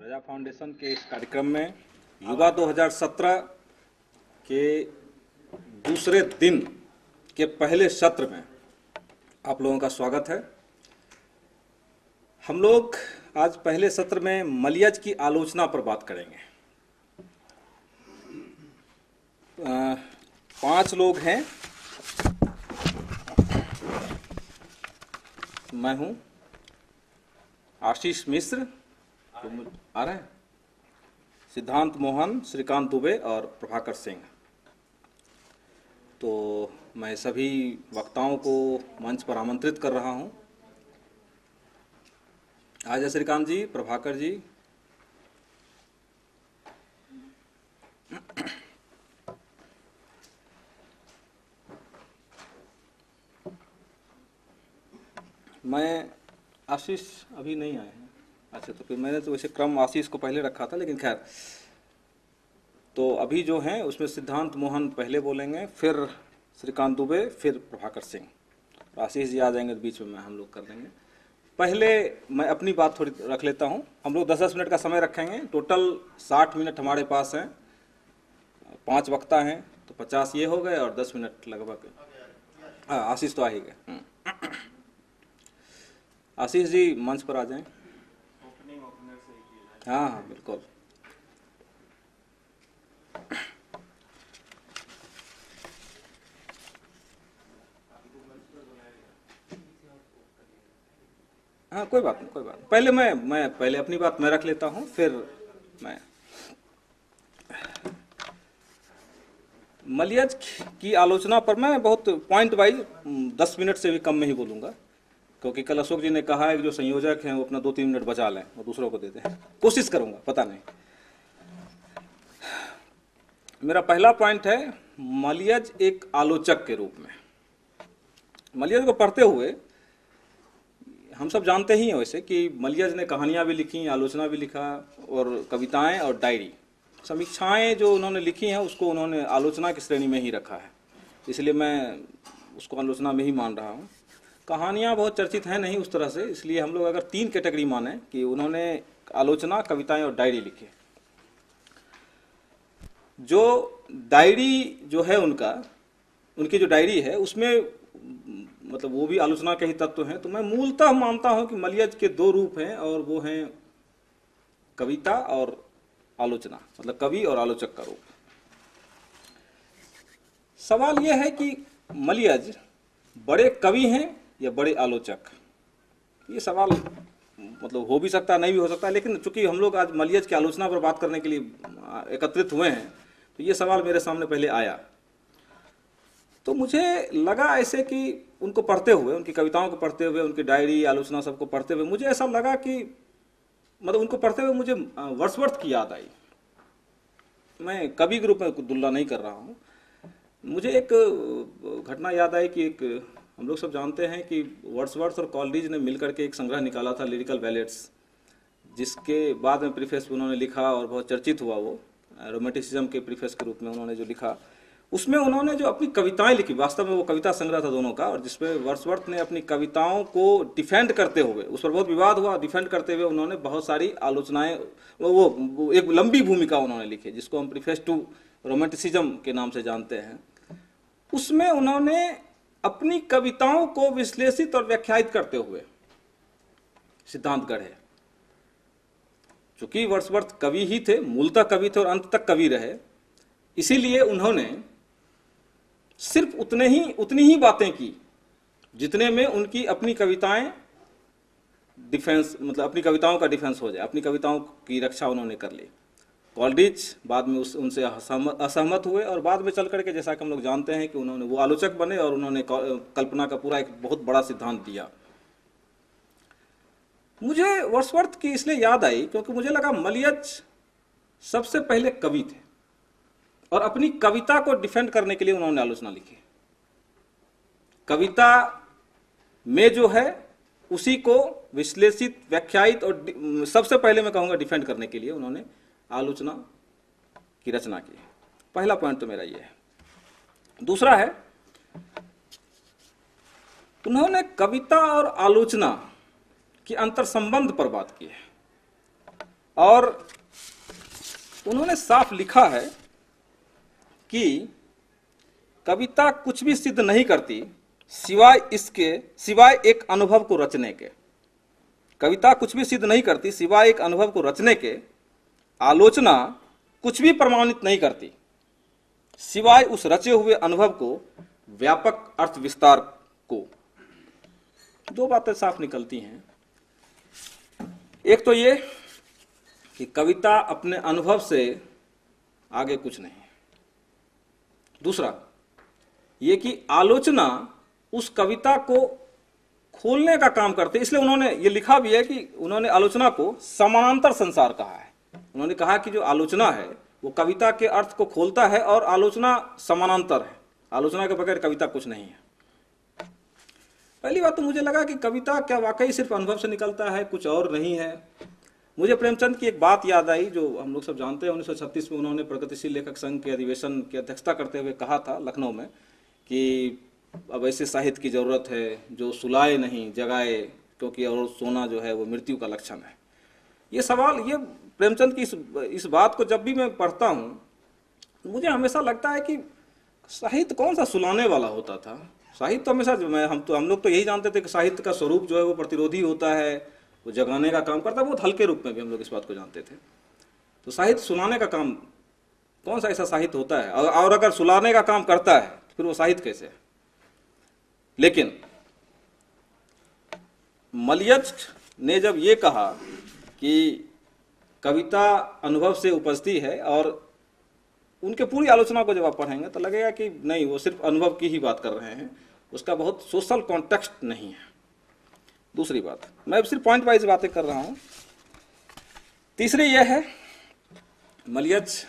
प्रजा फाउंडेशन के इस कार्यक्रम में युवा 2017 के दूसरे दिन के पहले सत्र में आप लोगों का स्वागत है। हम लोग आज पहले सत्र में मलियज की आलोचना पर बात करेंगे। 5 लोग हैं। मैं हूं आशीष मिश्र, आ रहे हैं, सिद्धांत मोहन, श्रीकांत दुबे और प्रभाकर सिंह। तो मैं सभी वक्ताओं को मंच पर आमंत्रित कर रहा हूं। आ जाए श्रीकांत जी, प्रभाकर जी। मैं आशीष अभी नहीं आए हैं। अच्छा, तो फिर मैंने तो वैसे क्रम आशीष को पहले रखा था, लेकिन खैर, तो अभी जो हैं उसमें सिद्धांत मोहन पहले बोलेंगे, फिर श्रीकांत दुबे, फिर प्रभाकर सिंह। आशीष जी आ जाएंगे तो बीच में हम लोग कर देंगे। पहले मैं अपनी बात थोड़ी रख लेता हूं। हम लोग 10-10 मिनट का समय रखेंगे। टोटल 60 मिनट हमारे पास हैं। 5 वक्ता हैं तो 50 ये हो गए और 10 मिनट लगभग। आशीष तो आ ही गए। आशीष जी मंच पर आ जाएं। हाँ हाँ बिल्कुल। हाँ कोई बात नहीं, कोई बात नहीं। पहले मैं पहले अपनी बात मैं रख लेता हूँ, फिर मैं मलियज की आलोचना पर मैं बहुत पॉइंट वाइज 10 मिनट से भी कम में ही बोलूँगा, क्योंकि कल अशोक जी ने कहा है कि जो संयोजक हैं वो अपना 2-3 मिनट बचा लें और दूसरों को देते हैं। कोशिश करूँगा, पता नहीं। मेरा पहला पॉइंट है मलियज एक आलोचक के रूप में। मलियज को पढ़ते हुए हम सब जानते ही हैं वैसे कि मलियज ने कहानियाँ भी लिखी, आलोचना भी लिखा, और कविताएं और डायरी, समीक्षाएं जो उन्होंने लिखी हैं उसको उन्होंने आलोचना की श्रेणी में ही रखा है, इसलिए मैं उसको आलोचना में ही मान रहा हूँ। कहानियाँ बहुत चर्चित हैं नहीं उस तरह से, इसलिए हम लोग अगर 3 कैटेगरी माने कि उन्होंने आलोचना, कविताएं और डायरी लिखी। जो डायरी जो है उनकी जो डायरी है उसमें मतलब वो भी आलोचना के ही तत्व हैं। तो मैं मूलतः मानता हूं कि मलियज के 2 रूप हैं, और वो हैं कविता और आलोचना, मतलब कवि और आलोचक का रूप। सवाल यह है कि मलियज बड़े कवि हैं या बड़े आलोचक। ये सवाल मतलब हो भी सकता है, नहीं भी हो सकता है, लेकिन चूंकि हम लोग आज मलियज की आलोचना पर बात करने के लिए एकत्रित हुए हैं तो ये सवाल मेरे सामने पहले आया। तो मुझे लगा ऐसे कि उनको पढ़ते हुए, उनकी कविताओं को पढ़ते हुए, उनकी डायरी, आलोचना सबको पढ़ते हुए, मुझे ऐसा लगा कि मतलब उनको पढ़ते हुए मुझे वर्ड्सवर्थ की याद आई। मैं कवि के रूप में तुलना नहीं कर रहा हूँ। मुझे एक घटना याद आई कि हम लोग सब जानते हैं कि वर्ड्सवर्थ और कॉलरिज ने मिलकर के एक संग्रह निकाला था, लिरिकल बैलेट्स, जिसके बाद में प्रीफेस उन्होंने लिखा और बहुत चर्चित हुआ। वो रोमांटिसिज्म के प्रीफेस के रूप में उन्होंने जो लिखा, उसमें उन्होंने जो अपनी कविताएं लिखी, वास्तव में वो कविता संग्रह था दोनों का, और जिसमें वर्ड्सवर्थ ने अपनी कविताओं को डिफेंड करते हुए, उस पर बहुत विवाद हुआ, डिफेंड करते हुए उन्होंने बहुत सारी आलोचनाएं, वो एक लंबी भूमिका उन्होंने लिखी जिसको हम प्रीफेस टू रोमांटिसिज्म के नाम से जानते हैं। उसमें उन्होंने अपनी कविताओं को विश्लेषित और व्याख्यायित करते हुए सिद्धांत गढ़े। चूंकि वर्ड्सवर्थ कवि ही थे, मूलतः कवि थे और अंत तक कवि रहे, इसीलिए उन्होंने सिर्फ उतनी ही बातें की जितने में उनकी अपनी कविताएं डिफेंस, मतलब अपनी कविताओं का डिफेंस हो जाए, अपनी कविताओं की रक्षा उन्होंने कर ली। कॉलरिज बाद में उनसे असहमत हुए, और बाद में चल करके जैसा कि हम लोग जानते हैं कि उन्होंने वो आलोचक बने और उन्होंने कल्पना का पूरा एक बहुत बड़ा सिद्धांत दिया। मुझे वर्ड्सवर्थ की इसलिए याद आई क्योंकि मुझे लगा मलियज सबसे पहले कवि थे और अपनी कविता को डिफेंड करने के लिए उन्होंने आलोचना लिखी। कविता में जो है उसी को विश्लेषित, व्याख्यायित और सबसे पहले मैं कहूंगा डिफेंड करने के लिए उन्होंने आलोचना की रचना की। पहला पॉइंट तो मेरा ये है। दूसरा है, उन्होंने कविता और आलोचना की अंतर संबंध पर बात की है। और उन्होंने साफ लिखा है कि कविता कुछ भी सिद्ध नहीं करती सिवाय एक अनुभव को रचने के। कविता कुछ भी सिद्ध नहीं करती सिवाय एक अनुभव को रचने के। आलोचना कुछ भी प्रमाणित नहीं करती सिवाय उस रचे हुए अनुभव को व्यापक अर्थ विस्तार को। दो बातें साफ निकलती हैं। एक तो ये कि कविता अपने अनुभव से आगे कुछ नहीं है। दूसरा ये कि आलोचना उस कविता को खोलने का काम करते, इसलिए उन्होंने ये लिखा भी है कि उन्होंने आलोचना को समानांतर संसार कहा है। उन्होंने कहा कि जो आलोचना है वो कविता के अर्थ को खोलता है और आलोचना समानांतर है। आलोचना के बगैर कविता कुछ नहीं है। पहली बात तो मुझे लगा कि कविता क्या वाकई सिर्फ अनुभव से निकलता है, कुछ और नहीं है। मुझे प्रेमचंद की एक बात याद आई जो हम लोग सब जानते हैं। 1936 में उन्होंने प्रगतिशील लेखक संघ के अधिवेशन की अध्यक्षता करते हुए कहा था लखनऊ में कि अब ऐसे साहित्य की जरूरत है जो सुलाए नहीं जगाए, क्योंकि और सोना जो है वो मृत्यु का लक्षण है। ये सवाल, ये प्रेमचंद की इस बात को जब भी मैं पढ़ता हूँ मुझे हमेशा लगता है कि साहित्य कौन सा सुलाने वाला होता था। साहित्य तो हमेशा हम लोग तो यही जानते थे कि साहित्य का स्वरूप जो है वो प्रतिरोधी होता है, वो जगाने का काम करता है। बहुत हल्के रूप में भी हम लोग इस बात को जानते थे। तो साहित्य सुलाने का काम, कौन सा ऐसा साहित्य होता है? और अगर सुलाने का काम करता है तो फिर वो साहित्य कैसे है? लेकिन मलियज ने जब ये कहा कि कविता अनुभव से उपजती है, और उनके पूरी आलोचना को जब आप पढ़ेंगे तो लगेगा कि नहीं, वो सिर्फ अनुभव की ही बात कर रहे हैं, उसका बहुत सोशल कॉन्टेक्स्ट नहीं है। दूसरी बात, मैं सिर्फ पॉइंट वाइज बातें कर रहा हूं। तीसरी यह है, मलियज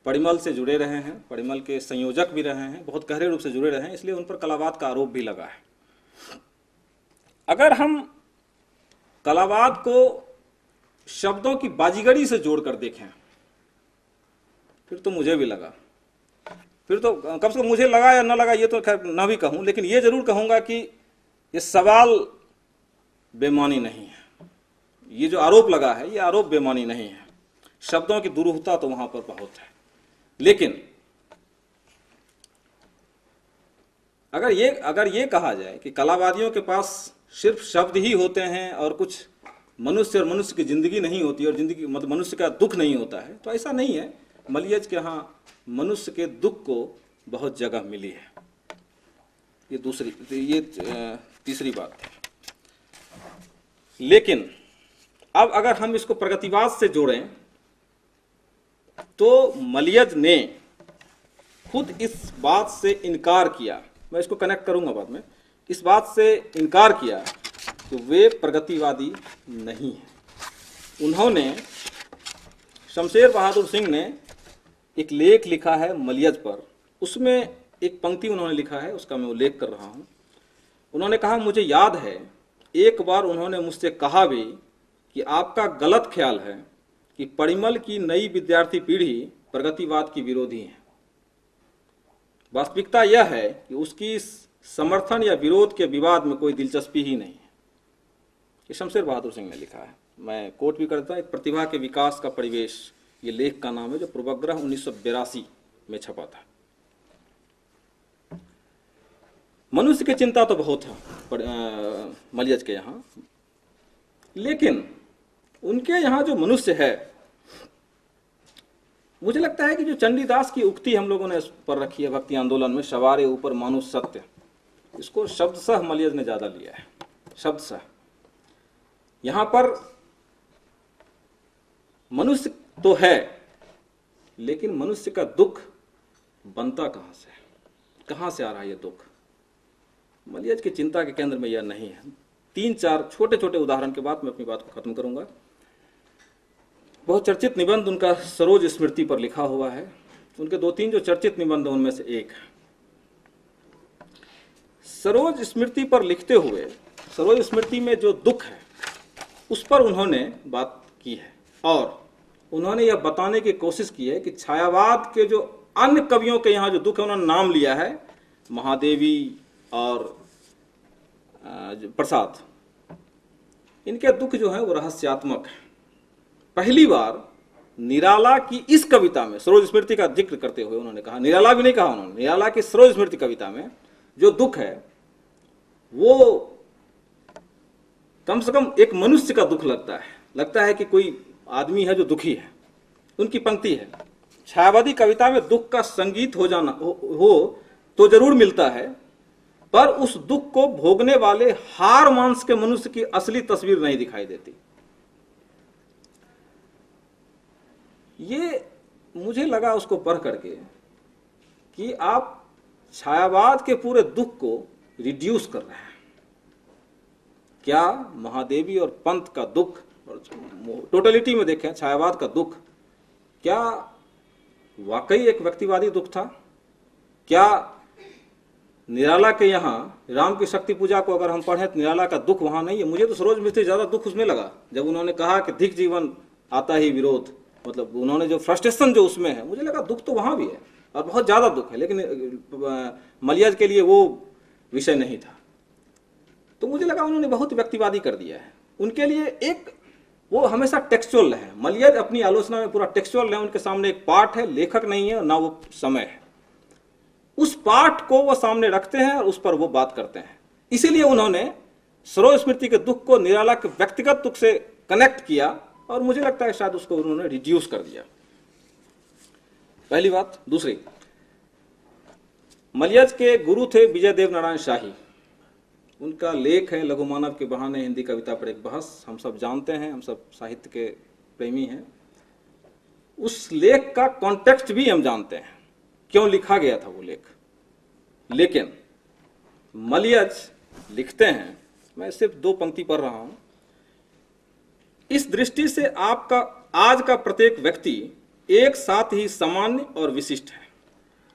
परिमल से जुड़े रहे हैं, परिमल के संयोजक भी रहे हैं, बहुत गहरे रूप से जुड़े रहे हैं, इसलिए उन पर कलावाद का आरोप भी लगा है। अगर हम कलावाद को शब्दों की बाजीगरी से जोड़कर देखें फिर तो मुझे भी लगा, फिर तो कम से कम मुझे लगा या न लगा ये तो खैर न भी कहूं, लेकिन ये जरूर कहूंगा कि ये सवाल बेमानी नहीं है। ये जो आरोप लगा है ये आरोप बेमानी नहीं है। शब्दों की दुरूहता तो वहां पर बहुत है। लेकिन अगर ये कहा जाए कि कलावादियों के पास सिर्फ शब्द ही होते हैं और कुछ मनुष्य और मनुष्य की जिंदगी नहीं होती और जिंदगी मतलब मनुष्य का दुख नहीं होता है, तो ऐसा नहीं है। मलियज के यहाँ मनुष्य के दुख को बहुत जगह मिली है। ये तीसरी बात है। लेकिन अब अगर हम इसको प्रगतिवाद से जोड़ें तो मलियज ने खुद इस बात से इनकार किया, मैं इसको कनेक्ट करूंगा बाद में, इस बात से इनकार किया कि वे प्रगतिवादी नहीं हैं। उन्होंने, शमशेर बहादुर सिंह ने एक लेख लिखा है मलियज पर, उसमें एक पंक्ति उन्होंने लिखा है, उसका मैं उल्लेख कर रहा हूं। उन्होंने कहा, मुझे याद है एक बार उन्होंने मुझसे कहा भी कि आपका गलत ख्याल है कि परिमल की नई विद्यार्थी पीढ़ी प्रगतिवाद की विरोधी है। वास्तविकता यह है कि उसकी समर्थन या विरोध के विवाद में कोई दिलचस्पी ही नहीं है। ये शमशेर बहादुर सिंह ने लिखा है, मैं कोट भी करता हूं। एक प्रतिभा के विकास का परिवेश, ये लेख का नाम है, जो पूर्वाग्रह 1982 में छपा था। मनुष्य की चिंता तो बहुत है मलियज के यहाँ, लेकिन उनके यहाँ जो मनुष्य है, मुझे लगता है कि जो चंडीदास की उक्ति हम लोगों ने पर रखी है भक्ति आंदोलन में, सवारे ऊपर मानुष सत्य, इसको शब्दशः मलियज ने ज्यादा लिया है। शब्दशः यहां पर मनुष्य तो है, लेकिन मनुष्य का दुख बनता कहां से है, कहां से आ रहा है ये दुख? मलियज की चिंता के केंद्र में यह नहीं है। 3-4 छोटे छोटे उदाहरण के बाद मैं अपनी बात को खत्म करूंगा। बहुत चर्चित निबंध उनका सरोज स्मृति पर लिखा हुआ है। उनके 2-3 जो चर्चित निबंध उनमें से एक है। सरोज स्मृति पर लिखते हुए, सरोज स्मृति में जो दुख है उस पर उन्होंने बात की है, और उन्होंने यह बताने की कोशिश की है कि छायावाद के जो अन्य कवियों के यहाँ जो दुख है, उन्होंने नाम लिया है महादेवी और प्रसाद। इनके दुख जो है वो रहस्यात्मक है। पहली बार निराला की इस कविता में सरोज स्मृति का जिक्र करते हुए उन्होंने कहा, निराला भी नहीं कहा उन्होंने, निराला की सरोज स्मृति कविता में जो दुख है वो कम से कम एक मनुष्य का दुख लगता है कि कोई आदमी है जो दुखी है। उनकी पंक्ति है, छायावादी कविता में दुख का संगीत हो जाना हो तो जरूर मिलता है, पर उस दुख को भोगने वाले हार मांस के मनुष्य की असली तस्वीर नहीं दिखाई देती। ये मुझे लगा उसको पढ़ करके कि आप छायावाद के पूरे दुख को रिड्यूस कर रहे हैं। क्या महादेवी और पंथ का दुख और टोटलिटी में देखें छायावाद का दुख क्या वाकई एक व्यक्तिवादी दुख था? क्या निराला के यहाँ राम की शक्ति पूजा को अगर हम पढ़ें तो निराला का दुख वहां नहीं है? मुझे तो सरोज मिस्त्री ज्यादा दुख उसमें लगा जब उन्होंने कहा कि धिक जीवन आता ही विरोध, मतलब उन्होंने जो फ्रस्ट्रेशन जो उसमें है, मुझे लगा दुख तो वहां भी है और बहुत ज्यादा दुख है, लेकिन मलियाज के लिए वो विषय नहीं था। तो मुझे लगा उन्होंने बहुत व्यक्तिवादी कर दिया है। उनके लिए एक वो हमेशा टेक्सचुअल है, मलियाज अपनी आलोचना में पूरा टेक्सचुअल है। उनके सामने एक पाठ है, लेखक नहीं है, ना वो समय है। उस पाठ को वो सामने रखते हैं और उस पर वो बात करते हैं। इसीलिए उन्होंने सरोज स्मृति के दुख को निराला के व्यक्तिगत दुख से कनेक्ट किया और मुझे लगता है शायद उसको उन्होंने रिड्यूस कर दिया। पहली बात। दूसरी, मलियाज के गुरु थे विजय देव नारायण शाही। उनका लेख है लघु मानव के बहाने हिंदी कविता पर एक बहस, हम सब जानते हैं, हम सब साहित्य के प्रेमी हैं। उस लेख का कॉन्टेक्स्ट भी हम जानते हैं, क्यों लिखा गया था वो लेख। लेकिन मलियाज लिखते हैं, मैं सिर्फ 2 पंक्ति पढ़ रहा हूं, इस दृष्टि से आपका आज का प्रत्येक व्यक्ति एक साथ ही सामान्य और विशिष्ट है।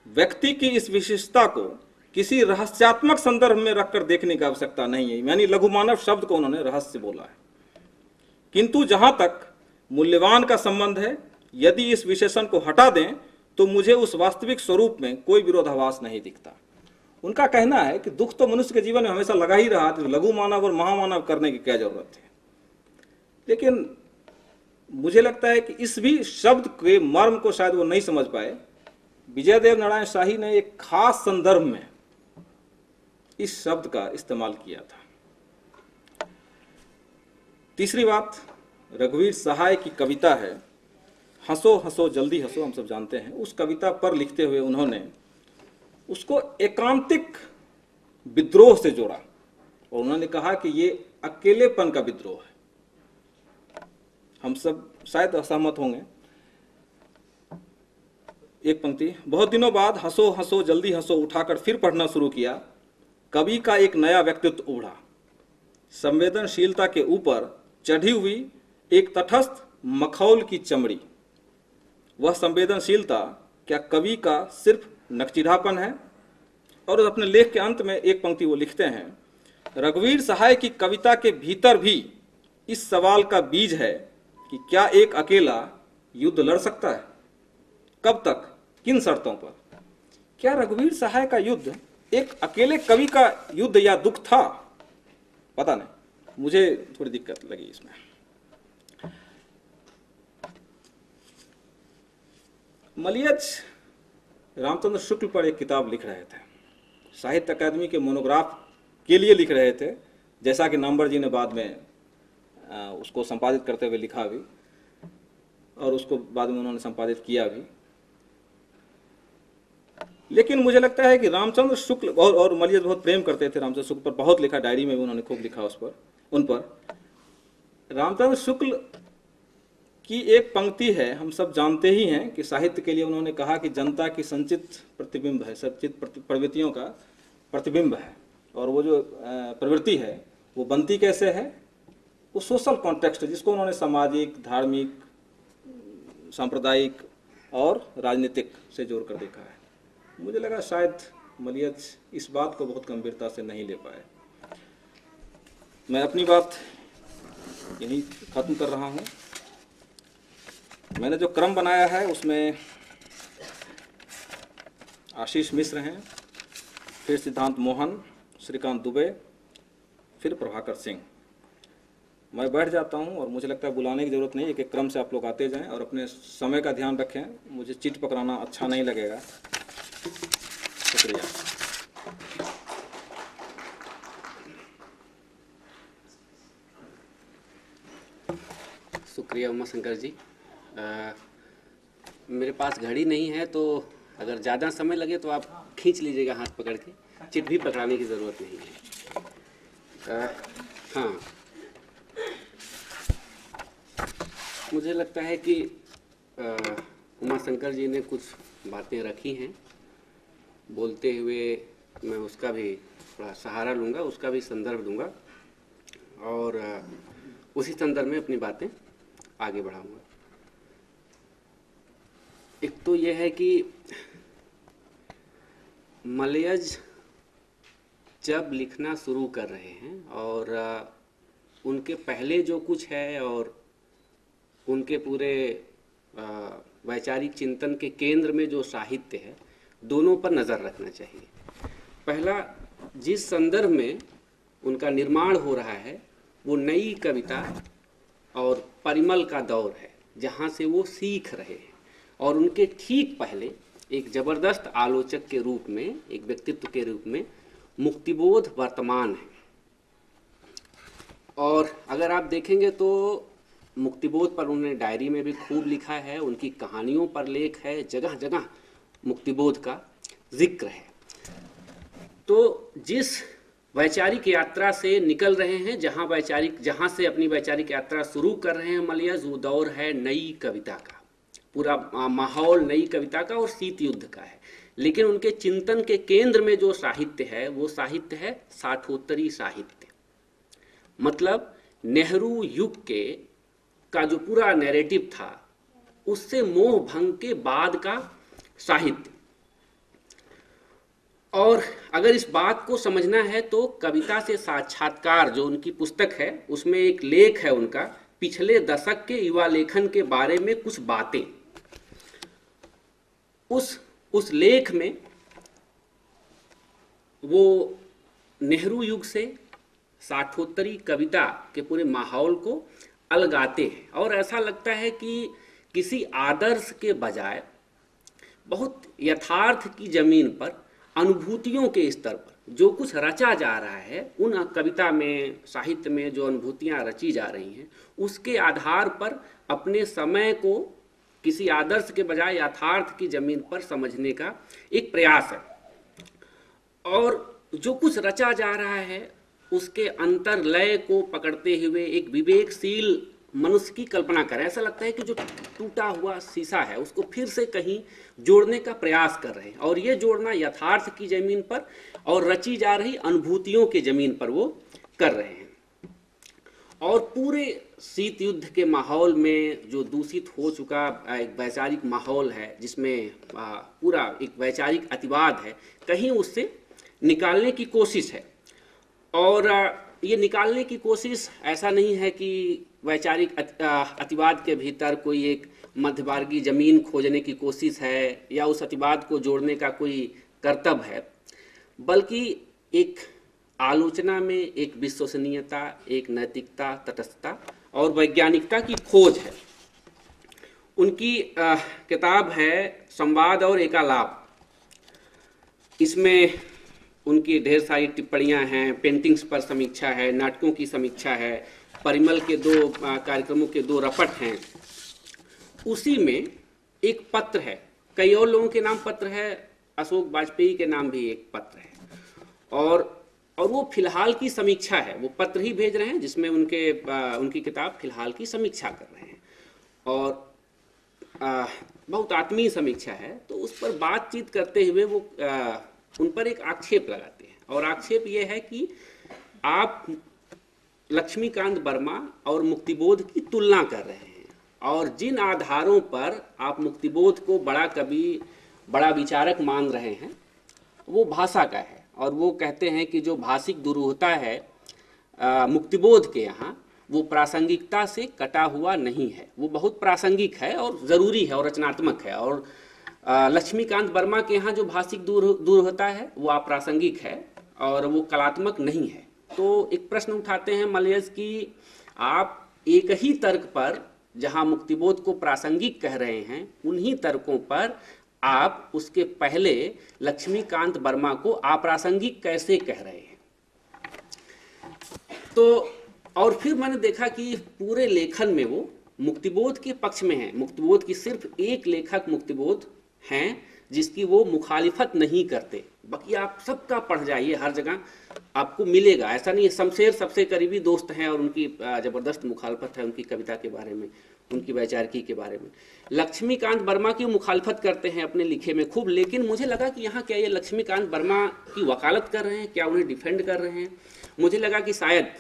व्यक्ति की इस विशिष्टता को किसी रहस्यात्मक संदर्भ में रखकर देखने की आवश्यकता नहीं है। यानी लघु मानव शब्द को उन्होंने रहस्य बोला है। किंतु जहां तक मूल्यवान का संबंध है, यदि इस विशेषण को हटा दें तो मुझे उस वास्तविक स्वरूप में कोई विरोधाभास नहीं दिखता। उनका कहना है कि दुख तो मनुष्य के जीवन में हमेशा लगा ही रहा, तो लघु मानव और महामानव करने की क्या जरूरत है। लेकिन मुझे लगता है कि इस भी शब्द के मर्म को शायद वो नहीं समझ पाए। विजय देव नारायण शाही ने एक खास संदर्भ में इस शब्द का इस्तेमाल किया था। तीसरी बात, रघुवीर सहाय की कविता है हंसो हंसो जल्दी हंसो, हम सब जानते हैं। उस कविता पर लिखते हुए उन्होंने उसको एकांतिक विद्रोह से जोड़ा और उन्होंने कहा कि ये अकेलेपन का विद्रोह है। हम सब शायद असहमत होंगे। एक पंक्ति, बहुत दिनों बाद हंसो हंसो जल्दी हंसो उठाकर फिर पढ़ना शुरू किया, कवि का एक नया व्यक्तित्व उभरा। संवेदनशीलता के ऊपर चढ़ी हुई एक तटस्थ मखौल की चमड़ी। वह संवेदनशीलता क्या कवि का सिर्फ नकचिढ़ापन है? और अपने लेख के अंत में एक पंक्ति वो लिखते हैं, रघुवीर सहाय की कविता के भीतर भी इस सवाल का बीज है कि क्या एक अकेला युद्ध लड़ सकता है? कब तक, किन शर्तों पर? क्या रघुवीर सहाय का युद्ध एक अकेले कवि का युद्ध या दुख था? पता नहीं, मुझे थोड़ी दिक्कत लगी इसमें। मलियाज रामचंद्र शुक्ल पर एक किताब लिख रहे थे, साहित्य अकादमी के मोनोग्राफ के लिए लिख रहे थे, जैसा कि नामवर जी ने बाद में उसको संपादित करते हुए लिखा भी और उसको बाद में उन्होंने संपादित किया भी। लेकिन मुझे लगता है कि रामचंद्र शुक्ल और मलियाज बहुत प्रेम करते थे रामचंद्र शुक्ल पर, बहुत लिखा, डायरी में भी उन्होंने खूब लिखा उन पर। रामचंद्र शुक्ल की एक पंक्ति है, हम सब जानते ही हैं कि साहित्य के लिए उन्होंने कहा कि जनता की संचित प्रतिबिंब है, संचित प्रवृत्तियों का प्रतिबिंब है। और वो जो प्रवृत्ति है वो बनती कैसे है? वो सोशल कॉन्टेक्स्ट, जिसको उन्होंने सामाजिक, धार्मिक, सांप्रदायिक और राजनीतिक से जोड़कर देखा है। मुझे लगा शायद मलियाज इस बात को बहुत गंभीरता से नहीं ले पाए। मैं अपनी बात यही खत्म कर रहा हूँ। मैंने जो क्रम बनाया है उसमें आशीष मिश्र हैं, फिर सिद्धांत मोहन, श्रीकांत दुबे, फिर प्रभाकर सिंह। मैं बैठ जाता हूँ और मुझे लगता है बुलाने की ज़रूरत नहीं, एक एक क्रम से आप लोग आते जाएं और अपने समय का ध्यान रखें। मुझे चिट पकड़ाना अच्छा नहीं लगेगा। शुक्रिया। शुक्रिया उमा शंकर जी। मेरे पास घड़ी नहीं है, तो अगर ज़्यादा समय लगे तो आप खींच लीजिएगा हाथ पकड़ के, चिट भी पकड़ाने की ज़रूरत नहीं है। हाँ, मुझे लगता है कि उमा शंकर जी ने कुछ बातें रखी हैं, बोलते हुए मैं उसका भी थोड़ा सहारा लूँगा, उसका भी संदर्भ दूँगा और उसी संदर्भ में अपनी बातें आगे बढ़ाऊँगा। एक तो यह है कि मलयज जब लिखना शुरू कर रहे हैं और उनके पहले जो कुछ है और उनके पूरे वैचारिक चिंतन के केंद्र में जो साहित्य है, दोनों पर नज़र रखना चाहिए। पहला, जिस संदर्भ में उनका निर्माण हो रहा है वो नई कविता और परिमल का दौर है, जहाँ से वो सीख रहे हैं। और उनके ठीक पहले एक ज़बरदस्त आलोचक के रूप में, एक व्यक्तित्व के रूप में मुक्तिबोध वर्तमान है। और अगर आप देखेंगे तो मुक्तिबोध पर उन्होंने डायरी में भी खूब लिखा है, उनकी कहानियों पर लेख है, जगह जगह मुक्तिबोध का जिक्र है। तो जिस वैचारिक यात्रा से निकल रहे हैं, जहाँ से अपनी वैचारिक यात्रा शुरू कर रहे हैं मलयज, वो दौर है नई कविता का, पूरा माहौल नई कविता का और शीत युद्ध का है। लेकिन उनके चिंतन के केंद्र में जो साहित्य है वो साहित्य है साठोत्तरी साहित्य। मतलब नेहरू युग का जो पूरा नैरेटिव था उससे मोह भंग के बाद का साहित्य। और अगर इस बात को समझना है तो कविता से साक्षात्कार जो उनकी पुस्तक है, उसमें एक लेख है उनका, पिछले दशक के युवा लेखन के बारे में कुछ बातें। उस लेख में वो नेहरू युग से साठोत्तरी कविता के पूरे माहौल को अलगाते हैं और ऐसा लगता है कि किसी आदर्श के बजाय बहुत यथार्थ की जमीन पर, अनुभूतियों के स्तर पर जो कुछ रचा जा रहा है, उन कविता में, साहित्य में जो अनुभूतियाँ रची जा रही हैं, उसके आधार पर अपने समय को किसी आदर्श के बजाय यथार्थ की जमीन पर समझने का एक प्रयास है। और जो कुछ रचा जा रहा है उसके अंतर्लय को पकड़ते हुए एक विवेकशील मनुष्य की कल्पना करें। ऐसा लगता है कि जो टूटा हुआ शीशा है उसको फिर से कहीं जोड़ने का प्रयास कर रहे हैं, और ये जोड़ना यथार्थ की जमीन पर और रची जा रही अनुभूतियों के जमीन पर वो कर रहे हैं। और पूरे शीत युद्ध के माहौल में जो दूषित हो चुका एक वैचारिक माहौल है, जिसमें पूरा एक वैचारिक अतिवाद है, कहीं उससे निकालने की कोशिश है। और ये निकालने की कोशिश ऐसा नहीं है कि वैचारिक अतिवाद के भीतर कोई एक मध्यवर्गीय जमीन खोजने की कोशिश है या उस अतिवाद को जोड़ने का कोई कर्तव्य है, बल्कि एक आलोचना में एक विश्वसनीयता, एक नैतिकता, तटस्थता और वैज्ञानिकता की खोज है। उनकी किताब है संवाद और एकालाप। इसमें उनकी ढेर सारी टिप्पणियां हैं, पेंटिंग्स पर समीक्षा है, नाटकों की समीक्षा है, परिमल के 2 कार्यक्रमों के 2 रपट हैं। उसी में एक पत्र है, कई और लोगों के नाम पत्र है, अशोक वाजपेयी के नाम भी एक पत्र है, और वो फिलहाल की समीक्षा है। वो पत्र ही भेज रहे हैं जिसमें उनकी किताब फिलहाल की समीक्षा कर रहे हैं, और बहुत आत्मीय समीक्षा है। तो उस पर बातचीत करते हुए वो उन पर एक आक्षेप लगाते हैं, और आक्षेप ये है कि आप लक्ष्मीकांत वर्मा और मुक्तिबोध की तुलना कर रहे हैं, और जिन आधारों पर आप मुक्तिबोध को बड़ा कवि, बड़ा विचारक मान रहे हैं, वो भाषा का है। और वो कहते हैं कि जो भाषिक दुरूहता है मुक्तिबोध के यहाँ, वो प्रासंगिकता से कटा हुआ नहीं है, वो बहुत प्रासंगिक है और ज़रूरी है और रचनात्मक है। और लक्ष्मीकांत वर्मा के यहाँ जो भाषिक दुरूहता है वो अप्रासंगिक है और वो कलात्मक नहीं है। तो एक प्रश्न उठाते हैं मलयज की आप एक ही तर्क पर, जहां मुक्तिबोध को प्रासंगिक कह रहे हैं, उन्हीं तर्कों पर आप उसके पहले लक्ष्मीकांत वर्मा को अप्रासंगिक कैसे कह रहे हैं। तो और फिर मैंने देखा कि पूरे लेखन में वो मुक्तिबोध के पक्ष में है। मुक्तिबोध की सिर्फ एक लेखक मुक्तिबोध हैं जिसकी वो मुखालिफत नहीं करते। बाकी आप सबका पढ़ जाइए, हर जगह आपको मिलेगा। ऐसा नहीं है, शमशेर सबसे करीबी दोस्त हैं और उनकी जबरदस्त मुखालफत है उनकी कविता के बारे में, उनकी वैचारिकी के बारे में। लक्ष्मीकांत वर्मा की मुखालफत करते हैं अपने लिखे में खूब, लेकिन मुझे लगा कि यहाँ क्या ये लक्ष्मीकांत वर्मा की वकालत कर रहे हैं, क्या उन्हें डिफेंड कर रहे हैं। मुझे लगा कि शायद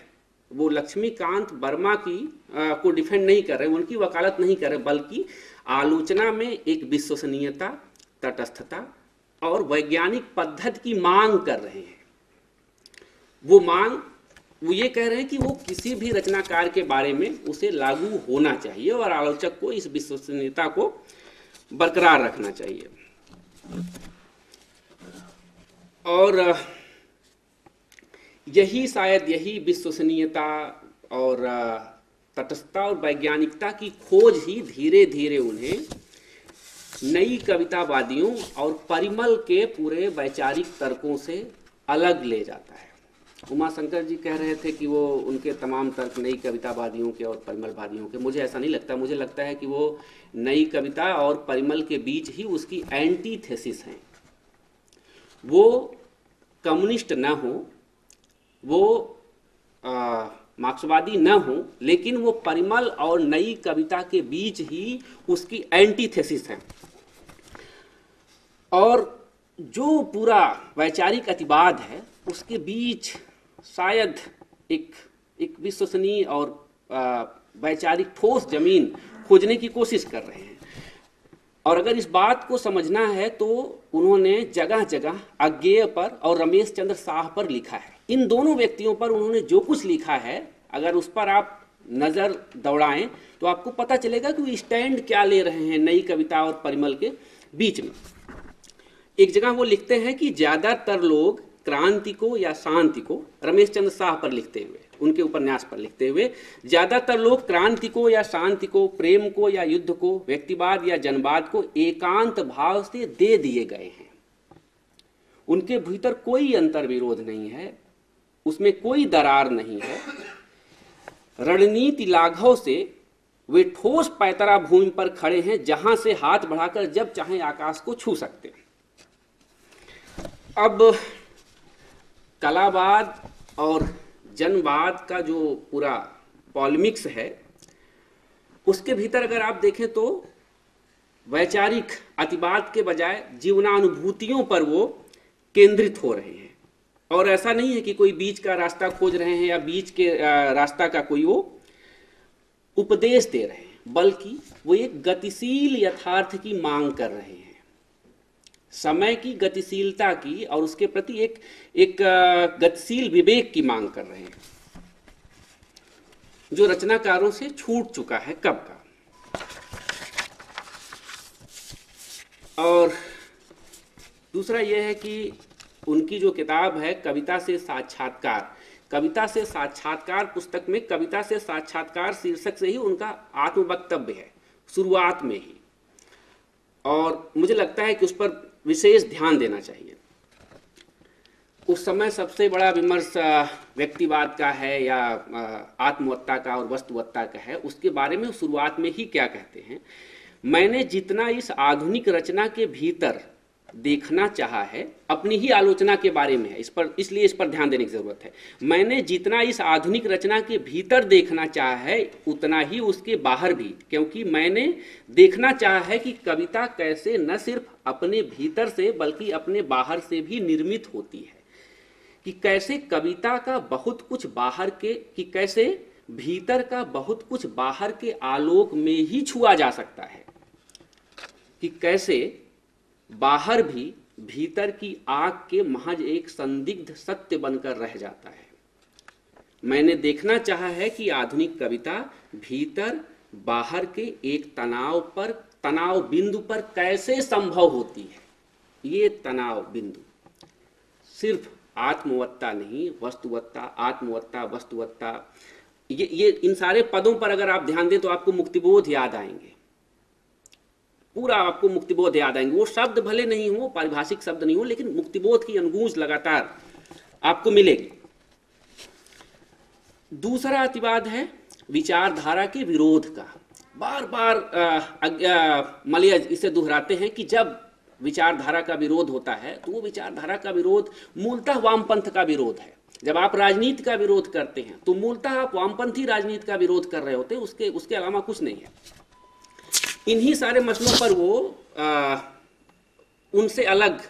वो लक्ष्मीकांत वर्मा की को डिफेंड नहीं कर रहे, उनकी वकालत नहीं कर रहे, बल्कि आलोचना में एक विश्वसनीयता, तटस्थता और वैज्ञानिक पद्धति की मांग कर रहे हैं। वो ये कह रहे हैं कि वो किसी भी रचनाकार के बारे में उसे लागू होना चाहिए और आलोचक को इस विश्वसनीयता को बरकरार रखना चाहिए। और यही विश्वसनीयता और तटस्थता और वैज्ञानिकता की खोज ही धीरे धीरे उन्हें नई कवितावादियों और परिमल के पूरे वैचारिक तर्कों से अलग ले जाता है। उमाशंकर जी कह रहे थे कि वो उनके तमाम तर्क नई कवितावादियों के और परिमलवादियों के। मुझे ऐसा नहीं लगता। मुझे लगता है कि वो नई कविता और परिमल के बीच ही उसकी एंटीथेसिस हैं। वो कम्युनिस्ट न हो, वो मार्क्सवादी न हो, लेकिन वो परिमल और नई कविता के बीच ही उसकी एंटीथेसिस है। और जो पूरा वैचारिक अतिवाद है उसके बीच शायद एक विश्वसनीय और वैचारिक ठोस जमीन खोजने की कोशिश कर रहे हैं। और अगर इस बात को समझना है तो उन्होंने जगह जगह अज्ञेय पर और रमेश चंद्र शाह पर लिखा है। इन दोनों व्यक्तियों पर उन्होंने जो कुछ लिखा है, अगर उस पर आप नज़र दौड़ाएं तो आपको पता चलेगा कि वो स्टैंड क्या ले रहे हैं नई कविता और परिमल के बीच में। एक जगह वो लिखते हैं कि ज़्यादातर लोग क्रांति को या शांति को, रमेश चंद्र शाह पर लिखते हुए, उनके उपन्यास पर लिखते हुए, ज़्यादातर लोग क्रांति को या शांति को, प्रेम को या युद्ध को, व्यक्तिवाद या जनवाद को एकांत भाव से दे दिए गए हैं। उनके भीतर कोई अंतर्विरोध नहीं है, उसमें कोई दरार नहीं है। रणनीति लाघव से वे ठोस पैतरा भूमि पर खड़े हैं जहां से हाथ बढ़ाकर जब चाहें आकाश को छू सकते हैं। अब कलावाद और जनवाद का जो पूरा पॉलिमिक्स है, उसके भीतर अगर आप देखें तो वैचारिक अतिवाद के बजाय जीवनानुभूतियों पर वो केंद्रित हो रहे हैं। और ऐसा नहीं है कि कोई बीच का रास्ता खोज रहे हैं या बीच के रास्ता का कोई वो उपदेश दे रहे हैं, बल्कि वो एक गतिशील यथार्थ की मांग कर रहे हैं, समय की गतिशीलता की और उसके प्रति एक गतिशील विवेक की मांग कर रहे हैं, जो रचनाकारों से छूट चुका है कब का। और दूसरा यह है कि उनकी जो किताब है कविता से साक्षात्कार, कविता से साक्षात्कार पुस्तक में कविता से साक्षात्कार शीर्षक से ही उनका आत्मवक्तव्य है शुरुआत में ही, और मुझे लगता है कि उस पर विशेष ध्यान देना चाहिए। उस समय सबसे बड़ा विमर्श व्यक्तिवाद का है या आत्मवत्ता का और वस्तुवत्ता का है। उसके बारे में शुरुआत में ही क्या कहते हैं, मैंने जितना इस आधुनिक रचना के भीतर देखना चाहा है, अपनी ही आलोचना के बारे में है, इसलिए इस पर ध्यान देने की जरूरत है। मैंने जितना इस आधुनिक रचना के भीतर देखना चाहा है उतना ही उसके बाहर भी, क्योंकि मैंने देखना चाहा है कि कविता कैसे न सिर्फ अपने भीतर से बल्कि अपने बाहर से भी निर्मित होती है, कि कैसे कविता का बहुत कुछ बाहर के, कि कैसे भीतर का बहुत कुछ बाहर के आलोक में ही छुआ जा सकता है, कि कैसे बाहर भी भीतर की आग के महज एक संदिग्ध सत्य बनकर रह जाता है। मैंने देखना चाहा है कि आधुनिक कविता भीतर बाहर के एक तनाव बिंदु पर कैसे संभव होती है। ये तनाव बिंदु सिर्फ आत्मवत्ता नहीं, वस्तुवत्ता, आत्मवत्ता, वस्तुवत्ता, ये इन सारे पदों पर अगर आप ध्यान दें तो आपको मुक्तिबोध याद आएंगे, पूरा आपको मुक्तिबोध याद आएंगे। वो शब्द भले नहीं हो, पारिभाषिक शब्द नहीं हो, लेकिन मुक्तिबोध की अनुगूंज लगातार आपको मिलेगी। दूसरा अतिवाद है विचारधारा के विरोध का। बार बार मलयज इसे दोहराते हैं कि जब विचारधारा का विरोध होता है तो वो विचारधारा का विरोध मूलतः वामपंथ का विरोध है। जब आप राजनीति का विरोध करते हैं तो मूलतः आप वामपंथी राजनीति का विरोध कर रहे होते हैं, उसके अलावा कुछ नहीं है। इन्हीं सारे मसलों पर वो उनसे अलग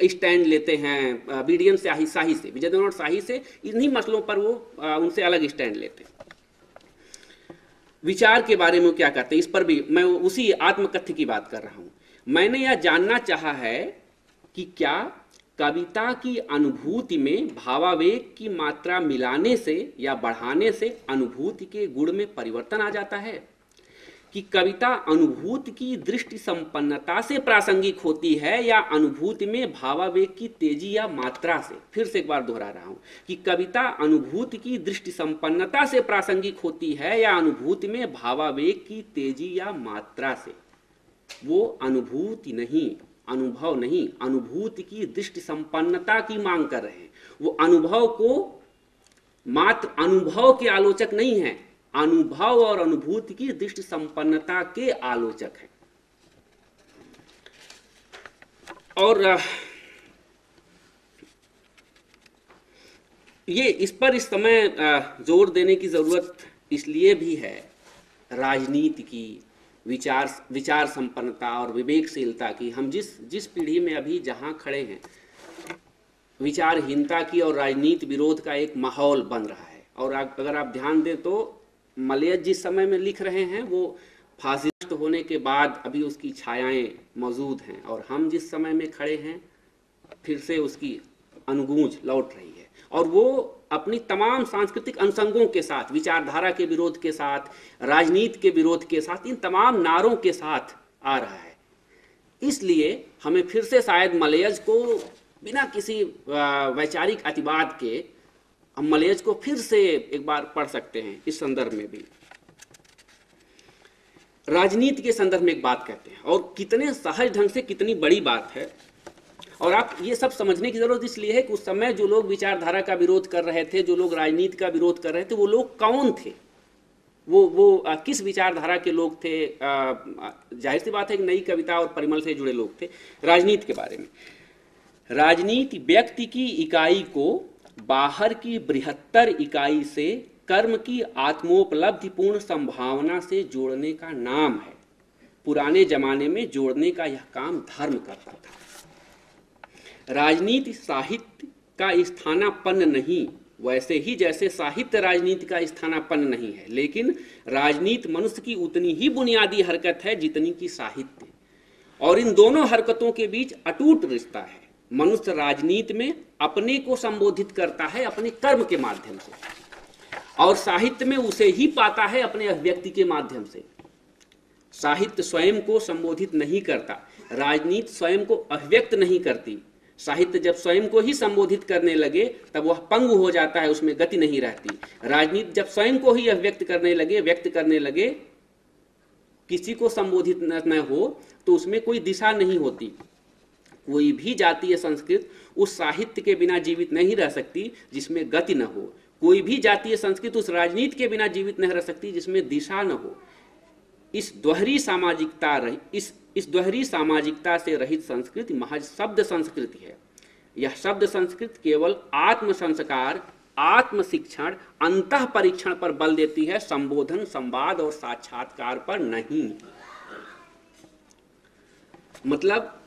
स्टैंड लेते हैं, बीडीएम शाही से, विजय दिनोट शाही से, इन्हीं मसलों पर वो उनसे अलग स्टैंड लेते हैं। विचार के बारे में क्या कहते हैं, इस पर भी मैं उसी आत्मकथ्य की बात कर रहा हूं। मैंने यह जानना चाहा है कि क्या कविता की अनुभूति में भावावेग की मात्रा मिलाने से या बढ़ाने से अनुभूति के गुण में परिवर्तन आ जाता है, कि कविता अनुभूति की दृष्टि संपन्नता से प्रासंगिक होती है या अनुभूति में भावावेग की तेजी या मात्रा से। फिर से एक बार दोहरा रहा हूं कि कविता अनुभूति की दृष्टि संपन्नता से प्रासंगिक होती है या अनुभूति में भावावेग की तेजी या मात्रा से। वो अनुभूति नहीं, अनुभव नहीं, अनुभूति की दृष्टि संपन्नता की मांग कर रहे हैं। वो अनुभव को मात्र अनुभव के आलोचक नहीं है, अनुभव और अनुभूति की दृष्टि संपन्नता के आलोचक है। और ये इस पर इस समय जोर देने की जरूरत इसलिए भी है, राजनीति की, विचार संपन्नता और विवेकशीलता की। हम जिस पीढ़ी में अभी जहां खड़े हैं, विचारहीनता की और राजनीति विरोध का एक माहौल बन रहा है। और अगर आप ध्यान दें तो मलयज जिस समय में लिख रहे हैं वो फासिस्ट होने के बाद अभी उसकी छायाएं मौजूद हैं, और हम जिस समय में खड़े हैं फिर से उसकी अनुगूंज लौट रही है। और वो अपनी तमाम सांस्कृतिक अनुषंगों के साथ, विचारधारा के विरोध के साथ, राजनीति के विरोध के साथ, इन तमाम नारों के साथ आ रहा है। इसलिए हमें फिर से शायद मलयज को बिना किसी वैचारिक अतिवाद के हम मलयज को फिर से एक बार पढ़ सकते हैं। इस संदर्भ में भी राजनीति के संदर्भ में एक बात कहते हैं, और कितने सहज ढंग से, कितनी बड़ी बात है। और आप ये सब समझने की जरूरत इसलिए है कि उस समय जो लोग विचारधारा का विरोध कर रहे थे, जो लोग राजनीति का विरोध कर रहे थे, वो लोग कौन थे, वो किस विचारधारा के लोग थे। जाहिर सी बात है कि नई कविता और परिमल से जुड़े लोग थे। राजनीति के बारे में, राजनीति व्यक्ति की इकाई को बाहर की बृहत्तर इकाई से कर्म की आत्मोपलब्धिपूर्ण संभावना से जोड़ने का नाम है। पुराने जमाने में जोड़ने का यह काम धर्म करता था। राजनीति साहित्य का स्थानापन्न नहीं, वैसे ही जैसे साहित्य राजनीति का स्थानापन्न नहीं है, लेकिन राजनीति मनुष्य की उतनी ही बुनियादी हरकत है जितनी की साहित्य, और इन दोनों हरकतों के बीच अटूट रिश्ता है। मनुष्य राजनीति में अपने को संबोधित करता है अपने कर्म के माध्यम से, और साहित्य में उसे ही पाता है अपने अभिव्यक्ति के माध्यम से। साहित्य स्वयं को संबोधित नहीं करता, राजनीति स्वयं को अभिव्यक्त नहीं करती। साहित्य जब स्वयं को ही संबोधित करने लगे तब वह पंगु हो जाता है, उसमें गति नहीं रहती। राजनीति जब स्वयं को ही अभिव्यक्त करने लगे, व्यक्त करने लगे, किसी को संबोधित न हो, तो उसमें कोई दिशा नहीं होती। कोई भी जातीय संस्कृति उस साहित्य के बिना जीवित नहीं रह सकती जिसमें गति न हो। कोई भी जातीय संस्कृति उस राजनीति के बिना जीवित नहीं रह सकती जिसमें दिशा न हो। इस दोहरी सामाजिकता से रहित संस्कृति महज शब्द संस्कृति है। यह शब्द संस्कृति केवल आत्म संस्कार, आत्म शिक्षण, अंतः परीक्षण पर बल देती है, संबोधन, संवाद और साक्षात्कार पर नहीं। मतलब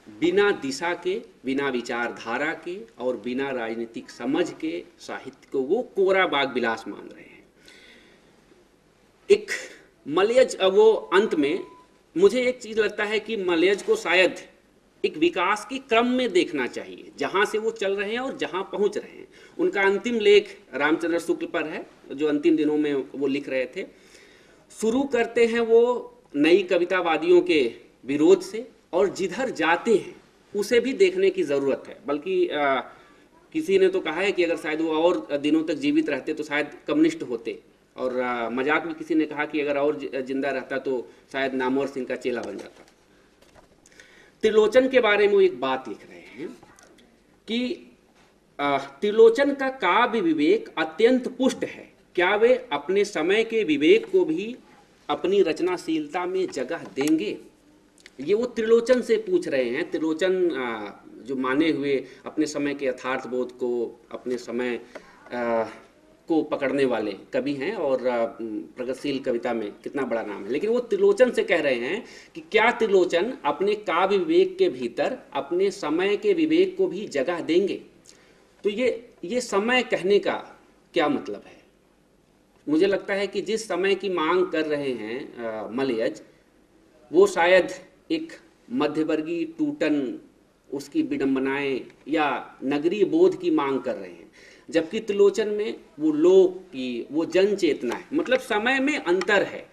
बिना दिशा के, बिना विचारधारा के और बिना राजनीतिक समझ के साहित्य को वो कोरा बाग विलास मान रहे हैं। एक मलयज, वो अंत में मुझे एक चीज लगता है कि मलयज को शायद एक विकास के क्रम में देखना चाहिए, जहां से वो चल रहे हैं और जहां पहुंच रहे हैं। उनका अंतिम लेख रामचंद्र शुक्ल पर है, जो अंतिम दिनों में वो लिख रहे थे। शुरू करते हैं वो नई कवितावादियों के विरोध से, और जिधर जाते हैं उसे भी देखने की जरूरत है। बल्कि किसी ने तो कहा है कि अगर शायद वो और दिनों तक जीवित रहते तो शायद कम्युनिस्ट होते, और मजाक में किसी ने कहा कि अगर और जिंदा रहता तो शायद नामवर सिंह का चेला बन जाता। त्रिलोचन के बारे में वो एक बात लिख रहे हैं कि त्रिलोचन का काव्य विवेक अत्यंत पुष्ट है, क्या वे अपने समय के विवेक को भी अपनी रचनाशीलता में जगह देंगे? ये वो त्रिलोचन से पूछ रहे हैं। त्रिलोचन जो माने हुए अपने समय के यथार्थ बोध को, अपने समय को पकड़ने वाले कवि हैं और प्रगतिशील कविता में कितना बड़ा नाम है, लेकिन वो त्रिलोचन से कह रहे हैं कि क्या त्रिलोचन अपने काव्य विवेक के भीतर अपने समय के विवेक को भी जगह देंगे? तो ये समय कहने का क्या मतलब है? मुझे लगता है कि जिस समय की मांग कर रहे हैं मलयज, वो शायद एक मध्यवर्गीय टूटन, उसकी विडंबनाएं या नगरीय बोध की मांग कर रहे हैं, जबकि त्रिलोचन में वो लोक की, वो जन चेतना है, मतलब समय में अंतर है।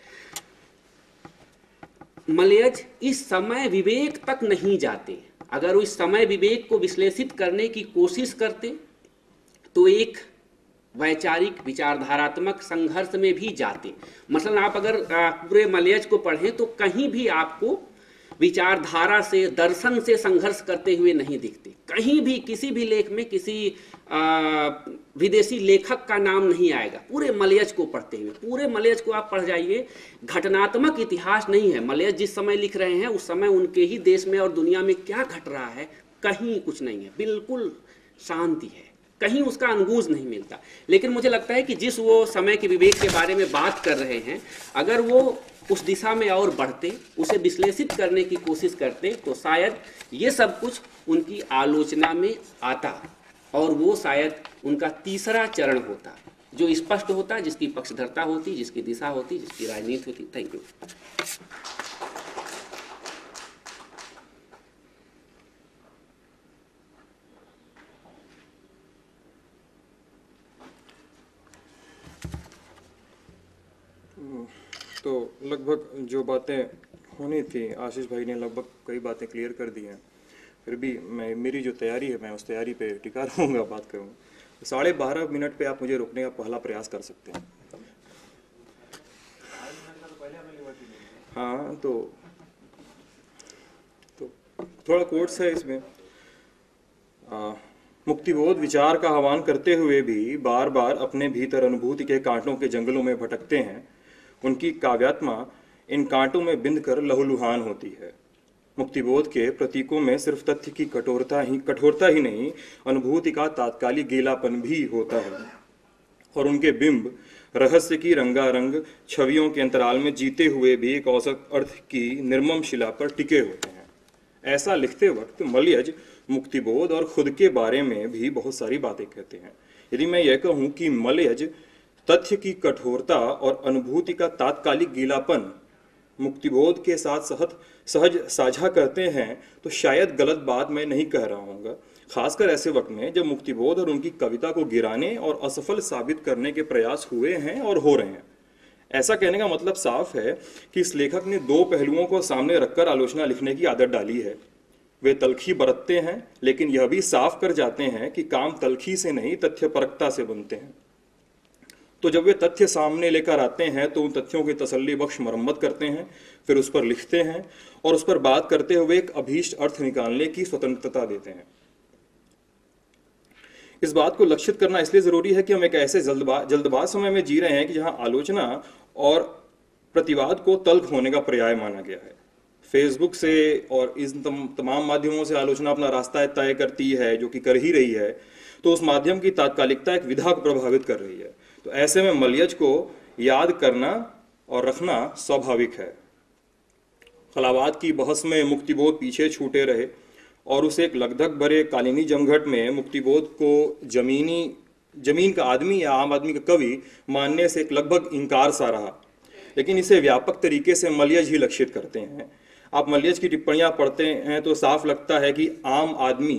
मलयज इस समय विवेक तक नहीं जाते। अगर वो इस समय विवेक को विश्लेषित करने की कोशिश करते तो एक वैचारिक विचारधारात्मक संघर्ष में भी जाते। मसलन आप अगर पूरे मलयज को पढ़ें तो कहीं भी आपको विचारधारा से, दर्शन से संघर्ष करते हुए नहीं दिखते। कहीं भी किसी भी लेख में किसी विदेशी लेखक का नाम नहीं आएगा पूरे मलयज को पढ़ते हुए। पूरे मलयज को आप पढ़ जाइए, घटनात्मक इतिहास नहीं है। मलयज जिस समय लिख रहे हैं उस समय उनके ही देश में और दुनिया में क्या घट रहा है कहीं कुछ नहीं है, बिल्कुल शांति है, कहीं उसका अनुगूंज नहीं मिलता। लेकिन मुझे लगता है कि जिस वो समय के विवेक के बारे में बात कर रहे हैं, अगर वो उस दिशा में और बढ़ते, उसे विश्लेषित करने की कोशिश करते, तो शायद ये सब कुछ उनकी आलोचना में आता और वो शायद उनका तीसरा चरण होता, जो स्पष्ट होता, जिसकी पक्षधरता होती, जिसकी दिशा होती, जिसकी राजनीति होती। Thank you. तो लगभग जो बातें होनी थी आशीष भाई ने लगभग कई बातें क्लियर कर दी हैं। फिर भी मेरी जो तैयारी है मैं उस तैयारी पे टिका रहूँगा, बात करूँगा। 12:30 मिनट पे आप मुझे रोकने का पहला प्रयास कर सकते हैं। हाँ, तो थोड़ा कोट्स है इसमें। मुक्तिबोध विचार का आह्वान करते हुए भी बार बार अपने भीतर अनुभूति के कांटों के जंगलों में भटकते हैं। उनकी काव्यात्मा इन कांटों में बिंद कर लहूलुहान होती है। मुक्तिबोध के प्रतीकों में सिर्फ तथ्य की कठोरता ही नहीं, अनुभूति का तात्कालिक गीलापन भी होता है और उनके बिंब रहस्य की रंगारंग छवियों के अंतराल में जीते हुए भी एक औसत अर्थ की निर्मम शिला पर टिके होते हैं। ऐसा लिखते वक्त मलयज मुक्तिबोध और खुद के बारे में भी बहुत सारी बातें कहते हैं। यदि मैं यह कहूं कि मलयज तथ्य की कठोरता और अनुभूति का तात्कालिक गीलापन मुक्तिबोध के साथ सहज साझा करते हैं तो शायद गलत बात मैं नहीं कह रहा हूँगा, खासकर ऐसे वक्त में जब मुक्तिबोध और उनकी कविता को गिराने और असफल साबित करने के प्रयास हुए हैं और हो रहे हैं। ऐसा कहने का मतलब साफ है कि इस लेखक ने दो पहलुओं को सामने रखकर आलोचना लिखने की आदत डाली है। वे तलखी बरतते हैं, लेकिन यह भी साफ कर जाते हैं कि काम तलखी से नहीं तथ्यपरकता से बनते हैं। तो जब वे तथ्य सामने लेकर आते हैं तो उन तथ्यों की तसल्ली बख्श मरम्मत करते हैं, फिर उस पर लिखते हैं और उस पर बात करते हुए एक अभीष्ट अर्थ निकालने की स्वतंत्रता देते हैं। इस बात को लक्षित करना इसलिए जरूरी है कि हम एक ऐसे जल्दबाज समय में जी रहे हैं कि जहां आलोचना और प्रतिवाद को तल्ख होने का पर्याय माना गया है। फेसबुक से और इस तमाम माध्यमों से आलोचना अपना रास्ता तय करती है, जो कि कर ही रही है, तो उस माध्यम की तात्कालिकता एक विधा को प्रभावित कर रही है। तो ऐसे में मलयज को याद करना और रखना स्वाभाविक है। खलावात की बहस में मुक्तिबोध पीछे छूटे रहे और उसे एक लगधक भरे कालीनी जमघट में मुक्तिबोध को जमीन का आदमी या आम आदमी का कवि मानने से एक लगभग इंकार सा रहा। लेकिन इसे व्यापक तरीके से मलयज ही लक्षित करते हैं। आप मलयज की टिप्पणियां पढ़ते हैं तो साफ लगता है कि आम आदमी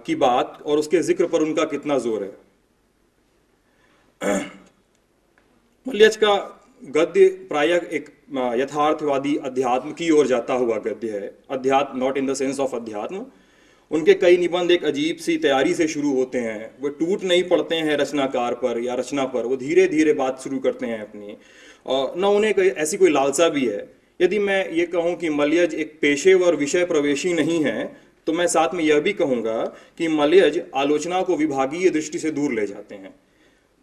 की बात और उसके जिक्र पर उनका कितना जोर है। मलयज का गद्य प्रायः एक यथार्थवादी अध्यात्म की ओर जाता हुआ गद्य है। अध्यात्म not in the sense of अध्यात्म, उनके कई निबंध एक अजीब सी तैयारी से शुरू होते हैं, वो टूट नहीं पड़ते हैं रचनाकार पर या रचना पर, वो धीरे धीरे बात शुरू करते हैं अपनी, और न उन्हें ऐसी कोई लालसा भी है। यदि मैं ये कहूँ कि मलयज एक पेशेवर विषय प्रवेशी नहीं है, तो मैं साथ में यह भी कहूँगा कि मलयज आलोचना को विभागीय दृष्टि से दूर ले जाते हैं।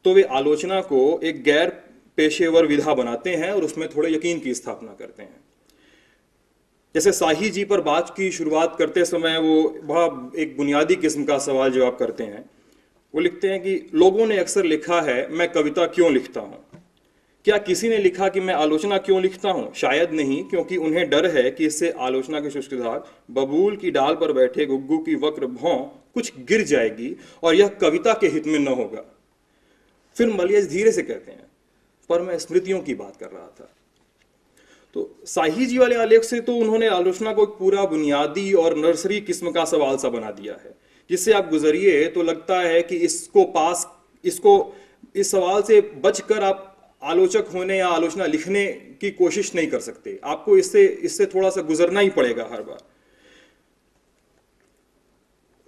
तो वे आलोचना को एक गैर पेशेवर विधा बनाते हैं और उसमें थोड़े यकीन की स्थापना करते हैं। जैसे शाही जी पर बात की शुरुआत करते समय वो बहुत एक बुनियादी किस्म का सवाल जवाब करते हैं। वो लिखते हैं कि लोगों ने अक्सर लिखा है मैं कविता क्यों लिखता हूँ। क्या किसी ने लिखा कि मैं आलोचना क्यों लिखता हूँ? शायद नहीं, क्योंकि उन्हें डर है कि इससे आलोचना के शुष्कधार बबूल की डाल पर बैठे गुग्गू की वक्र भौं कुछ गिर जाएगी और यह कविता के हित में न होगा। फिर मलयज धीरे से कहते हैं, पर मैं स्मृतियों की बात कर रहा था। तो शाही जी वाले आलेख से तो उन्होंने आलोचना को एक पूरा बुनियादी और नर्सरी किस्म का सवाल सा बना दिया है, जिससे आप गुजरिए तो लगता है कि इस सवाल से बचकर आप आलोचक होने या आलोचना लिखने की कोशिश नहीं कर सकते। आपको इससे थोड़ा सा गुजरना ही पड़ेगा हर बार।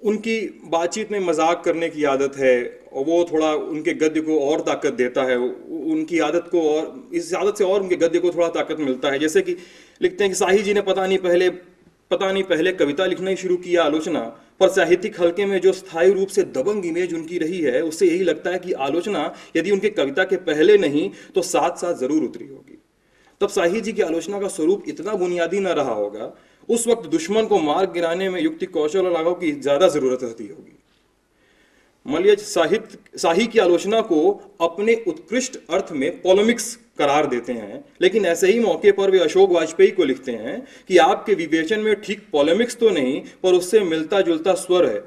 उनकी बातचीत में मजाक करने की आदत है और वो थोड़ा उनके गद्य को और ताकत देता है। उनकी आदत को और इस आदत से और उनके गद्य को थोड़ा ताकत मिलता है। जैसे कि लिखते हैं कि शाही जी ने पता नहीं पहले कविता लिखना ही शुरू किया आलोचना, पर साहित्यिक हल्के में जो स्थायी रूप से दबंग इमेज उनकी रही है उससे यही लगता है कि आलोचना यदि उनके कविता के पहले नहीं तो साथ साथ जरूर उतरी होगी। तब शाही जी की आलोचना का स्वरूप इतना बुनियादी न रहा होगा। उस वक्त दुश्मन को मार गिराने में युक्ति कौशल और लागू की ज्यादा जरूरत रहती होगी। मलयज शाही की आलोचना को अपने उत्कृष्ट अर्थ में पॉलेमिक्स करार देते हैं, लेकिन ऐसे ही मौके पर वे अशोक वाजपेयी को लिखते हैं कि आपके विवेचन में ठीक पॉलेमिक्स तो नहीं पर उससे मिलता जुलता स्वर है।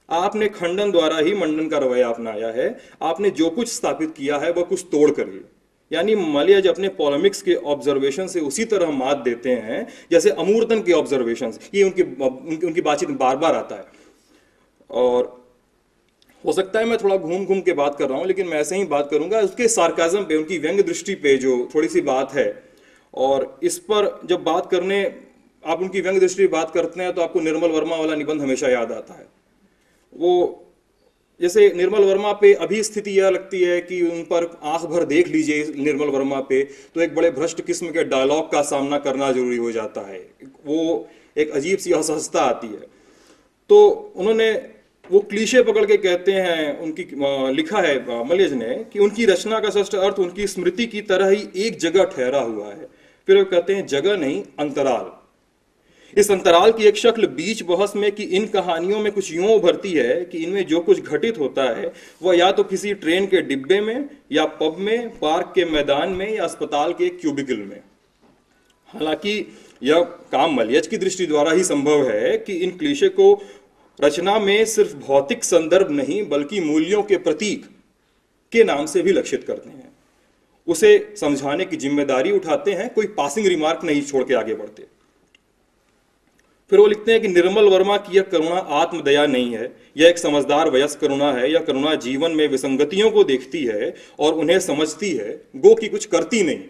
आपने खंडन द्वारा ही मंडन का रवैया अपनाया है। आपने जो कुछ स्थापित किया है वह कुछ तोड़ करिए। यानी मलयज अपने पॉलेमिक्स के ऑब्जर्वेशन से उसी तरह मात देते हैं जैसे अमूर्तन के ऑब्जर्वेशन। ये उनकी बातचीत में बार बार आता है। और हो सकता है मैं थोड़ा घूम घूम के बात कर रहा हूं, लेकिन मैं ऐसे ही बात करूंगा उसके सार्काज्म पे, उनकी व्यंग्य दृष्टि पे जो थोड़ी सी बात है। और इस पर जब बात करने आप उनकी व्यंग्य दृष्टि बात करते हैं तो आपको निर्मल वर्मा वाला निबंध हमेशा याद आता है। वो जैसे निर्मल वर्मा पे अभी स्थिति यह लगती है कि उन पर आंख भर देख लीजिए निर्मल वर्मा पे तो एक बड़े भ्रष्ट किस्म के डायलॉग का सामना करना जरूरी हो जाता है। वो एक अजीब सी असहजता आती है। तो उन्होंने वो क्लीशे पकड़ के कहते हैं, उनकी लिखा है मलयज ने कि उनकी रचना का षष्ठ अर्थ उनकी स्मृति की तरह ही एक जगह ठहरा हुआ है। फिर वो कहते हैं जगह नहीं अंतराल। इस अंतराल की एक शक्ल बीच बहस में कि इन कहानियों में कुछ यूं उभरती है कि इनमें जो कुछ घटित होता है वह या तो किसी ट्रेन के डिब्बे में या पब में, पार्क के मैदान में या अस्पताल के क्यूबिकल में। हालांकि यह काम मलयज की दृष्टि द्वारा ही संभव है कि इन क्लीशे को रचना में सिर्फ भौतिक संदर्भ नहीं बल्कि मूल्यों के प्रतीक के नाम से भी लक्षित करते हैं। उसे समझाने की जिम्मेदारी उठाते हैं, कोई पासिंग रिमार्क नहीं छोड़ के आगे बढ़ते। फिर वो लिखते हैं कि निर्मल वर्मा की यह करुणा आत्मदया नहीं है, यह एक समझदार वयस्क करुणा है। यह करुणा जीवन में विसंगतियों को देखती है और उन्हें समझती है, गो की कुछ करती नहीं।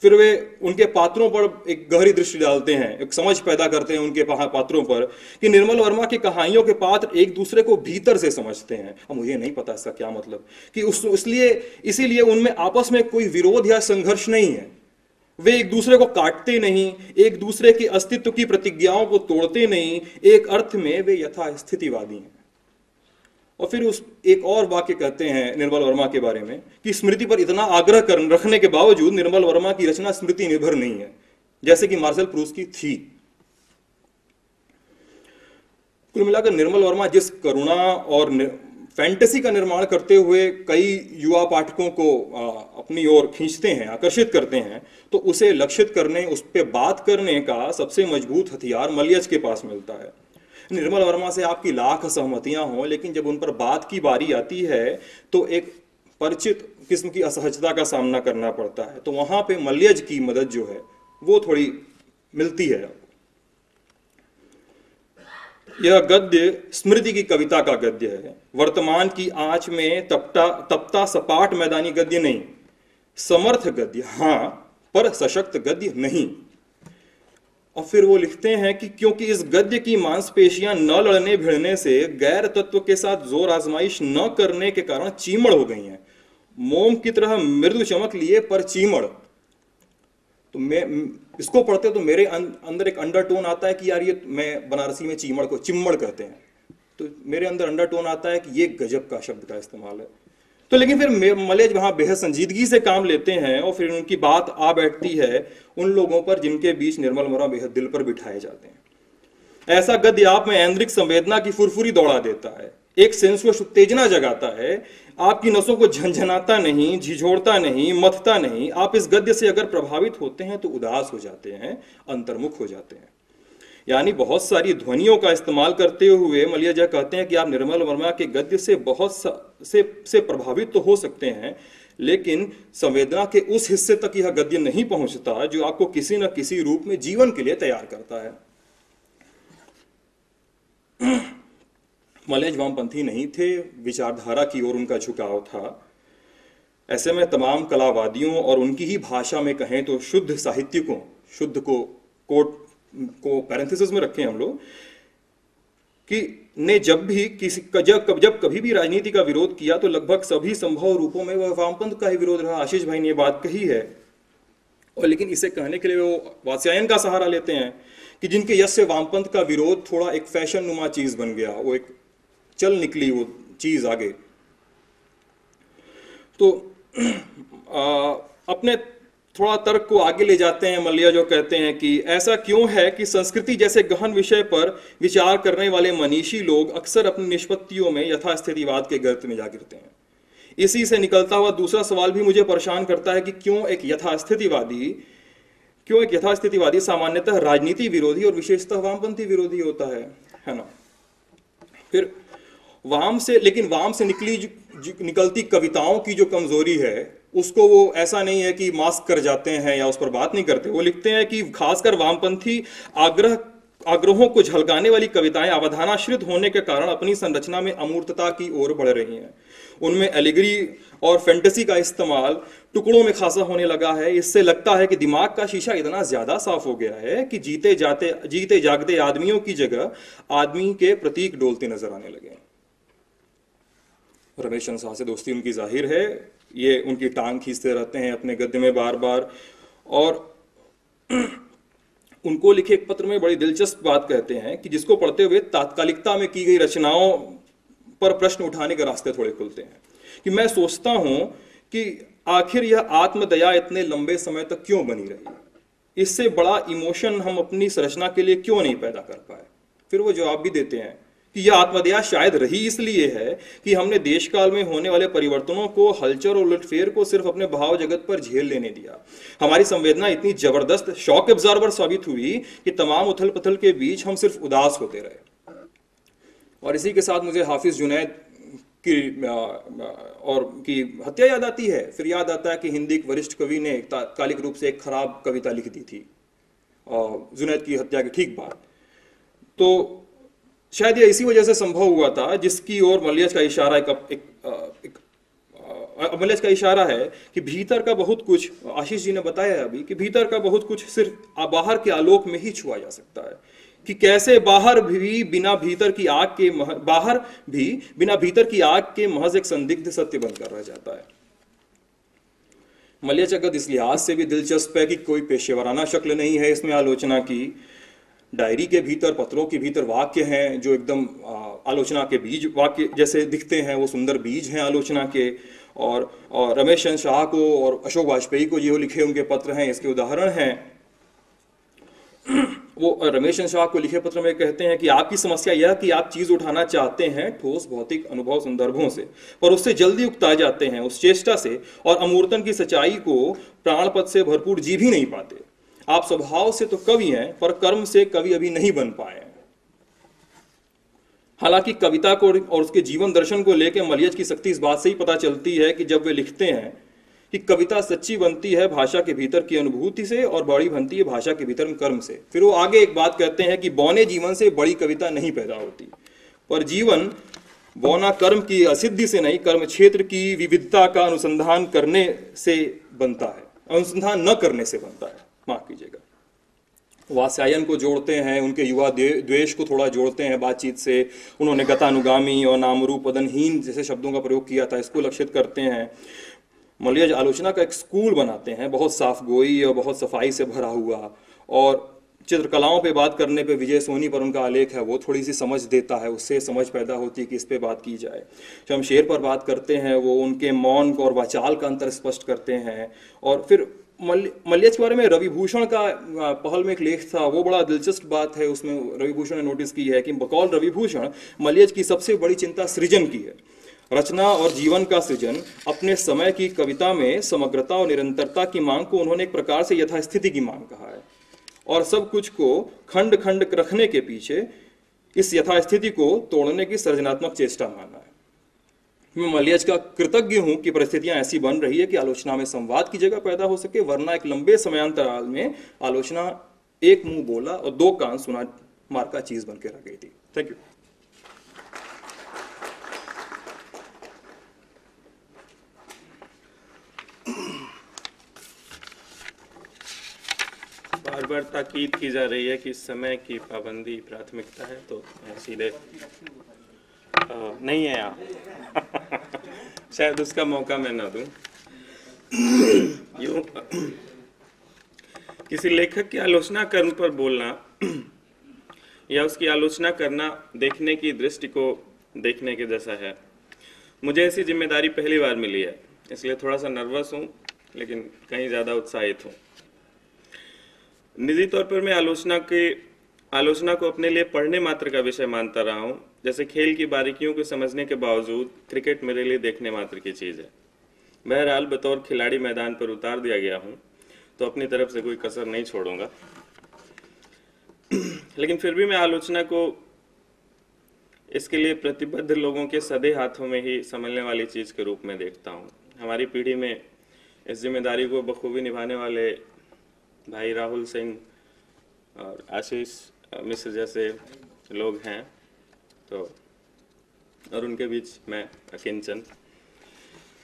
फिर वे उनके पात्रों पर एक गहरी दृष्टि डालते हैं, एक समझ पैदा करते हैं उनके पात्रों पर कि निर्मल वर्मा की कहानियों के पात्र एक दूसरे को भीतर से समझते हैं। अब मुझे नहीं पता इसका क्या मतलब कि इसीलिए उनमें आपस में कोई विरोध या संघर्ष नहीं है। वे एक दूसरे को काटते नहीं, एक दूसरे के अस्तित्व की प्रतिज्ञाओं को तोड़ते नहीं। एक अर्थ में वे यथास्थितिवादी हैं। और फिर उस एक और वाक्य कहते हैं निर्मल वर्मा के बारे में कि स्मृति पर इतना आग्रह रखने के बावजूद निर्मल वर्मा की रचना स्मृति निर्भर नहीं है, जैसे कि मार्शल प्रूस्ट की थी। कुल मिलाकर निर्मल वर्मा जिस करुणा और फैंटेसी का निर्माण करते हुए कई युवा पाठकों को अपनी ओर खींचते हैं, आकर्षित करते हैं, तो उसे लक्षित करने, उस पर बात करने का सबसे मजबूत हथियार मलयज के पास मिलता है। निर्मल वर्मा से आपकी लाख सहमतियां हों, लेकिन जब उन पर बात की बारी आती है तो एक परिचित किस्म की असहजता का सामना करना पड़ता है। तो वहां पे मलयज की मदद जो है वो थोड़ी मिलती है। यह गद्य स्मृति की कविता का गद्य है, वर्तमान की आंच में तपता सपाट मैदानी गद्य नहीं। समर्थ गद्य हां, पर सशक्त गद्य नहीं। और फिर वो लिखते हैं कि क्योंकि इस गद्य की मांसपेशियां न लड़ने भिड़ने से, गैर तत्व के साथ जोर आजमाइश न करने के कारण चीमड़ हो गई हैं, मोम की तरह मृदु चमक लिए पर चीमड़। तो मैं इसको पढ़ते तो मेरे अंदर एक अंडरटोन आता है कि यार ये, मैं बनारसी में चीमड़ को चिम्मड़ कहते हैं, तो मेरे अंदर अंडरटोन आता है कि ये गजब का शब्द का इस्तेमाल है। तो लेकिन फिर मलयज वहां बेहद संजीदगी से काम लेते हैं और फिर उनकी बात आ बैठती है उन लोगों पर जिनके बीच निर्मल वर्मा बेहद दिल पर बिठाए जाते हैं। ऐसा गद्य आप में ऐन्द्रिक संवेदना की फुरफुरी दौड़ा देता है, एक सेंसुअस उत्तेजना जगाता है, आपकी नसों को झंझनाता नहीं, झिझोड़ता नहीं, मथता नहीं। आप इस गद्य से अगर प्रभावित होते हैं तो उदास हो जाते हैं, अंतर्मुख हो जाते हैं। यानी बहुत सारी ध्वनियों का इस्तेमाल करते हुए मलियाजा कहते हैं कि आप निर्मल वर्मा के गद्य से बहुत से प्रभावित तो हो सकते हैं, लेकिन संवेदना के उस हिस्से तक यह गद्य नहीं पहुंचता जो आपको किसी न किसी रूप में जीवन के लिए तैयार करता है। मलयज वामपंथी नहीं थे, विचारधारा की ओर उनका झुकाव था। ऐसे में तमाम कलावादियों और उनकी ही भाषा में कहें तो शुद्ध साहित्यिकों, शुद्ध को कोट को पैरेंथेसिस में रखें हम लोग, कि ने जब कभी भी राजनीति का विरोध किया तो लगभग सभी संभव रूपों में वह वामपंथ का ही विरोध रहा। आशीष भाई ने ये बात कही है, और लेकिन इसे कहने के लिए वो वात्स्यायन का सहारा लेते हैं कि जिनके यश से वामपंथ का विरोध थोड़ा एक फैशन नुमा चीज बन गया, वो एक चल निकली वो चीज आगे। तो अपने थोड़ा तर्क को आगे ले जाते हैं मल्लिया, जो कहते हैं कि ऐसा क्यों है कि संस्कृति जैसे गहन विषय पर विचार करने वाले मनीषी लोग अक्सर अपनी निष्पत्तियों में यथास्थितिवाद के गर्त में जा गिरते हैं। इसी से निकलता हुआ दूसरा सवाल भी मुझे परेशान करता है कि क्यों एक यथास्थितिवादी सामान्यतः राजनीति विरोधी और विशेषतः वामपंथी विरोधी होता है ना। फिर वाम से निकलती कविताओं की जो कमजोरी है उसको वो ऐसा नहीं है कि मास्क कर जाते हैं या उस पर बात नहीं करते। वो लिखते हैं कि खासकर वामपंथी आग्रहों को झलकाने वाली कविताएं अवधानाश्रित होने के कारण अपनी संरचना में अमूर्तता की ओर बढ़ रही हैं। उनमें एलिगरी और फैंटेसी का इस्तेमाल टुकड़ों में खासा होने लगा है। इससे लगता है कि दिमाग का शीशा इतना ज्यादा साफ हो गया है कि जीते जागते आदमियों की जगह आदमी के प्रतीक डोलते नजर आने लगे। रमेश शाह से दोस्ती उनकी जाहिर है, ये उनकी टांग खींचते रहते हैं अपने गद्य में बार बार। और उनको लिखे एक पत्र में बड़ी दिलचस्प बात कहते हैं कि जिसको पढ़ते हुए तात्कालिकता में की गई रचनाओं पर प्रश्न उठाने के रास्ते थोड़े खुलते हैं। कि मैं सोचता हूं कि आखिर यह आत्मदया इतने लंबे समय तक क्यों बनी रही, इससे बड़ा इमोशन हम अपनी संरचना के लिए क्यों नहीं पैदा कर पाए। फिर वो जवाब भी देते हैं कि यह आत्मदया शायद रही इसलिए है कि हमने देश काल में होने वाले परिवर्तनों को, हलचल और उलटफेर को सिर्फ अपने भाव जगत पर झेल लेने दिया। हमारी संवेदना इतनी जबरदस्त शॉक एब्जॉर्बर साबित हुई कि तमाम उथल पुथल के बीच हम सिर्फ उदास होते रहे। और इसी के साथ मुझे हाफिज जुनैद की हत्या याद आती है। फिर याद आता है कि हिंदी के वरिष्ठ कवि ने तात्कालिक रूप से एक खराब कविता लिख दी थी जुनैद की हत्या के ठीक बाद। तो शायद यह इसी वजह से संभव हुआ था, जिसकी ओर मलियज का इशारा है कि भीतर का बहुत कुछ, आशीष जी ने बताया अभी कि भीतर का बहुत कुछ सिर्फ बाहर के आलोक में ही छुआ जा सकता है। कि कैसे बाहर भी बिना भीतर की आग के महज एक संदिग्ध सत्य बनकर रह जाता है। मलिया जगत इस लिहाज से भी दिलचस्प है कि कोई पेशेवराना शक्ल नहीं है इसमें आलोचना की। डायरी के भीतर, पत्रों के भीतर वाक्य हैं जो एकदम आलोचना के बीज वाक्य जैसे दिखते हैं, वो सुंदर बीज हैं आलोचना के। और रमेश चंद्र शाह को और अशोक वाजपेयी को जो लिखे उनके पत्र हैं इसके उदाहरण हैं। वो रमेश चंद्र शाह को लिखे पत्र में कहते हैं कि आपकी समस्या यह कि आप चीज उठाना चाहते हैं ठोस भौतिक अनुभव संदर्भों से, पर उससे जल्दी उकता जाते हैं उस चेष्टा से, और अमूर्तन की सच्चाई को प्राणपद से भरपूर जी भी नहीं पाते। आप स्वभाव से तो कवि हैं, पर कर्म से कवि अभी नहीं बन पाए। हालांकि कविता को और उसके जीवन दर्शन को लेकर मलियज की शक्ति इस बात से ही पता चलती है कि जब वे लिखते हैं कि कविता सच्ची बनती है भाषा के भीतर की अनुभूति से और बड़ी बनती है भाषा के भीतर कर्म से। फिर वो आगे एक बात कहते हैं कि बौने जीवन से बड़ी कविता नहीं पैदा होती, पर जीवन बौना कर्म की असिद्धि से नहीं, कर्म क्षेत्र की विविधता का अनुसंधान करने से बनता है, अनुसंधान न करने से बनता है। माफ कीजिएगा। वात्स्यायन को जोड़ते हैं, उनके युवा द्वेष को थोड़ा जोड़ते हैं बातचीत से। उन्होंने गतानुगामी और नामरूप वदनहीन जैसे शब्दों का प्रयोग किया था, इसको लक्षित करते हैं। मलयज आलोचना का एक स्कूल बनाते हैं, बहुत साफ गोई और बहुत सफाई से भरा हुआ। और चित्रकलाओं पे बात करने पे विजय सोनी पर उनका आलेख है, वो थोड़ी सी समझ देता है, उससे समझ पैदा होती है कि इस पे बात की जाए। शमशेर पर बात करते हैं, वो उनके मौन और वाचाल का अंतर स्पष्ट करते हैं। और फिर मलयज के बारे में रवि भूषण का पहल में एक लेख था, वो बड़ा दिलचस्प बात है। उसमें रवि भूषण ने नोटिस की है कि बकौल रवि भूषण मलयज की सबसे बड़ी चिंता सृजन की है। रचना और जीवन का सृजन। अपने समय की कविता में समग्रता और निरंतरता की मांग को उन्होंने एक प्रकार से यथास्थिति की मांग कहा है, और सब कुछ को खंड खंड रखने के पीछे इस यथास्थिति को तोड़ने की सृजनात्मक चेष्टा माना है। मैं मलयज का कृतज्ञ हूं कि परिस्थितियां ऐसी बन रही है कि आलोचना में संवाद की जगह पैदा हो सके, वरना एक लंबे समयांतराल में आलोचना एक मुंह बोला और दो कान सुना मार का चीज बन के रह गई थी। Thank you. बार बार ताकीद की जा रही है कि समय की पाबंदी प्राथमिकता है, तो मैं सीधे नहीं है यहाँ शायद उसका मौका मैं ना दूं। यूं किसी लेखक की आलोचना कर्म पर बोलना या उसकी आलोचना करना देखने की दृष्टि को देखने के जैसा है। मुझे ऐसी जिम्मेदारी पहली बार मिली है, इसलिए थोड़ा सा नर्वस हूँ, लेकिन कहीं ज़्यादा उत्साहित हूँ। निजी तौर पर मैं आलोचना को अपने लिए पढ़ने मात्र का विषय मानता रहा हूँ। जैसे खेल की बारीकियों को समझने के बावजूद क्रिकेट मेरे लिए देखने मात्र की चीज़ है। बहरहाल बतौर खिलाड़ी मैदान पर उतार दिया गया हूँ, तो अपनी तरफ से कोई कसर नहीं छोड़ूंगा। लेकिन फिर भी मैं आलोचना को इसके लिए प्रतिबद्ध लोगों के सधे हाथों में ही संभलने वाली चीज़ के रूप में देखता हूँ। हमारी पीढ़ी में इस जिम्मेदारी को बखूबी निभाने वाले भाई राहुल सिंह और आशीष मिश्र जैसे लोग हैं, तो और उनके बीच मैं अकिंचन।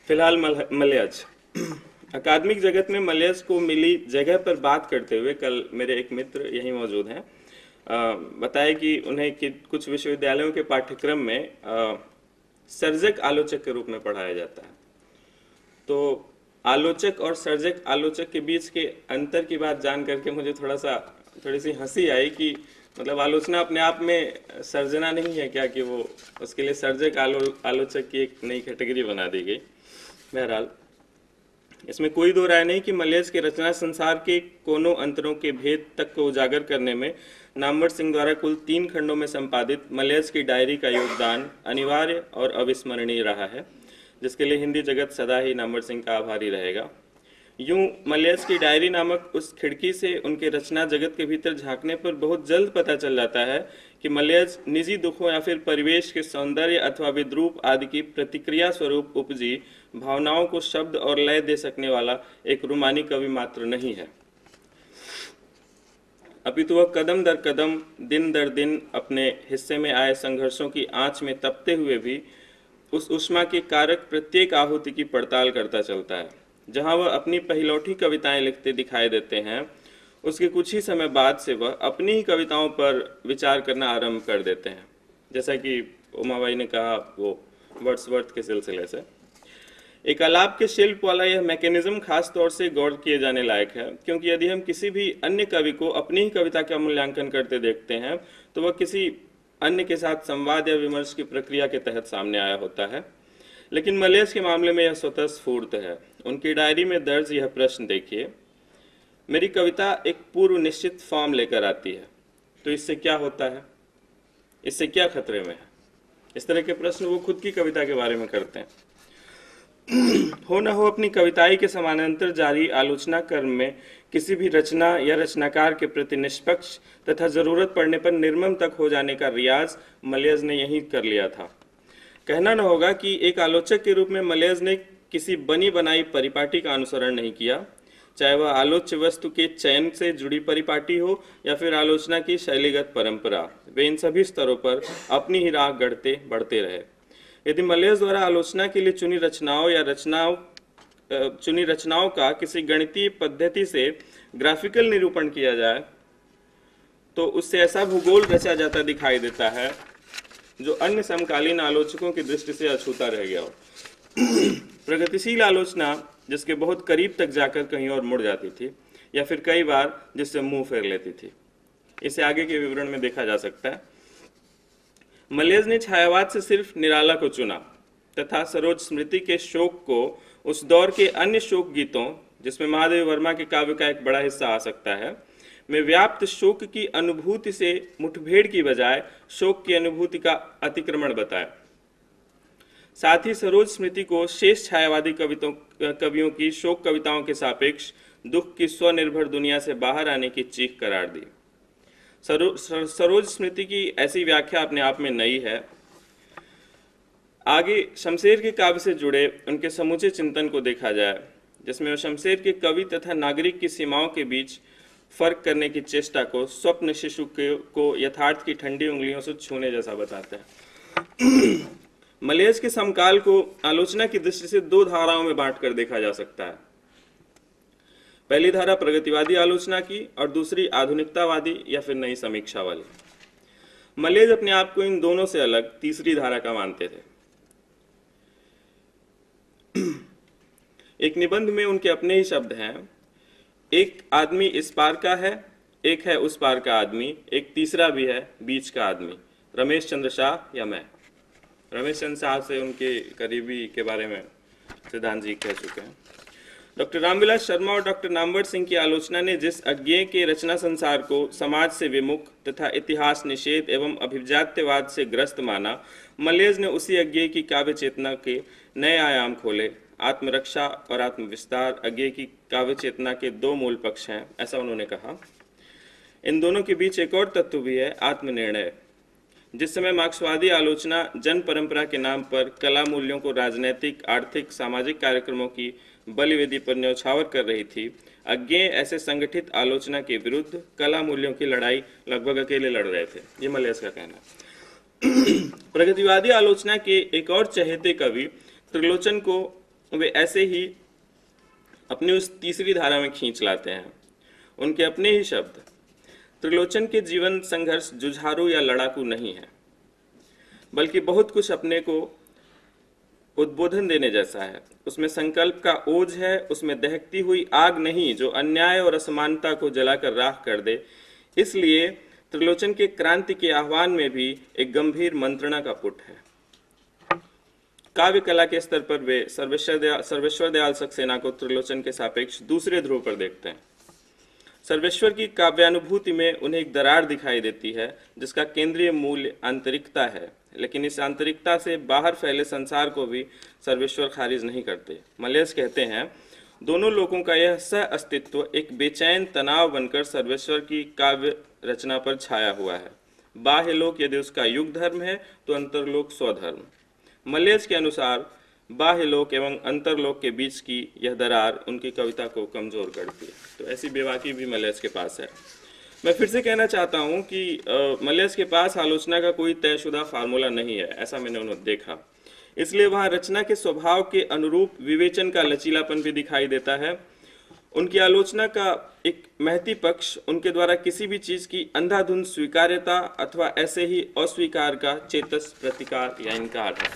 फिलहाल मलयज अकादमिक जगत में मलयज को मिली जगह पर बात करते हुए कल मेरे एक मित्र यहीं मौजूद हैं, बताया कि उन्हें कुछ विश्वविद्यालयों के पाठ्यक्रम में सर्जक आलोचक के रूप में पढ़ाया जाता है। तो आलोचक और सर्जक आलोचक के बीच के अंतर की बात जान करके मुझे थोड़ी सी हंसी आई कि मतलब आलोचना अपने आप में सर्जना नहीं है क्या, कि वो उसके लिए सर्जक आलोचक की एक नई कैटेगरी बना दी गई। बहरहाल इसमें कोई दो राय नहीं कि मलयज के रचना संसार के कोनों अंतरों के भेद तक को उजागर करने में नामवर सिंह द्वारा कुल 3 खंडों में संपादित मलयज की डायरी का योगदान अनिवार्य और अविस्मरणीय रहा है, जिसके लिए हिंदी जगत सदा ही नामवर सिंह का आभारी रहेगा। यूं मलयज की डायरी नामक उस खिड़की से उनके रचना जगत के भीतर झांकने पर बहुत जल्द पता चल जाता है कि मलयज निजी दुखों या फिर परिवेश के सौंदर्य अथवा विद्रूप आदि की प्रतिक्रिया स्वरूप उपजी भावनाओं को शब्द और लय दे सकने वाला एक रूमानी कवि मात्र नहीं है, अपितु वह कदम दर कदम दिन दर दिन अपने हिस्से में आए संघर्षों की आंच में तपते हुए भी उस उष्मा के कारक प्रत्येक आहुति की पड़ताल करता चलता है। जहां वह अपनी पहिलौठी कविताएं लिखते दिखाई देते हैं, उसके कुछ ही समय बाद से वह अपनी ही कविताओं पर विचार करना आरंभ कर देते हैं, जैसा कि उमाबाई ने कहा वो वर्ड्सवर्थ के सिलसिले से। एक आलाप के शिल्प वाला यह मैकेनिज्म खास तौर से गौर किए जाने लायक है, क्योंकि यदि हम किसी भी अन्य कवि को अपनी ही कविता का मूल्यांकन करते देखते हैं तो वह किसी अन्य के साथ संवाद या विमर्श की प्रक्रिया के तहत सामने आया होता है। लेकिन मलयज के मामले में यह स्वतः स्फूर्त है। उनकी डायरी में दर्ज यह प्रश्न देखिए, मेरी कविता एक पूर्व निश्चित फॉर्म लेकर आती है, तो इससे क्या होता है, इससे क्या खतरे में है? इस तरह के प्रश्न वो खुद की कविता के बारे में करते हैं। हो न हो अपनी कविताई के समानांतर जारी आलोचना कर्म में किसी भी रचना या रचनाकार के प्रति निष्पक्ष तथा जरूरत पड़ने पर निर्मम तक हो जाने का रियाज मलयज ने यहीं कर लिया था। कहना न होगा कि एक आलोचक के रूप में मलयज ने किसी बनी बनाई परिपाटी का अनुसरण नहीं किया, चाहे वह आलोच्य वस्तु के चयन से जुड़ी परिपाटी हो या फिर आलोचना की शैलीगत परंपरा। वे इन सभी स्तरों पर अपनी ही राह गढ़ते बढ़ते रहे। यदि मलयज द्वारा आलोचना के लिए चुनी रचनाओं का किसी गणितीय पद्धति से ग्राफिकल निरूपण किया जाए तो उससे ऐसा भूगोल रचा जाता दिखाई देता है जो अन्य समकालीन आलोचकों की दृष्टि से अछूता रह गया हो। प्रगतिशील आलोचना जिसके बहुत करीब तक जाकर कहीं और मुड़ जाती थी या फिर कई बार जिससे मुंह फेर लेती थी। इसे आगे के विवरण में देखा जा सकता है। मलेज ने छायावाद से सिर्फ निराला को चुना तथा सरोज स्मृति के शोक को उस दौर के अन्य शोक गीतों, जिसमें महादेव वर्मा के काव्य का एक बड़ा हिस्सा आ सकता है, में व्याप्त शोक की अनुभूति से मुठभेड़ की बजाय शोक की अनुभूति का अतिक्रमण बताया। साथ ही सरोज स्मृति को शेष छायावादी कवियों की शोक कविताओं के सापेक्ष दुख की स्वनिर्भर दुनिया से बाहर आने की चीख करार दी। सरोज स्मृति की ऐसी व्याख्या अपने आप में नई है। आगे शमशेर के काव्य से जुड़े उनके समूचे चिंतन को देखा जाए, जिसमें वो शमशेर के कवि तथा नागरिक की सीमाओं के बीच फर्क करने की चेष्टा को स्वप्न शिशु को यथार्थ की ठंडी उंगलियों से छूने जैसा बताता है। मलेज के समकाल को आलोचना की दृष्टि से दो धाराओं में बांटकर देखा जा सकता है। पहली धारा प्रगतिवादी आलोचना की और दूसरी आधुनिकतावादी या फिर नई समीक्षा वाली। मलेज अपने आप को इन दोनों से अलग तीसरी धारा का मानते थे। एक निबंध में उनके अपने ही शब्द हैं, एक आदमी इस पार का है, एक है उस पार का आदमी, एक तीसरा भी है बीच का आदमी, रमेश चंद्र शाह या मैं। रमेश चंद्र शाह से उनके करीबी के बारे में सिद्धांत जी कह चुके हैं। डॉक्टर रामविलास शर्मा और डॉक्टर नामवर सिंह की आलोचना ने जिस अज्ञेय के रचना संसार को समाज से विमुख तथा इतिहास निषेध एवं अभिजात्यवाद से ग्रस्त माना, मलेज ने उसी अज्ञेय की काव्य चेतना के नए आयाम खोले। आत्मरक्षा और आत्मविस्तार अज्ञेय की काव्य चेतना के दो मूल पक्ष हैं, ऐसा उन्होंने कहा। इन दोनों के बीच एक और तत्व भी है, आत्मनिर्णय। जिस समय मार्क्सवादी आलोचना जन परंपरा के नाम पर कला मूल्यों को राजनैतिक, आर्थिक, सामाजिक कार्यक्रमों की बलिवेदी पर न्यौछावर कर रही थी, अज्ञेय ऐसे संगठित आलोचना के विरुद्ध कला मूल्यों की लड़ाई लगभग अकेले लड़ रहे थे। ये मलेज का कहना है। प्रगतिवादी आलोचना के एक और चहेते कवि त्रिलोचन को वे ऐसे ही अपनी उस तीसरी धारा में खींच लाते हैं। उनके अपने ही शब्द, त्रिलोचन के जीवन संघर्ष जुझारू या लड़ाकू नहीं है, बल्कि बहुत कुछ अपने को उद्बोधन देने जैसा है। उसमें संकल्प का ओज है, उसमें दहकती हुई आग नहीं जो अन्याय और असमानता को जलाकर राख कर दे। इसलिए त्रिलोचन के क्रांति के आह्वान में भी एक गंभीर मंत्रणा का पुट है। काव्य कला के स्तर पर वे सर्वेश्वर दयाल सक्सेना को त्रिलोचन के सापेक्ष दूसरे ध्रुव पर देखते हैं। सर्वेश्वर की काव्यानुभूति में उन्हें एक दरार दिखाई देती है जिसका केंद्रीय मूल्य आंतरिकता है, लेकिन इस आंतरिकता से बाहर फैले संसार को भी सर्वेश्वर खारिज नहीं करते। मलेज कहते हैं, दोनों लोगों का यह सह अस्तित्व एक बेचैन तनाव बनकर सर्वेश्वर की काव्य रचना पर छाया हुआ है। बाह्य लोक यदि उसका युग धर्म है तो अंतर्लोक स्वधर्म। मलेज के अनुसार बाह्य लोक एवं अंतरलोक के बीच की यह दरार उनकी कविता को कमजोर करती है। तो ऐसी बेबाकी भी मलेज के पास है। मैं फिर से कहना चाहता हूं कि मलेज के पास आलोचना का कोई तयशुदा फार्मूला नहीं है, ऐसा मैंने उन्हें देखा। इसलिए वहां रचना के स्वभाव के अनुरूप विवेचन का लचीलापन भी दिखाई देता है। उनकी आलोचना का एक महती पक्ष उनके द्वारा किसी भी चीज की अंधाधुंध स्वीकार्यता अथवा ऐसे ही अस्वीकार का चेतस प्रतिकार या इनकार है।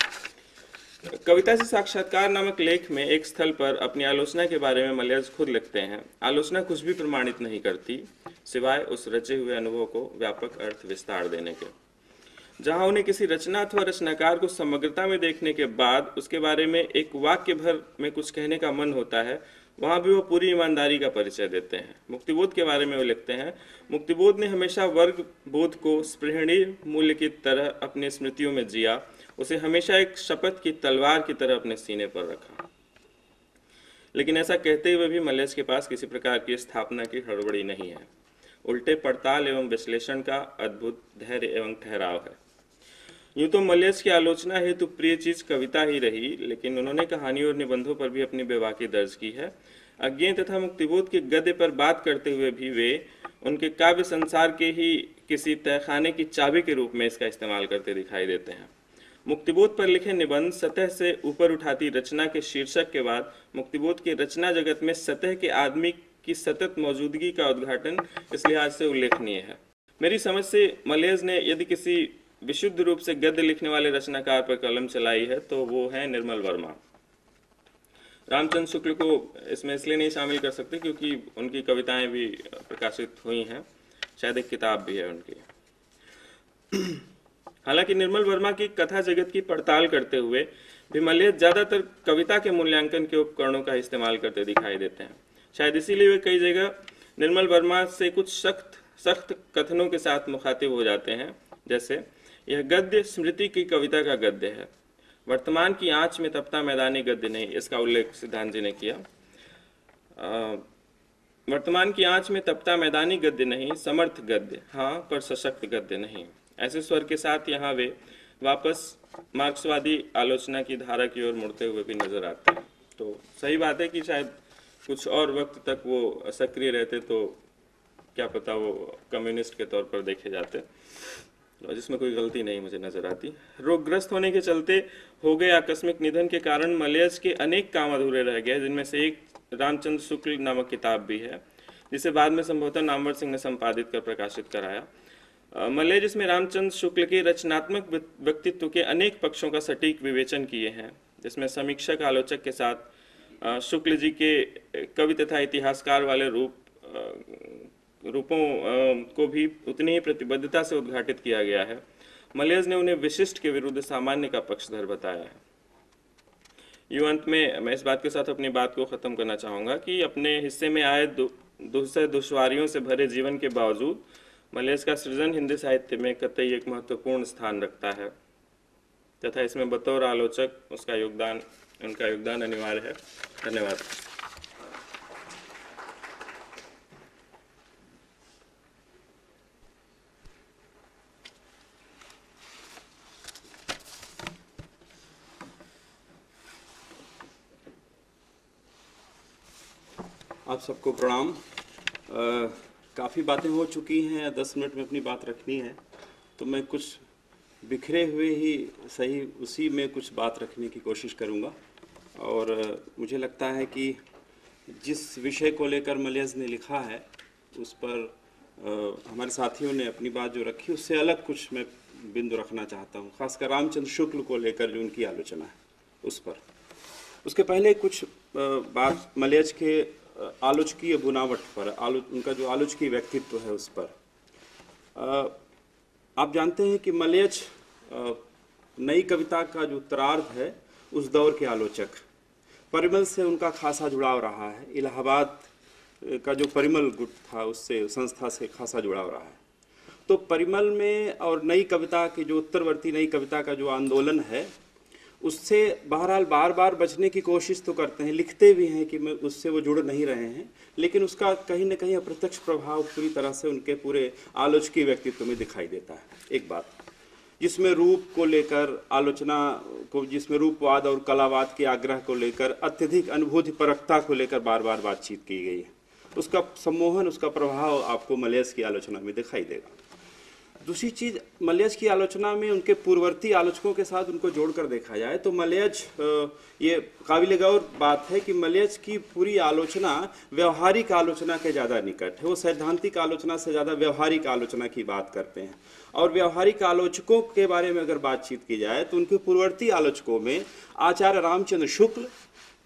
कविता से साक्षात्कार नामक लेख में एक स्थल पर अपनी आलोचना के बारे में मलेज खुद लिखते हैं, आलोचना कुछ भी प्रमाणित नहीं करती सिवाय उस रचे हुए अनुभव को व्यापक अर्थ विस्तार देने के। जहां उन्हें किसी रचना अथवा रचनाकार को समग्रता में देखने के बाद उसके बारे में एक वाक्य भर में कुछ कहने का मन होता है, वहां भी वो पूरी ईमानदारी का परिचय देते हैं। मुक्तिबोध के बारे में वो लिखते हैं, मुक्तिबोध ने हमेशा वर्ग बोध को स्पृहणीय मूल्य की तरह अपनी स्मृतियों में जिया, उसे हमेशा एक शपथ की तलवार की तरह अपने सीने पर रखा। लेकिन ऐसा कहते हुए भी मलेज के पास किसी प्रकार की स्थापना की हड़बड़ी नहीं है, उल्टे पड़ताल एवं विश्लेषण का अद्भुत धैर्य एवं ठहराव है। यूं तो मलेज की आलोचना हेतु प्रिय चीज कविता ही रही, लेकिन उन्होंने कहानियों और निबंधों पर भी अपनी बेबाकी दर्ज की है। अज्ञेय तथा मुक्तिबोध के गद्य पर बात करते हुए भी वे उनके काव्य संसार के ही किसी तहखाने की चाबी के रूप में इसका इस्तेमाल करते दिखाई देते हैं। मुक्तिबोध पर लिखे निबंध सतह से ऊपर उठाती रचना के शीर्षक के बाद मुक्तिबोध के रचना जगत में सतह के आदमी की सतत मौजूदगी का उद्घाटन इस लिहाज से उल्लेखनीय है। मेरी समझ से मलयज ने यदि किसी विशुद्ध रूप से गद्य लिखने वाले रचनाकार पर कलम चलाई है तो वो है निर्मल वर्मा। रामचंद्र शुक्ल को इसमें इसलिए नहीं शामिल कर सकते क्योंकि उनकी कविताएं भी प्रकाशित हुई हैं, शायद एक किताब भी है उनकी। हालांकि निर्मल वर्मा की कथा जगत की पड़ताल करते हुए भी मलयज ज्यादातर कविता के मूल्यांकन के उपकरणों का इस्तेमाल करते दिखाई देते हैं। शायद इसीलिए वे कई जगह निर्मल वर्मा से कुछ सख्त कथनों के साथ मुखातिब हो जाते हैं, जैसे यह गद्य स्मृति की कविता का गद्य है, वर्तमान की आंच में तपता मैदानी गद्य नहीं। इसका उल्लेख सिद्धांत जी ने किया। वर्तमान की आंच में तपता मैदानी गद्य नहीं, समर्थ गद्य हाँ, पर सशक्त गद्य नहीं। ऐसे स्वर के साथ यहाँ वे वापस मार्क्सवादी आलोचना की धारा की ओर मुड़ते हुए भी नजर आते हैं। तो सही बात है कि शायद कुछ और वक्त तक वो सक्रिय रहते तो क्या पता वो कम्युनिस्ट के तौर पर देखे जाते, जिसमें कोई गलती नहीं मुझे नजर आती। रोगग्रस्त होने के चलते हो गए आकस्मिक निधन के कारण मलयज के अनेक काम अधूरे रह गए, जिनमें से एक रामचंद्र शुक्ल नामक किताब भी है, जिसे बाद में संभवतः नामवर सिंह ने संपादित कर प्रकाशित कराया। मलयज इसमें रामचंद्र शुक्ल के रचनात्मक व्यक्तित्व के अनेक पक्षों का सटीक विवेचन किए हैं, जिसमें समीक्षक आलोचक के साथ शुक्ल जी के कवि तथा इतिहासकार वाले रूपों को भी उतनी ही प्रतिबद्धता से उद्घाटित किया गया है। मलयज ने उन्हें विशिष्ट के विरुद्ध सामान्य का पक्षधर बताया है। यूं अंत में मैं इस बात के साथ अपनी बात को खत्म करना चाहूँगा कि अपने हिस्से में आए दुश्वारियों से भरे जीवन के बावजूद मलयज का सृजन हिंदी साहित्य में कतई एक महत्वपूर्ण स्थान रखता है तथा इसमें बतौर आलोचक उनका योगदान अनिवार्य है। धन्यवाद। आप सबको प्रणाम। काफ़ी बातें हो चुकी हैं, 10 मिनट में अपनी बात रखनी है, तो मैं कुछ बिखरे हुए ही सही उसी में कुछ बात रखने की कोशिश करूंगा। और मुझे लगता है कि जिस विषय को लेकर मलयज ने लिखा है उस पर हमारे साथियों ने अपनी बात जो रखी उससे अलग कुछ मैं बिंदु रखना चाहता हूँ, खासकर रामचंद्र शुक्ल को लेकर जो उनकी आलोचना है उस पर। उसके पहले कुछ बात मलयज के आलोचकीय बुनावट पर, उनका जो आलोचकीय व्यक्तित्व है उस पर। आप जानते हैं कि मलयज नई कविता का जो उत्तरार्ध है उस दौर के आलोचक, परिमल से उनका खासा जुड़ाव रहा है। इलाहाबाद का जो परिमल गुट था उससे, संस्था से खासा जुड़ाव रहा है। तो परिमल में और नई कविता की जो उत्तरवर्ती नई कविता का जो आंदोलन है उससे बहरहाल बार बार बचने की कोशिश तो करते हैं, लिखते भी हैं कि उससे वो जुड़ नहीं रहे हैं, लेकिन उसका कहीं न कहीं अप्रत्यक्ष प्रभाव पूरी तरह से उनके पूरे आलोचकीय व्यक्तित्व में दिखाई देता है। एक बात जिसमें रूप को लेकर आलोचना को, जिसमें रूपवाद और कलावाद के आग्रह को लेकर, अत्यधिक अनुभूति परकता को लेकर बार बार बातचीत की गई है, उसका सम्मोहन, उसका प्रभाव आपको मलयज की आलोचना में दिखाई देगा। दूसरी चीज़, मलयज की आलोचना में उनके पूर्ववर्ती आलोचकों के साथ उनको जोड़कर देखा जाए तो मलयज, ये काबिल गौर बात है कि मलयज की पूरी आलोचना व्यवहारिक आलोचना के ज़्यादा निकट है। वो सैद्धांतिक आलोचना से ज़्यादा व्यवहारिक आलोचना की बात करते हैं। और व्यवहारिक आलोचकों के बारे में अगर बातचीत की जाए तो उनके पूर्ववर्ती आलोचकों में आचार्य रामचंद्र शुक्ल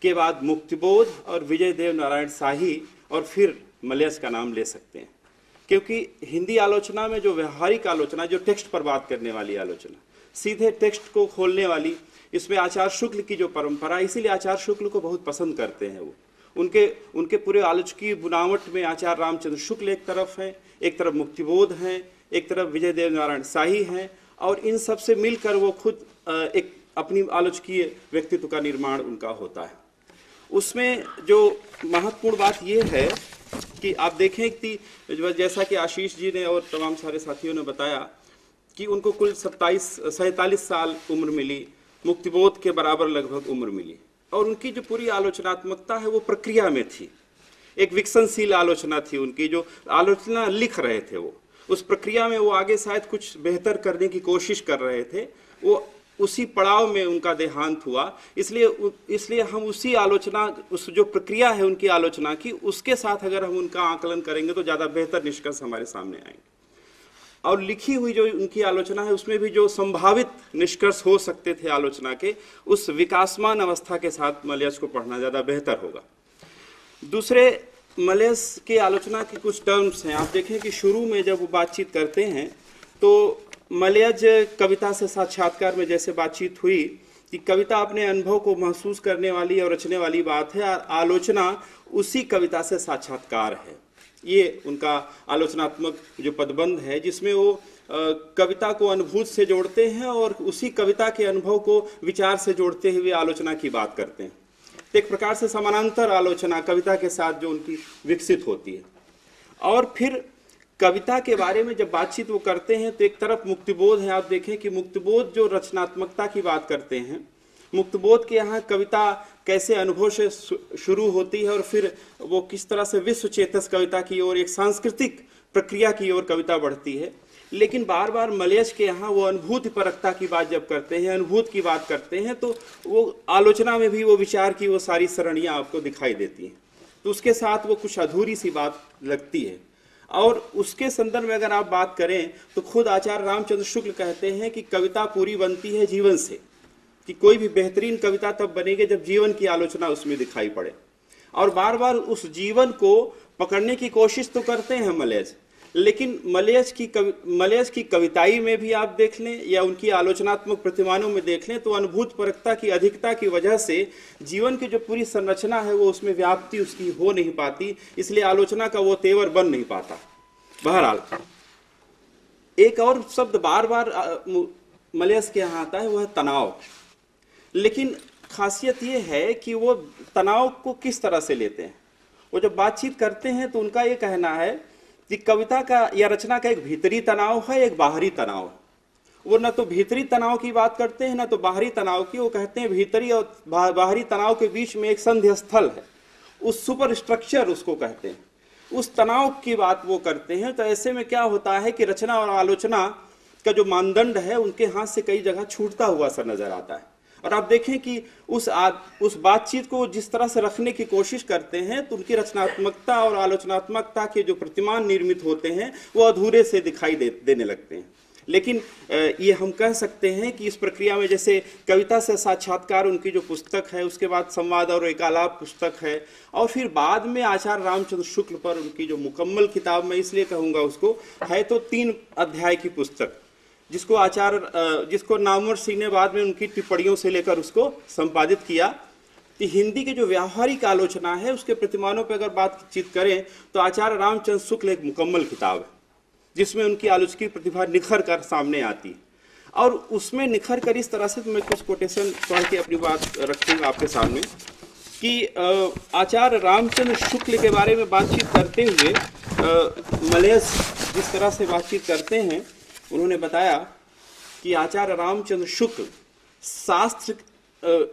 के बाद मुक्तिबोध और विजय देव नारायण शाही और फिर मलयज का नाम ले सकते हैं। क्योंकि हिंदी आलोचना में जो व्यवहारिक आलोचना, जो टेक्स्ट पर बात करने वाली आलोचना, सीधे टेक्स्ट को खोलने वाली, इसमें आचार्य शुक्ल की जो परंपरा, इसीलिए आचार्य शुक्ल को बहुत पसंद करते हैं वो। उनके पूरे आलोचकीय बुनावट में आचार्य रामचंद्र शुक्ल एक तरफ हैं, एक तरफ मुक्तिबोध हैं, एक तरफ विजय देव नारायण शाही हैं, और इन सब से मिलकर वो खुद एक अपनी आलोचकीय व्यक्तित्व का निर्माण उनका होता है। उसमें जो महत्वपूर्ण बात ये है कि आप देखें कि जैसा कि आशीष जी ने और तमाम सारे साथियों ने बताया कि उनको कुल 47 साल उम्र मिली, मुक्तिबोध के बराबर लगभग उम्र मिली, और उनकी जो पूरी आलोचनात्मकता है वो प्रक्रिया में थी, एक विकसनशील आलोचना थी उनकी। जो आलोचना लिख रहे थे वो उस प्रक्रिया में वो आगे शायद कुछ बेहतर करने की कोशिश कर रहे थे, वो उसी पड़ाव में उनका देहांत हुआ। इसलिए हम उसी आलोचना, उस जो प्रक्रिया है उनकी आलोचना की, उसके साथ अगर हम उनका आकलन करेंगे तो ज़्यादा बेहतर निष्कर्ष हमारे सामने आएंगे। और लिखी हुई जो उनकी आलोचना है उसमें भी जो संभावित निष्कर्ष हो सकते थे आलोचना के, उस विकासमान अवस्था के साथ मलयज को पढ़ना ज़्यादा बेहतर होगा। दूसरे, मलयज की आलोचना के कुछ टर्म्स हैं। आप देखें कि शुरू में जब वो बातचीत करते हैं तो मलयज कविता से साक्षात्कार में जैसे बातचीत हुई कि कविता अपने अनुभव को महसूस करने वाली और रचने वाली बात है, और आलोचना उसी कविता से साक्षात्कार है। ये उनका आलोचनात्मक जो पदबंध है जिसमें वो कविता को अनुभूत से जोड़ते हैं और उसी कविता के अनुभव को विचार से जोड़ते हुए आलोचना की बात करते हैं। तो एक प्रकार से समानांतर आलोचना कविता के साथ जो उनकी विकसित होती है। और फिर कविता के बारे में जब बातचीत वो करते हैं तो एक तरफ मुक्तिबोध है। आप देखें कि मुक्तिबोध जो रचनात्मकता की बात करते हैं, मुक्तबोध के यहाँ कविता कैसे अनुभव से शुरू होती है और फिर वो किस तरह से विश्व चेतस कविता की ओर, एक सांस्कृतिक प्रक्रिया की ओर कविता बढ़ती है। लेकिन बार बार मलयज के यहाँ वो अनुभूति परकता की बात जब करते हैं, अनुभूत की बात करते हैं, तो वो आलोचना में भी वो विचार की वो सारी सरणियाँ आपको दिखाई देती हैं। तो उसके साथ वो कुछ अधूरी सी बात लगती है। और उसके संदर्भ में अगर आप बात करें तो खुद आचार्य रामचंद्र शुक्ल कहते हैं कि कविता पूरी बनती है जीवन से, कि कोई भी बेहतरीन कविता तब बनेगी जब जीवन की आलोचना उसमें दिखाई पड़े। और बार बार उस जीवन को पकड़ने की कोशिश तो करते हैं मलयज, लेकिन मलयज की कविताई में भी आप देख लें या उनकी आलोचनात्मक प्रतिमानों में देख लें तो अनुभूत परकता की अधिकता की वजह से जीवन की जो पूरी संरचना है वो उसमें व्याप्ति उसकी हो नहीं पाती, इसलिए आलोचना का वो तेवर बन नहीं पाता। बहरहाल एक और शब्द बार बार मलयज के यहाँ आता है, वह है तनाव। लेकिन खासियत ये है कि वो तनाव को किस तरह से लेते हैं। वो जब बातचीत करते हैं तो उनका ये कहना है कि कविता का या रचना का एक भीतरी तनाव है, एक बाहरी तनाव है। वो न तो भीतरी तनाव की बात करते हैं न तो बाहरी तनाव की। वो कहते हैं भीतरी और बाहरी तनाव के बीच में एक संध्य स्थल है, उस सुपर स्ट्रक्चर उसको कहते हैं, उस तनाव की बात वो करते हैं। तो ऐसे में क्या होता है कि रचना और आलोचना का जो मानदंड है उनके हाथ से कई जगह छूटता हुआ सा नजर आता है। और आप देखें कि उस बातचीत को जिस तरह से रखने की कोशिश करते हैं तो उनकी रचनात्मकता और आलोचनात्मकता के जो प्रतिमान निर्मित होते हैं वो अधूरे से दिखाई देने लगते हैं। लेकिन ये हम कह सकते हैं कि इस प्रक्रिया में जैसे कविता से साक्षात्कार उनकी जो पुस्तक है, उसके बाद संवाद और एकालाप पुस्तक है, और फिर बाद में आचार्य रामचंद्र शुक्ल पर उनकी जो मुकम्मल किताब, मैं इसलिए कहूँगा उसको है, तो 3 अध्याय की पुस्तक जिसको नामवर सिंह ने बाद में उनकी टिप्पणियों से लेकर उसको संपादित किया। तो हिंदी की जो व्यावहारिक आलोचना है उसके प्रतिमानों पर अगर बातचीत करें तो आचार्य रामचंद्र शुक्ल एक मुकम्मल किताब है जिसमें उनकी आलोचकी प्रतिभा निखर कर सामने आती है। और उसमें निखर कर इस तरह से, तो मैं कुछ कोटेशन पढ़ के अपनी बात रखूँगा आपके सामने कि आचार्य रामचंद्र शुक्ल के बारे में बातचीत करते हुए मलयज जिस तरह से बातचीत करते हैं, उन्होंने बताया कि आचार्य रामचंद्र शुक्ल शास्त्र,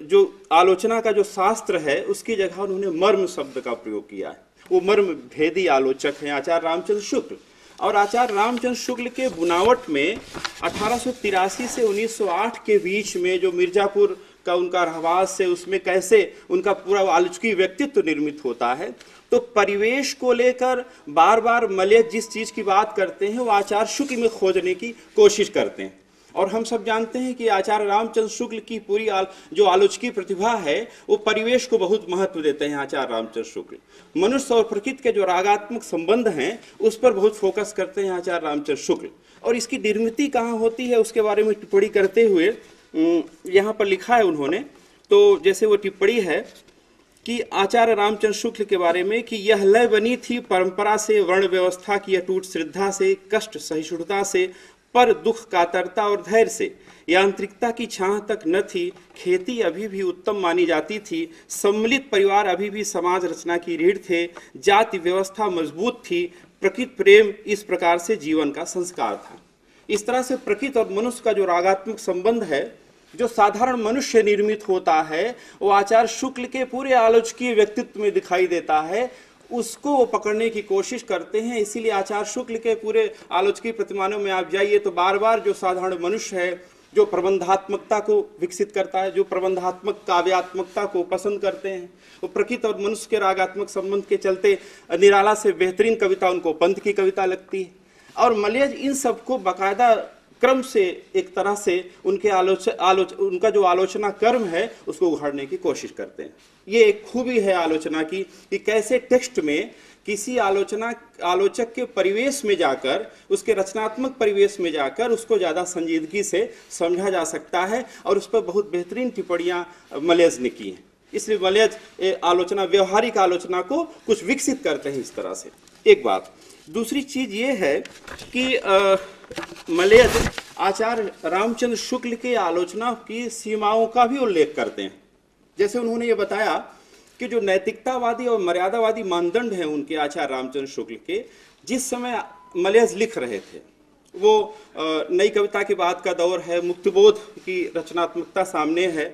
जो आलोचना का जो शास्त्र है उसकी जगह उन्होंने मर्म शब्द का प्रयोग किया है। वो मर्म भेदी आलोचक हैं आचार्य रामचंद्र शुक्ल। और आचार्य रामचंद्र शुक्ल के बुनावट में 1883 से 1908 के बीच में जो मिर्जापुर का उनका रहवास है, उसमें कैसे उनका पूरा आलोचकी व्यक्तित्व निर्मित होता है। तो परिवेश को लेकर बार बार मलयज जिस चीज़ की बात करते हैं वो आचार्य शुक्ल में खोजने की कोशिश करते हैं। और हम सब जानते हैं कि आचार्य रामचंद्र शुक्ल की पूरी जो आलोचकी प्रतिभा है वो परिवेश को बहुत महत्व देते हैं। आचार्य रामचंद्र शुक्ल मनुष्य और प्रकृति के जो रागात्मक संबंध हैं उस पर बहुत फोकस करते हैं आचार्य रामचंद्र शुक्ल। और इसकी निर्मिति कहाँ होती है उसके बारे में टिप्पणी करते हुए यहाँ पर लिखा है उन्होंने। तो जैसे वो टिप्पणी है कि आचार्य रामचंद्र शुक्ल के बारे में कि यह लय बनी थी परंपरा से, वर्ण व्यवस्था की अटूट श्रद्धा से, कष्ट सहिष्णुता से, पर दुख कातरता और धैर्य से, यांत्रिकता की छाह तक न थी, खेती अभी भी उत्तम मानी जाती थी, सम्मिलित परिवार अभी भी समाज रचना की रीढ़ थे, जाति व्यवस्था मजबूत थी, प्रकृति प्रेम इस प्रकार से जीवन का संस्कार था। इस तरह से प्रकृति और मनुष्य का जो रागात्मक संबंध है जो साधारण मनुष्य निर्मित होता है वो आचार्य शुक्ल के पूरे आलोचकीय व्यक्तित्व में दिखाई देता है, उसको वो पकड़ने की कोशिश करते हैं। इसीलिए आचार्य शुक्ल के पूरे आलोचकीय प्रतिमानों में आप जाइए तो बार बार जो साधारण मनुष्य है जो प्रबंधात्मकता को विकसित करता है, जो प्रबंधात्मक काव्यात्मकता को पसंद करते हैं, वो प्रकृति और मनुष्य के रागात्मक संबंध के चलते निराला से बेहतरीन कविता उनको पंत की कविता लगती है। और मलयज इन सबको बाकायदा क्रम से एक तरह से उनके उनका जो आलोचना कर्म है उसको उघाड़ने की कोशिश करते हैं। ये एक खूबी है आलोचना की कि कैसे टेक्स्ट में किसी आलोचक के परिवेश में जाकर, उसके रचनात्मक परिवेश में जाकर उसको ज़्यादा संजीदगी से समझा जा सकता है, और उस पर बहुत बेहतरीन टिप्पणियाँ मलयज ने की हैं। इसलिए मलयज आलोचना, व्यवहारिक आलोचना को कुछ विकसित करते हैं इस तरह से। एक बात। दूसरी चीज ये है कि मलयज आचार्य रामचंद्र शुक्ल के आलोचना की सीमाओं का भी उल्लेख करते हैं। जैसे उन्होंने ये बताया कि जो नैतिकतावादी और मर्यादावादी मानदंड हैं उनके आचार्य रामचंद्र शुक्ल के, जिस समय मलयज लिख रहे थे वो नई कविता के बाद का दौर है, मुक्तिबोध की रचनात्मकता सामने है,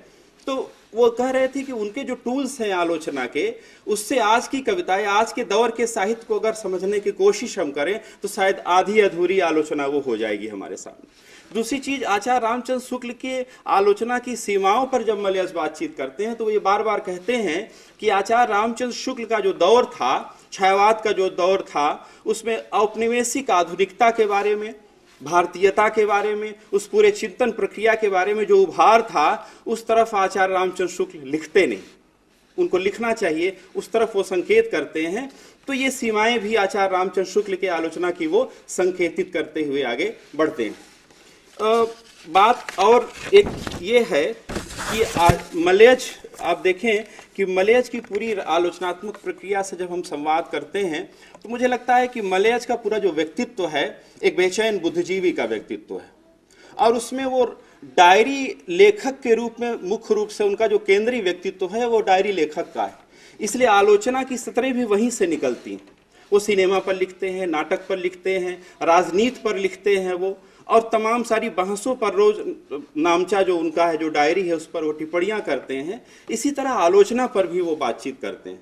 तो वो कह रहे थे कि उनके जो टूल्स हैं आलोचना के, उससे आज की कविताएं, आज के दौर के साहित्य को अगर समझने की कोशिश हम करें तो शायद आधी अधूरी आलोचना वो हो जाएगी हमारे सामने। दूसरी चीज, आचार्य रामचंद्र शुक्ल के आलोचना की सीमाओं पर जब मलयज बातचीत करते हैं तो ये बार बार कहते हैं कि आचार्य रामचंद्र शुक्ल का जो दौर था, छायावाद का जो दौर था, उसमें औपनिवेशिक आधुनिकता के बारे में, भारतीयता के बारे में, उस पूरे चिंतन प्रक्रिया के बारे में जो उभार था, उस तरफ आचार्य रामचंद्र शुक्ल लिखते नहीं। उनको लिखना चाहिए, उस तरफ वो संकेत करते हैं। तो ये सीमाएं भी आचार्य रामचंद्र शुक्ल के आलोचना की वो संकेतित करते हुए आगे बढ़ते हैं। बात और एक ये है कि मलयज, आप देखें कि मलयज की पूरी आलोचनात्मक प्रक्रिया से जब हम संवाद करते हैं तो मुझे लगता है कि मलयज का पूरा जो व्यक्तित्व है एक बेचैन बुद्धिजीवी का व्यक्तित्व है, और उसमें वो डायरी लेखक के रूप में मुख्य रूप से उनका जो केंद्रीय व्यक्तित्व है वो डायरी लेखक का है। इसलिए आलोचना की सतरें भी वहीं से निकलती हैं। वो सिनेमा पर लिखते हैं, नाटक पर लिखते हैं, राजनीति पर लिखते हैं वो, और तमाम सारी बहसों पर रोज नामचा जो उनका है, जो डायरी है, उस पर वो टिप्पणियां करते हैं। इसी तरह आलोचना पर भी वो बातचीत करते हैं।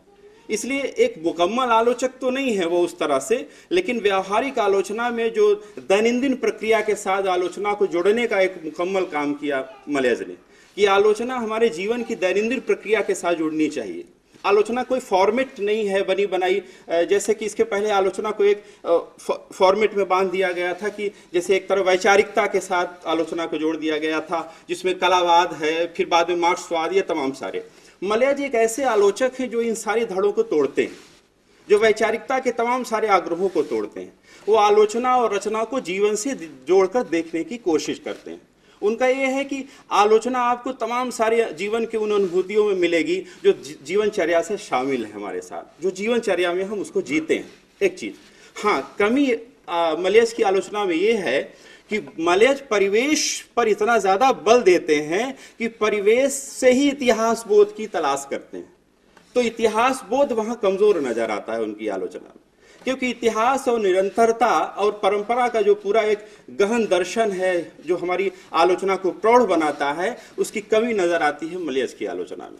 इसलिए एक मुकम्मल आलोचक तो नहीं है वो उस तरह से, लेकिन व्यावहारिक आलोचना में जो दैनंदिन प्रक्रिया के साथ आलोचना को जोड़ने का एक मुकम्मल काम किया मलयज ने, कि आलोचना हमारे जीवन की दैनंदिन प्रक्रिया के साथ जुड़नी चाहिए। आलोचना कोई फॉर्मेट नहीं है बनी बनाई, जैसे कि इसके पहले आलोचना को एक फॉर्मेट में बांध दिया गया था कि जैसे एक तरह वैचारिकता के साथ आलोचना को जोड़ दिया गया था, जिसमें कलावाद है, फिर बाद में मार्क्सवाद, ये तमाम सारे। मलयज एक ऐसे आलोचक हैं जो इन सारी धड़ों को तोड़ते हैं, जो वैचारिकता के तमाम सारे आग्रहों को तोड़ते हैं। वो आलोचना और रचना को जीवन से जोड़कर देखने की कोशिश करते हैं। उनका ये है कि आलोचना आपको तमाम सारे जीवन के उन अनुभूतियों में मिलेगी जो जीवनचर्या से शामिल है हमारे साथ, जो जीवनचर्या में हम उसको जीते हैं। एक चीज हाँ, कमी मलयज की आलोचना में ये है कि मलयज परिवेश पर इतना ज्यादा बल देते हैं कि परिवेश से ही इतिहास बोध की तलाश करते हैं। तो इतिहास बोध वहां कमजोर नजर आता है उनकी आलोचना में, क्योंकि इतिहास और निरंतरता और परंपरा का जो पूरा एक गहन दर्शन है जो हमारी आलोचना को प्रौढ़ बनाता है, उसकी कमी नजर आती है मलयज की आलोचना में।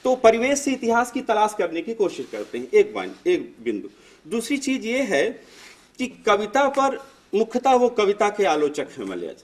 तो परिवेश से इतिहास की तलाश करने की कोशिश करते हैं, एक बिंदु। दूसरी चीज ये है कि कविता पर मुख्यतः वो कविता के आलोचक हैं मलयज,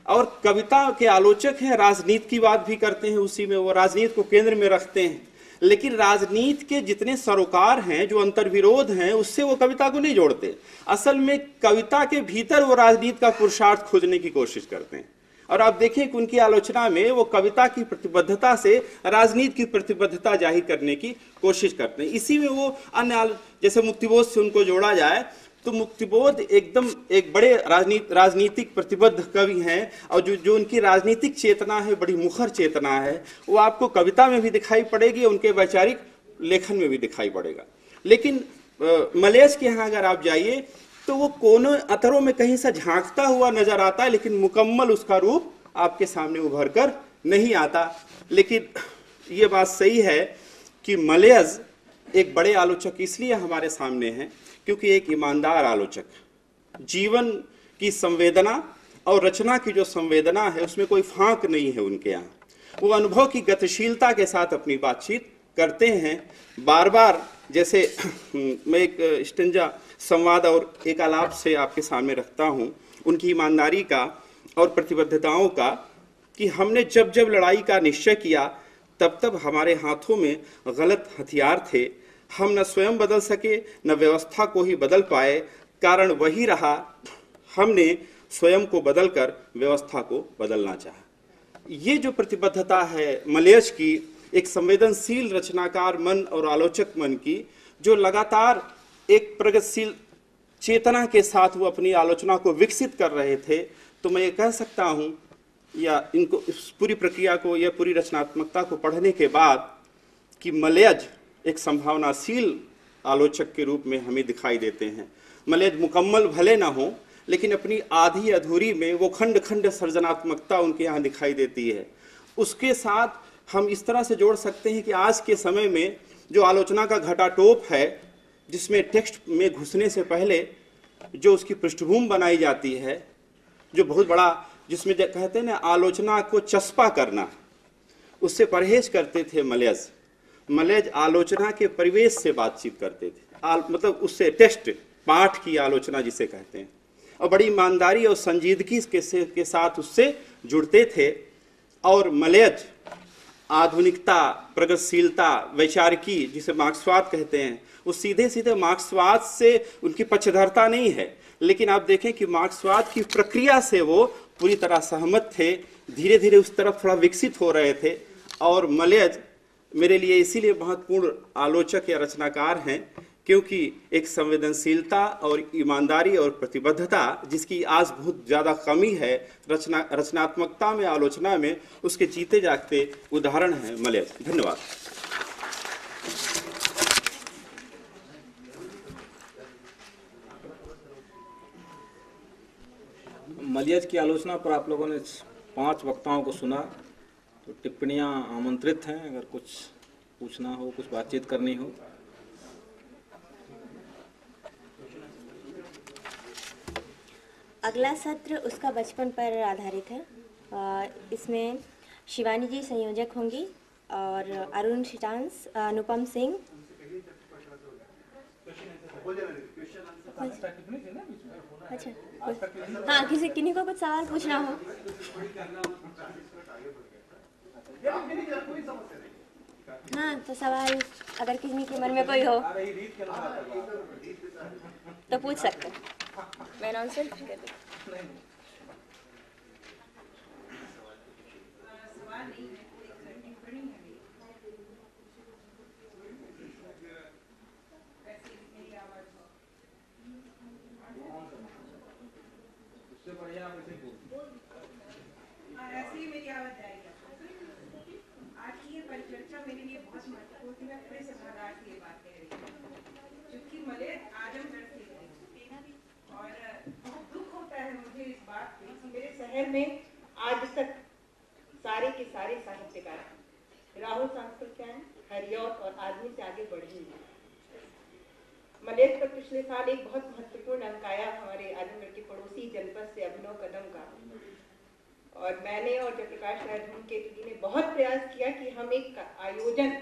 और कविता के आलोचक हैं, राजनीति की बात भी करते हैं, उसी में वो राजनीति को केंद्र में रखते हैं। लेकिन राजनीति के जितने सरोकार हैं, जो अंतर्विरोध हैं, उससे वो कविता को नहीं जोड़ते। असल में कविता के भीतर वो राजनीति का पुरुषार्थ खोजने की कोशिश करते हैं। और आप देखें कि उनकी आलोचना में वो कविता की प्रतिबद्धता से राजनीति की प्रतिबद्धता जाहिर करने की कोशिश करते हैं। इसी में वो अन्य, जैसे मुक्तिबोध से उनको जोड़ा जाए तो मुक्तिबोध एकदम एक बड़े राजनीतिक प्रतिबद्ध कवि हैं, और जो उनकी राजनीतिक चेतना है, बड़ी मुखर चेतना है, वो आपको कविता में भी दिखाई पड़ेगी, उनके वैचारिक लेखन में भी दिखाई पड़ेगा। लेकिन मलयज के यहाँ अगर आप जाइए तो वो कोनों अतरों में कहीं से झांकता हुआ नजर आता है, लेकिन मुकम्मल उसका रूप आपके सामने उभर कर नहीं आता। लेकिन ये बात सही है कि मलयज एक बड़े आलोचक इसलिए हमारे सामने हैं क्योंकि एक ईमानदार आलोचक, जीवन की संवेदना और रचना की जो संवेदना है उसमें कोई फांक नहीं है उनके यहाँ। वो अनुभव की गतिशीलता के साथ अपनी बातचीत करते हैं। बार बार जैसे मैं एक स्टेंजा संवाद और एक आलाप से आपके सामने रखता हूँ उनकी ईमानदारी का और प्रतिबद्धताओं का, कि हमने जब जब लड़ाई का निश्चय किया तब तब हमारे हाथों में गलत हथियार थे। हम न स्वयं बदल सके न व्यवस्था को ही बदल पाए, कारण वही रहा हमने स्वयं को बदलकर व्यवस्था को बदलना चाहा। ये जो प्रतिबद्धता है मलयज की, एक संवेदनशील रचनाकार मन और आलोचक मन की, जो लगातार एक प्रगतिशील चेतना के साथ वो अपनी आलोचना को विकसित कर रहे थे, तो मैं ये कह सकता हूँ या इनको इस पूरी प्रक्रिया को या पूरी रचनात्मकता को पढ़ने के बाद कि मलयज एक संभावनाशील आलोचक के रूप में हमें दिखाई देते हैं। मलयज मुकम्मल भले ना हो, लेकिन अपनी आधी अधूरी में वो खंड खंड सर्जनात्मकता उनके यहाँ दिखाई देती है। उसके साथ हम इस तरह से जोड़ सकते हैं कि आज के समय में जो आलोचना का घटाटोप है, जिसमें टेक्स्ट में घुसने से पहले जो उसकी पृष्ठभूमि बनाई जाती है, जो बहुत बड़ा, जिसमें कहते हैं ना आलोचना को चस्पा करना, उससे परहेज करते थे मलयज। मलयज आलोचना के परिवेश से बातचीत करते थे, मतलब उससे टेक्स्ट पाठ की आलोचना जिसे कहते हैं, और बड़ी ईमानदारी और संजीदगी के साथ उससे जुड़ते थे। और मलयज आधुनिकता, प्रगतिशीलता, वैचारिकी जिसे मार्क्सवाद कहते हैं, वो सीधे सीधे मार्क्सवाद से उनकी पक्षधरता नहीं है, लेकिन आप देखें कि मार्क्सवाद की प्रक्रिया से वो पूरी तरह सहमत थे, धीरे धीरे उस तरफ थोड़ा विकसित हो रहे थे। और मलयज मेरे लिए इसीलिए महत्वपूर्ण आलोचक या रचनाकार हैं क्योंकि एक संवेदनशीलता और ईमानदारी और प्रतिबद्धता, जिसकी आज बहुत ज़्यादा कमी है रचनात्मकता में, आलोचना में, उसके जीते जागते उदाहरण हैं मलयज। धन्यवाद। मलयज की आलोचना पर आप लोगों ने 5 वक्ताओं को सुना, तो टिप्पणियां आमंत्रित हैं, अगर कुछ पूछना हो, कुछ बातचीत करनी हो। अगला सत्र उसका बचपन पर आधारित है। इसमें शिवानी जी संयोजक होंगी और अरुण शिटांस, अनुपम सिंह। अच्छा, हाँ, किन्हीं को कुछ सवाल पूछना हो। हाँ, तो सवाल अगर किसी के मन में कोई हो तो पूछ सकते हैं। मैं अनाउंसर कर दूँ। ऐसे ही मेरी आवाज जाएगी। आज की ये परिचर्चा मेरे लिए बहुत महत्वपूर्ण थी। मैं पूरे सभागार से ये बात कह रही हूँ, क्योंकि मलयज आजमगढ़ से थे और बहुत दुख होता है मुझे इस बात पे कि मेरे शहर में आज तक सारे के सारे साहित्यकार राहुल सांस्कृत्यायन, हरिऔध और आदमी से आगे बढ़े हैं। मलयज पर पिछले साल एक बहुत महत्वपूर्ण अंक आया हमारे आजमगढ़ के पड़ोसी जनपद से, अभिनव कदम का, और मैंने और जयप्रकाश राय धूमकेतु जी ने बहुत प्रयास किया कि हम एक आयोजन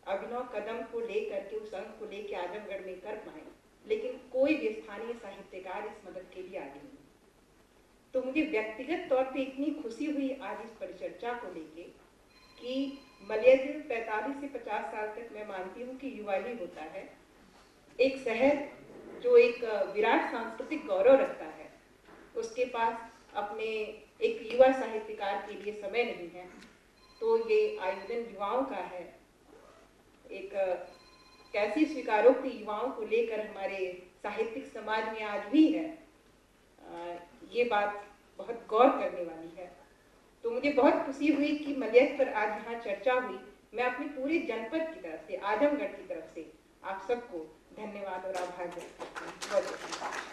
अभिनव कदम को लेकर के, उस अंक को लेकर आजमगढ़ में कर पाए, लेकिन कोई भी स्थानीय साहित्यकार इस मदद के लिए आगे नहीं। तो मुझे व्यक्तिगत तौर पे इतनी खुशी हुई आज इस परिचर्चा को लेके कि मलयज 45 से 50 साल तक मैं मानती हूँ कि युवा ही होता है। एक शहर जो एक विराट सांस्कृतिक गौरव रखता है, उसके पास अपने एक युवा साहित्यकार के लिए समय नहीं है, तो ये आयोजन युवाओं का है। एक कैसी स्वीकारोक्ति युवाओं को लेकर हमारे साहित्यिक समाज में आज भी है, ये बात बहुत गौर करने वाली है। तो मुझे बहुत खुशी हुई कि मलयज पर आज यहाँ चर्चा हुई। मैं अपने पूरे जनपद की तरफ से, आजमगढ़ की तरफ से आप सबको धन्यवाद और आभार व्यक्त करती हूँ। बहुत बहुत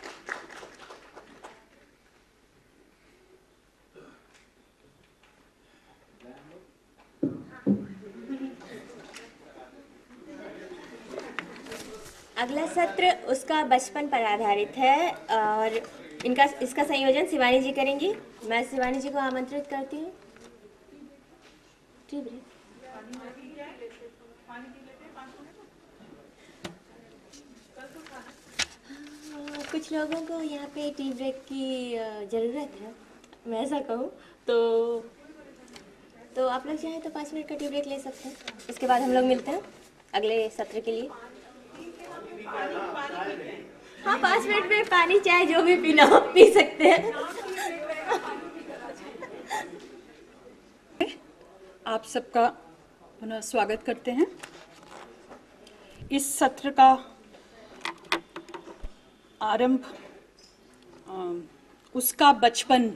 अगला सत्र उसका बचपन पर आधारित है और इसका संयोजन शिवानी जी करेंगी। मैं शिवानी जी को आमंत्रित करती हूँ। कुछ लोगों को यहाँ पे टी ब्रेक की ज़रूरत है, मैं ऐसा कहूँ तो आप लोग चाहें तो 5 मिनट का टी ब्रेक ले सकते हैं। उसके बाद हम लोग मिलते हैं अगले सत्र के लिए। हाँ, 5 मिनट में पानी चाय जो भी पीना हो पी सकते हैं। आप सबका पुनः स्वागत करते हैं। इस सत्र का आरंभ उसका बचपन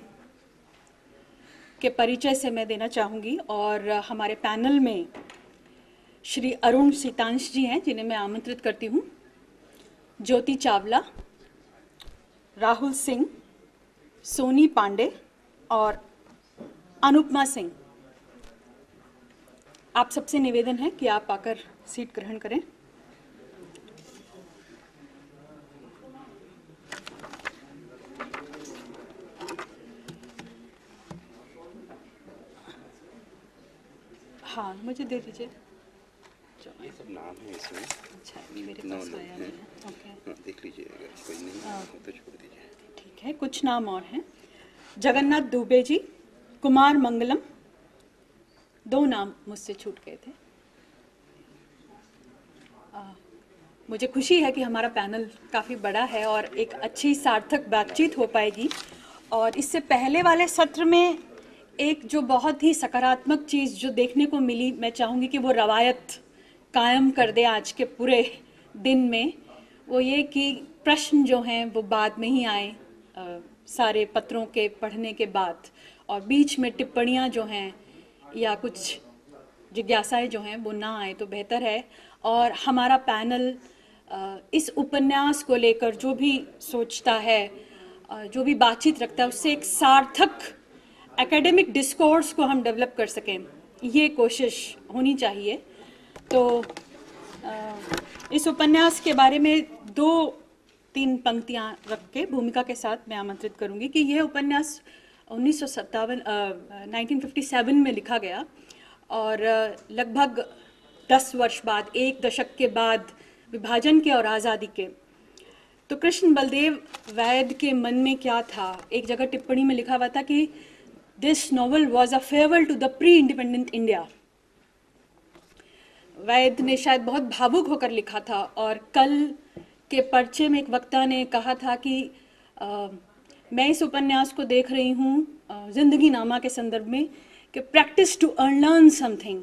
के परिचय से मैं देना चाहूँगी और हमारे पैनल में श्री अरुण सीतांश जी हैं जिन्हें मैं आमंत्रित करती हूँ, ज्योति चावला, राहुल सिंह, सोनी पांडे और अनुपमा सिंह। आप सबसे निवेदन है कि आप आकर सीट ग्रहण करें। हाँ, मुझे दे दीजिए। ये सब नाम है इसमें। अच्छा, मेरे पास आया नहीं है। ओके, हाँ, देख लीजिए, अगर कोई नहीं है तो छोड़ दीजिए। ठीक है। कुछ नाम और हैं, जगन्नाथ दुबे जी, कुमार मंगलम। 2 नाम मुझसे छूट गए थे। मुझे खुशी है कि हमारा पैनल काफ़ी बड़ा है और एक अच्छी सार्थक बातचीत हो पाएगी। और इससे पहले वाले सत्र में एक जो बहुत ही सकारात्मक चीज़ जो देखने को मिली, मैं चाहूँगी कि वो रवायत कायम कर दे आज के पूरे दिन में, वो ये कि प्रश्न जो हैं वो बाद में ही आए सारे पत्रों के पढ़ने के बाद, और बीच में टिप्पणियाँ जो हैं या कुछ जिज्ञासाएं जो हैं वो ना आए तो बेहतर है। और हमारा पैनल इस उपन्यास को लेकर जो भी सोचता है, जो भी बातचीत रखता है, उससे एक सार्थक एकेडमिक डिस्कोर्स को हम डेवलप कर सकें, ये कोशिश होनी चाहिए। तो इस उपन्यास के बारे में 2-3 पंक्तियां रख के भूमिका के साथ मैं आमंत्रित करूंगी कि यह उपन्यास 1957 में लिखा गया और लगभग 10 वर्ष बाद, 1 दशक के बाद विभाजन के और आज़ादी के, तो कृष्ण बलदेव वैद के मन में क्या था। एक जगह टिप्पणी में लिखा हुआ था कि this novel was a farewell to the pre independent India. Vaid ने शायद बहुत भावुक होकर लिखा था। और कल के पर्चे में एक वक्ता ने कहा था कि मैं इस उपन्यास को देख रही हूँ जिंदगी नामा के संदर्भ में कि practice to unlearn something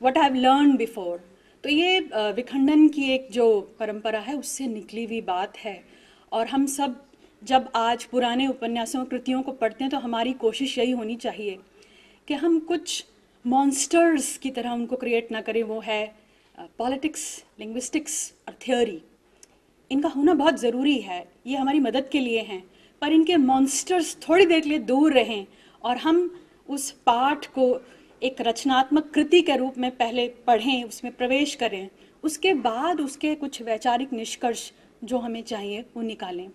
what I have learn before. तो ये विखंडन की एक जो परंपरा है उससे निकली हुई बात है। और हम सब जब आज पुराने उपन्यासों कृतियों को पढ़ते हैं तो हमारी कोशिश यही होनी चाहिए कि हम कुछ मॉन्स्टर्स की तरह उनको क्रिएट ना करें। वो है पॉलिटिक्स, लिंग्विस्टिक्स और थियोरी। इनका होना बहुत ज़रूरी है, ये हमारी मदद के लिए हैं, पर इनके मॉन्स्टर्स थोड़ी देर के लिए दूर रहें और हम उस पाठ को एक रचनात्मक कृति के रूप में पहले पढ़ें, उसमें प्रवेश करें, उसके बाद उसके कुछ वैचारिक निष्कर्ष जो हमें चाहिए वो निकालें।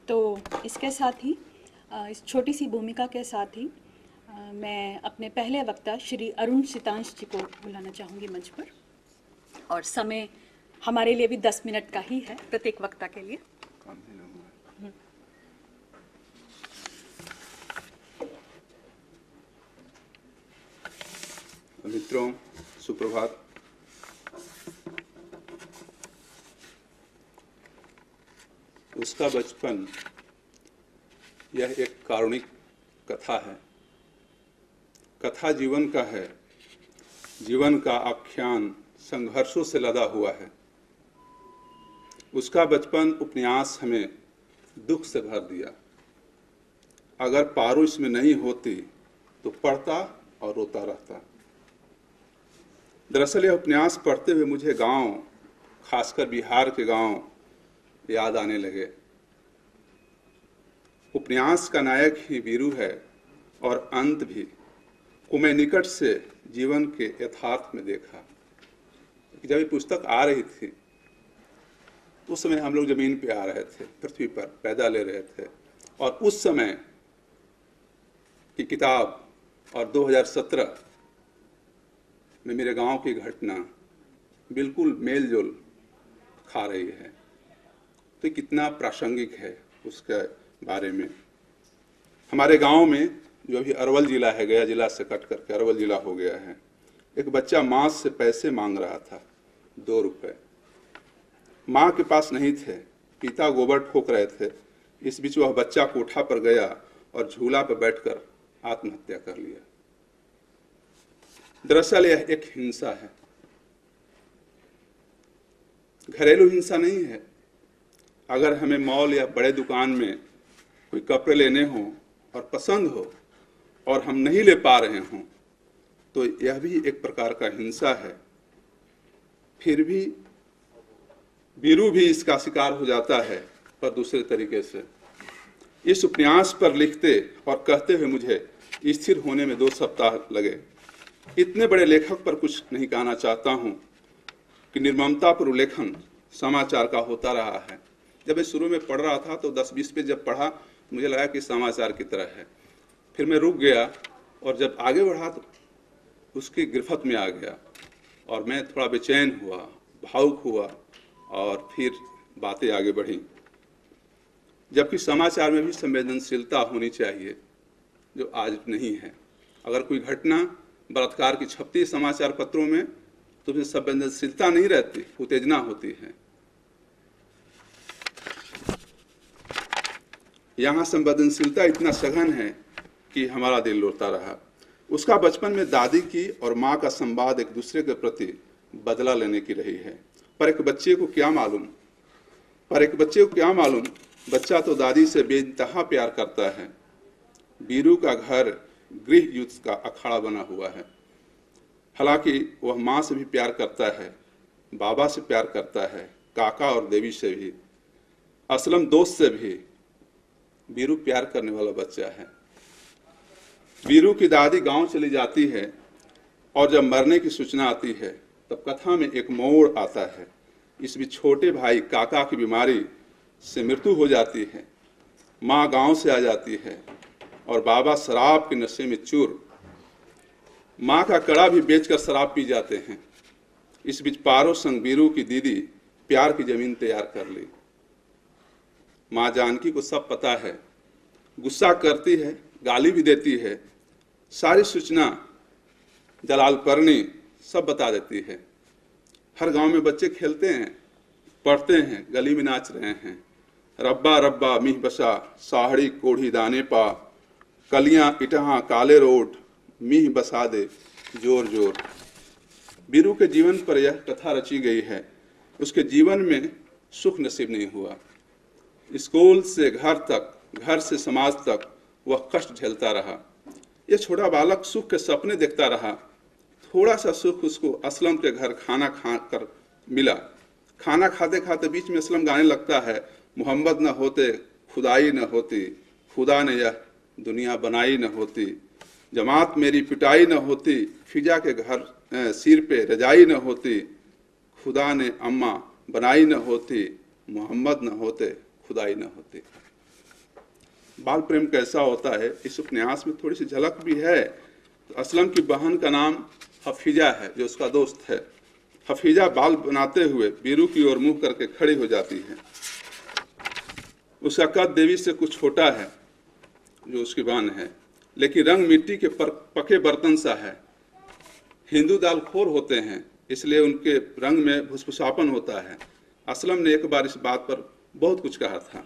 तो इसके साथ ही इस छोटी सी भूमिका के साथ ही मैं अपने पहले वक्ता श्री अरुण सीतांश जी को बुलाना चाहूँगी मंच पर। और समय हमारे लिए भी 10 मिनट का ही है प्रत्येक वक्ता के लिए। मित्रों, सुप्रभात। उसका बचपन यह एक कारुणिक कथा है। कथा जीवन का है, जीवन का आख्यान संघर्षों से लदा हुआ है। उसका बचपन उपन्यास हमें दुख से भर दिया। अगर पारो इसमें नहीं होती तो पढ़ता और रोता रहता। दरअसल यह उपन्यास पढ़ते हुए मुझे गांव, खासकर बिहार के गांव याद आने लगे। उपन्यास का नायक ही वीरू है और अंत भी को मैं निकट से जीवन के यथार्थ में देखा। जब ये पुस्तक आ रही थी उस समय हम लोग जमीन पे आ रहे थे, पृथ्वी पर पैदा ले रहे थे, और उस समय की किताब और 2017 में मेरे गांव की घटना बिल्कुल मेल जोल खा रही है। तो ये कितना प्रासंगिक है उसके बारे में। हमारे गांव में जो अभी अरवल जिला है, गया जिला से कट करके अरवल जिला हो गया है, एक बच्चा माँ से पैसे मांग रहा था, 2 रुपए। माँ के पास नहीं थे पिता गोबर ठोक रहे थे। इस बीच वह बच्चा कोठा पर गया और झूला पर बैठकर आत्महत्या कर लिया। दरअसल यह एक हिंसा है, घरेलू हिंसा नहीं है। अगर हमें मॉल या बड़े दुकान में कोई कपड़े लेने हों और पसंद हो और हम नहीं ले पा रहे हों तो यह भी एक प्रकार का हिंसा है। फिर भी वीरू भी इसका शिकार हो जाता है, पर दूसरे तरीके से। इस उपन्यास पर लिखते और कहते हुए मुझे स्थिर होने में 2 सप्ताह लगे। इतने बड़े लेखक पर कुछ नहीं कहना चाहता हूँ कि निर्ममता पर उल्लेखन समाचार का होता रहा है। जब मैं शुरू में पढ़ रहा था तो 10-20 पेज जब पढ़ा मुझे लगा कि समाचार की तरह है। फिर मैं रुक गया और जब आगे बढ़ा तो उसकी गिरफ्त में आ गया और मैं थोड़ा बेचैन हुआ, भावुक हुआ और फिर बातें आगे बढ़ी। जबकि समाचार में भी संवेदनशीलता होनी चाहिए, जो आज नहीं है। अगर कोई घटना बलात्कार की छपती है समाचार पत्रों में तो उसमें संवेदनशीलता नहीं रहती, उत्तेजना होती है। यहाँ संवेदनशीलता इतना सघन है कि हमारा दिल रोता रहा। उसका बचपन में दादी की और माँ का संवाद एक दूसरे के प्रति बदला लेने की रही है। पर एक बच्चे को क्या मालूम, बच्चा तो दादी से बेइंतहा प्यार करता है। वीरू का घर गृह युद्ध का अखाड़ा बना हुआ है। हालांकि वह माँ से भी प्यार करता है, बाबा से प्यार करता है, काका और देवी से भी, असलम दोस्त से भी। वीरू प्यार करने वाला बच्चा है। वीरू की दादी गांव चली जाती है और जब मरने की सूचना आती है तब कथा में एक मोड़ आता है। इस बीच छोटे भाई काका की बीमारी से मृत्यु हो जाती है। माँ गांव से आ जाती है और बाबा शराब के नशे में चूर। माँ का कड़ा भी बेचकर शराब पी जाते हैं। इस बीच पारो संग वीरू की दीदी प्यार की जमीन तैयार कर ली। माँ जानकी को सब पता है, गुस्सा करती है, गाली भी देती है, सारी सूचना जलाल करनी सब बता देती है। हर गांव में बच्चे खेलते हैं, पढ़ते हैं, गली में नाच रहे हैं। रब्बा रब्बा मीह बसा, साहड़ी कोढ़ी दाने पा, कलियां इटहा काले रोड, मीह बसा दे जोर जोर। वीरू के जीवन पर यह कथा रची गई है। उसके जीवन में सुख नसीब नहीं हुआ। स्कूल से घर तक, घर से समाज तक वह कष्ट झेलता रहा। यह छोटा बालक सुख के सपने देखता रहा। थोड़ा सा सुख उसको असलम के घर खाना खा कर मिला। खाना खाते खाते बीच में असलम गाने लगता है, मोहम्मद न होते खुदाई न होती, खुदा ने यह दुनिया बनाई न होती, जमात मेरी पिटाई न होती, फिजा के घर सिर पे रजाई न होती, खुदा ने अम्मा बनाई न होती, मोहम्मद न होते खुदाई न होती। बाल प्रेम कैसा होता है इस उपन्यास में थोड़ी सी झलक भी है। तो असलम की बहन का नाम हफीजा है, जो उसका दोस्त है। हफीजा बाल बनाते हुए वीरू की ओर मुंह करके खड़ी हो जाती है। उसका कद देवी से कुछ छोटा है, जो उसकी बहन है, लेकिन रंग मिट्टी के पके बर्तन सा है। हिंदू दालखोर होते हैं, इसलिए उनके रंग में भुसभुसापन होता है। असलम ने एक बार इस बात पर बहुत कुछ कहा था।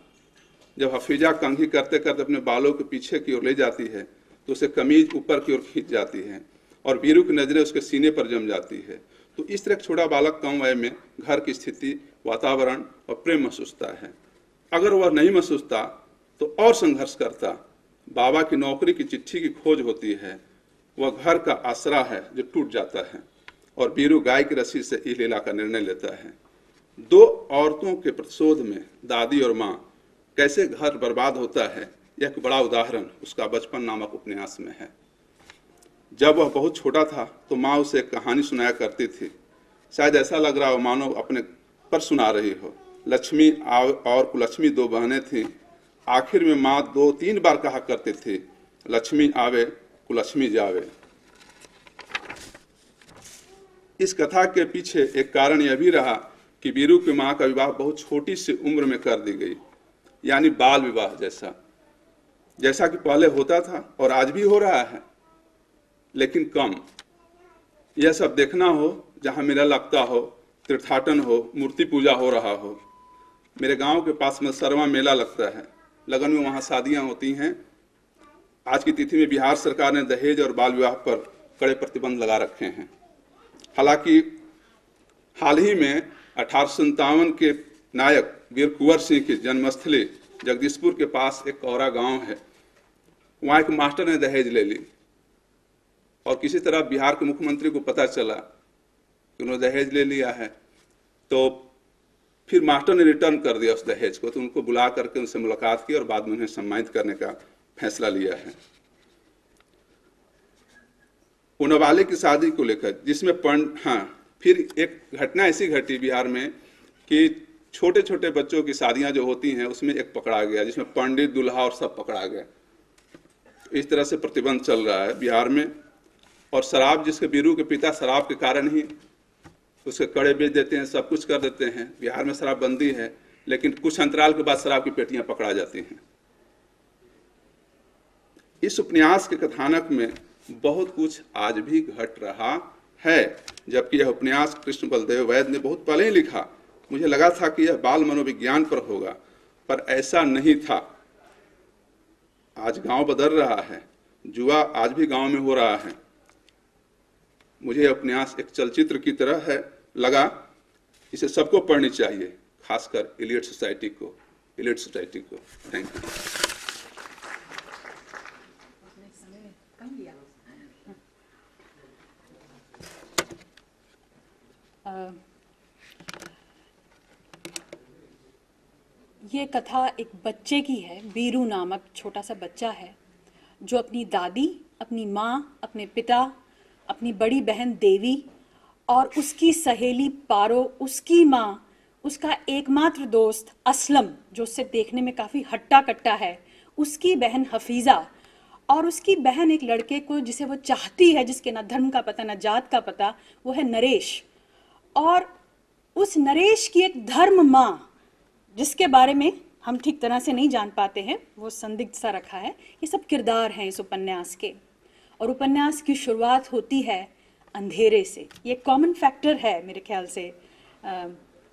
जब हफीजा कंघी करते करते अपने बालों के पीछे की ओर ले जाती है तो उसे कमीज ऊपर की ओर खींच जाती है और वीरू की नजरें उसके सीने पर जम जाती है। तो इस तरह छोटा बालक कम वय में घर की स्थिति, वातावरण और प्रेम महसूसता है। अगर वह नहीं महसूसता तो और संघर्ष करता। बाबा की नौकरी की चिट्ठी की खोज होती है। वह घर का आसरा है जो टूट जाता है और वीरू गाय की रस्सी से ई लीला का निर्णय लेता है। 2 औरतों के प्रतिशोध में दादी और माँ कैसे घर बर्बाद होता है, यह एक बड़ा उदाहरण उसका बचपन नामक उपन्यास में है। जब वह बहुत छोटा था तो माँ उसे एक कहानी सुनाया करती थी। शायद ऐसा लग रहा हो मानो अपने पर सुना रही हो। लक्ष्मी और कुलक्ष्मी 2 बहनें थीं। आखिर में माँ 2-3 बार कहा करती थी, लक्ष्मी आवे कुलक्ष्मी जावे। इस कथा के पीछे एक कारण यह भी रहा कि वीरू की माँ का विवाह बहुत छोटी सी उम्र में कर दी गई, यानी बाल विवाह जैसा कि पहले होता था और आज भी हो रहा है, लेकिन कम। यह सब देखना हो जहाँ मेला लगता हो, तीर्थाटन हो, मूर्ति पूजा हो रहा हो। मेरे गांव के पास में सरवा मेला लगता है, लगन में वहाँ शादियाँ होती हैं। आज की तिथि में बिहार सरकार ने दहेज और बाल विवाह पर कड़े प्रतिबंध लगा रखे हैं। हालांकि हाल ही में 1857 के नायक वीर कुंवर सिंह की जन्मस्थली जगदीशपुर के पास एक औरा गांव है, वहाँ एक मास्टर ने दहेज ले ली और किसी तरह बिहार के मुख्यमंत्री को पता चला कि उन्होंने दहेज ले लिया है, तो फिर मास्टर ने रिटर्न कर दिया उस दहेज को। तो उनको बुला करके उनसे मुलाकात की और बाद में उन्हें सम्मानित करने का फैसला लिया है। उनवाले की शादी को लेकर जिसमें फिर एक घटना ऐसी घटी बिहार में कि छोटे छोटे बच्चों की शादियां जो होती हैं उसमें एक पकड़ा गया, जिसमें पंडित दूल्हा और सब पकड़ा गया। इस तरह से प्रतिबंध चल रहा है बिहार में। और शराब, जिसके बीरू के पिता शराब के कारण ही उसके कड़े बेच देते हैं, सब कुछ कर देते हैं। बिहार में शराबबंदी है, लेकिन कुछ अंतराल के बाद शराब की पेटियां पकड़ा जाती हैं। इस उपन्यास के कथानक में बहुत कुछ आज भी घट रहा है, जबकि यह उपन्यास कृष्ण बलदेव वैद्य ने बहुत पहले ही लिखा। मुझे लगा था कि यह बाल मनोविज्ञान पर होगा, पर ऐसा नहीं था। आज गांव बदल रहा है, जुआ आज भी गांव में हो रहा है। मुझे यह उपन्यास एक चलचित्र की तरह है लगा। इसे सबको पढ़नी चाहिए, खासकर इलियट सोसाइटी को। Thank you. ये कथा एक बच्चे की है। बीरू नामक छोटा सा बच्चा है जो अपनी दादी, अपनी माँ, अपने पिता, अपनी बड़ी बहन देवी और उसकी सहेली पारो, उसकी माँ, उसका एकमात्र दोस्त असलम जो उससे देखने में काफ़ी हट्टा कट्टा है, उसकी बहन हफीज़ा और उसकी बहन एक लड़के को जिसे वो चाहती है, जिसके ना धर्म का पता ना जात का पता, वो है नरेश। और उस नरेश की एक धर्म माँ जिसके बारे में हम ठीक तरह से नहीं जान पाते हैं, वो संदिग्ध सा रखा है। ये सब किरदार हैं इस उपन्यास के। और उपन्यास की शुरुआत होती है अंधेरे से। ये कॉमन फैक्टर है मेरे ख्याल से,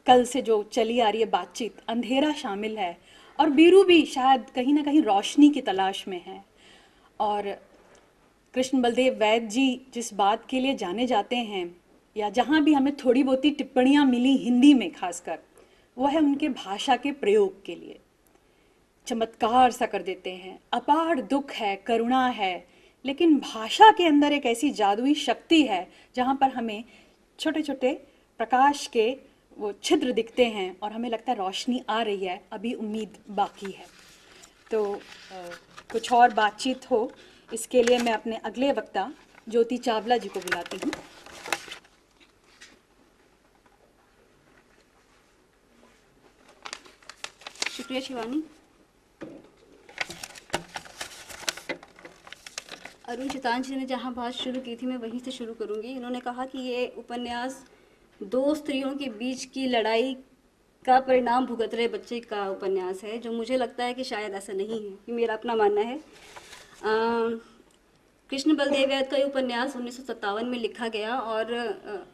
कल से जो चली आ रही है बातचीत, अंधेरा शामिल है। और बीरू भी शायद कहीं ना कहीं रोशनी की तलाश में है। और कृष्ण बलदेव वैद्य जी जिस बात के लिए जाने जाते हैं, या जहाँ भी हमें थोड़ी बहुत टिप्पणियाँ मिली हिंदी में खासकर, वो है उनके भाषा के प्रयोग के लिए। चमत्कार सा कर देते हैं, अपार दुख है, करुणा है, लेकिन भाषा के अंदर एक ऐसी जादुई शक्ति है जहाँ पर हमें छोटे छोटे प्रकाश के वो छिद्र दिखते हैं और हमें लगता है रोशनी आ रही है, अभी उम्मीद बाकी है। तो कुछ और बातचीत हो, इसके लिए मैं अपने अगले वक्ता ज्योति चावला जी को बुलाती हूँ। शुक्रिया शिवानी। अरुण चितान जी ने जहाँ बात शुरू की थी मैं वहीं से शुरू करूँगी। इन्होंने कहा कि ये उपन्यास दो स्त्रियों के बीच की लड़ाई का परिणाम भुगत रहे बच्चे का उपन्यास है, जो मुझे लगता है कि शायद ऐसा नहीं है, कि मेरा अपना मानना है। कृष्ण बलदेव वैद्य का ये उपन्यास 1957 में लिखा गया और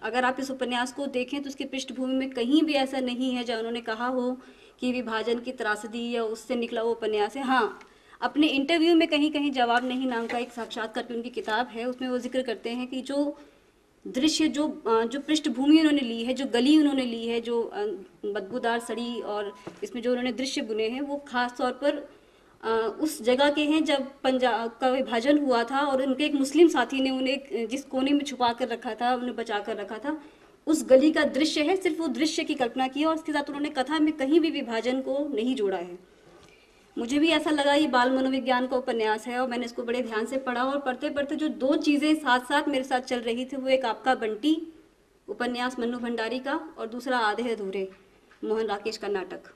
अगर आप इस उपन्यास को देखें तो उसकी पृष्ठभूमि में कहीं भी ऐसा नहीं है जहाँ उन्होंने कहा हो कि विभाजन की त्रासदी या उससे निकला वो उपन्यास है। हाँ, अपने इंटरव्यू में कहीं कहीं जवाब नहीं नाम का एक साक्षात्कार की उनकी किताब है, उसमें वो जिक्र करते हैं कि जो दृश्य, जो पृष्ठभूमि उन्होंने ली है, जो गली उन्होंने ली है, जो बदबूदार सड़ी और इसमें जो उन्होंने दृश्य बुने हैं, वो खास तौर पर उस जगह के हैं जब पंजाब का विभाजन हुआ था और उनके एक मुस्लिम साथी ने उन्हें जिस कोने में छुपा कर रखा था, उन्हें बचा कर रखा था, उस गली का दृश्य है। सिर्फ वो दृश्य की कल्पना की और उसके साथ उन्होंने कथा में कहीं भी विभाजन को नहीं जोड़ा है। मुझे भी ऐसा लगा ये बाल मनोविज्ञान का उपन्यास है और मैंने इसको बड़े ध्यान से पढ़ा और पढ़ते पढ़ते जो दो चीज़ें साथ साथ मेरे साथ चल रही थी, वो एक आपका बंटी उपन्यास मन्नू भंडारी का और दूसरा आधे अधूरे मोहन राकेश का नाटक।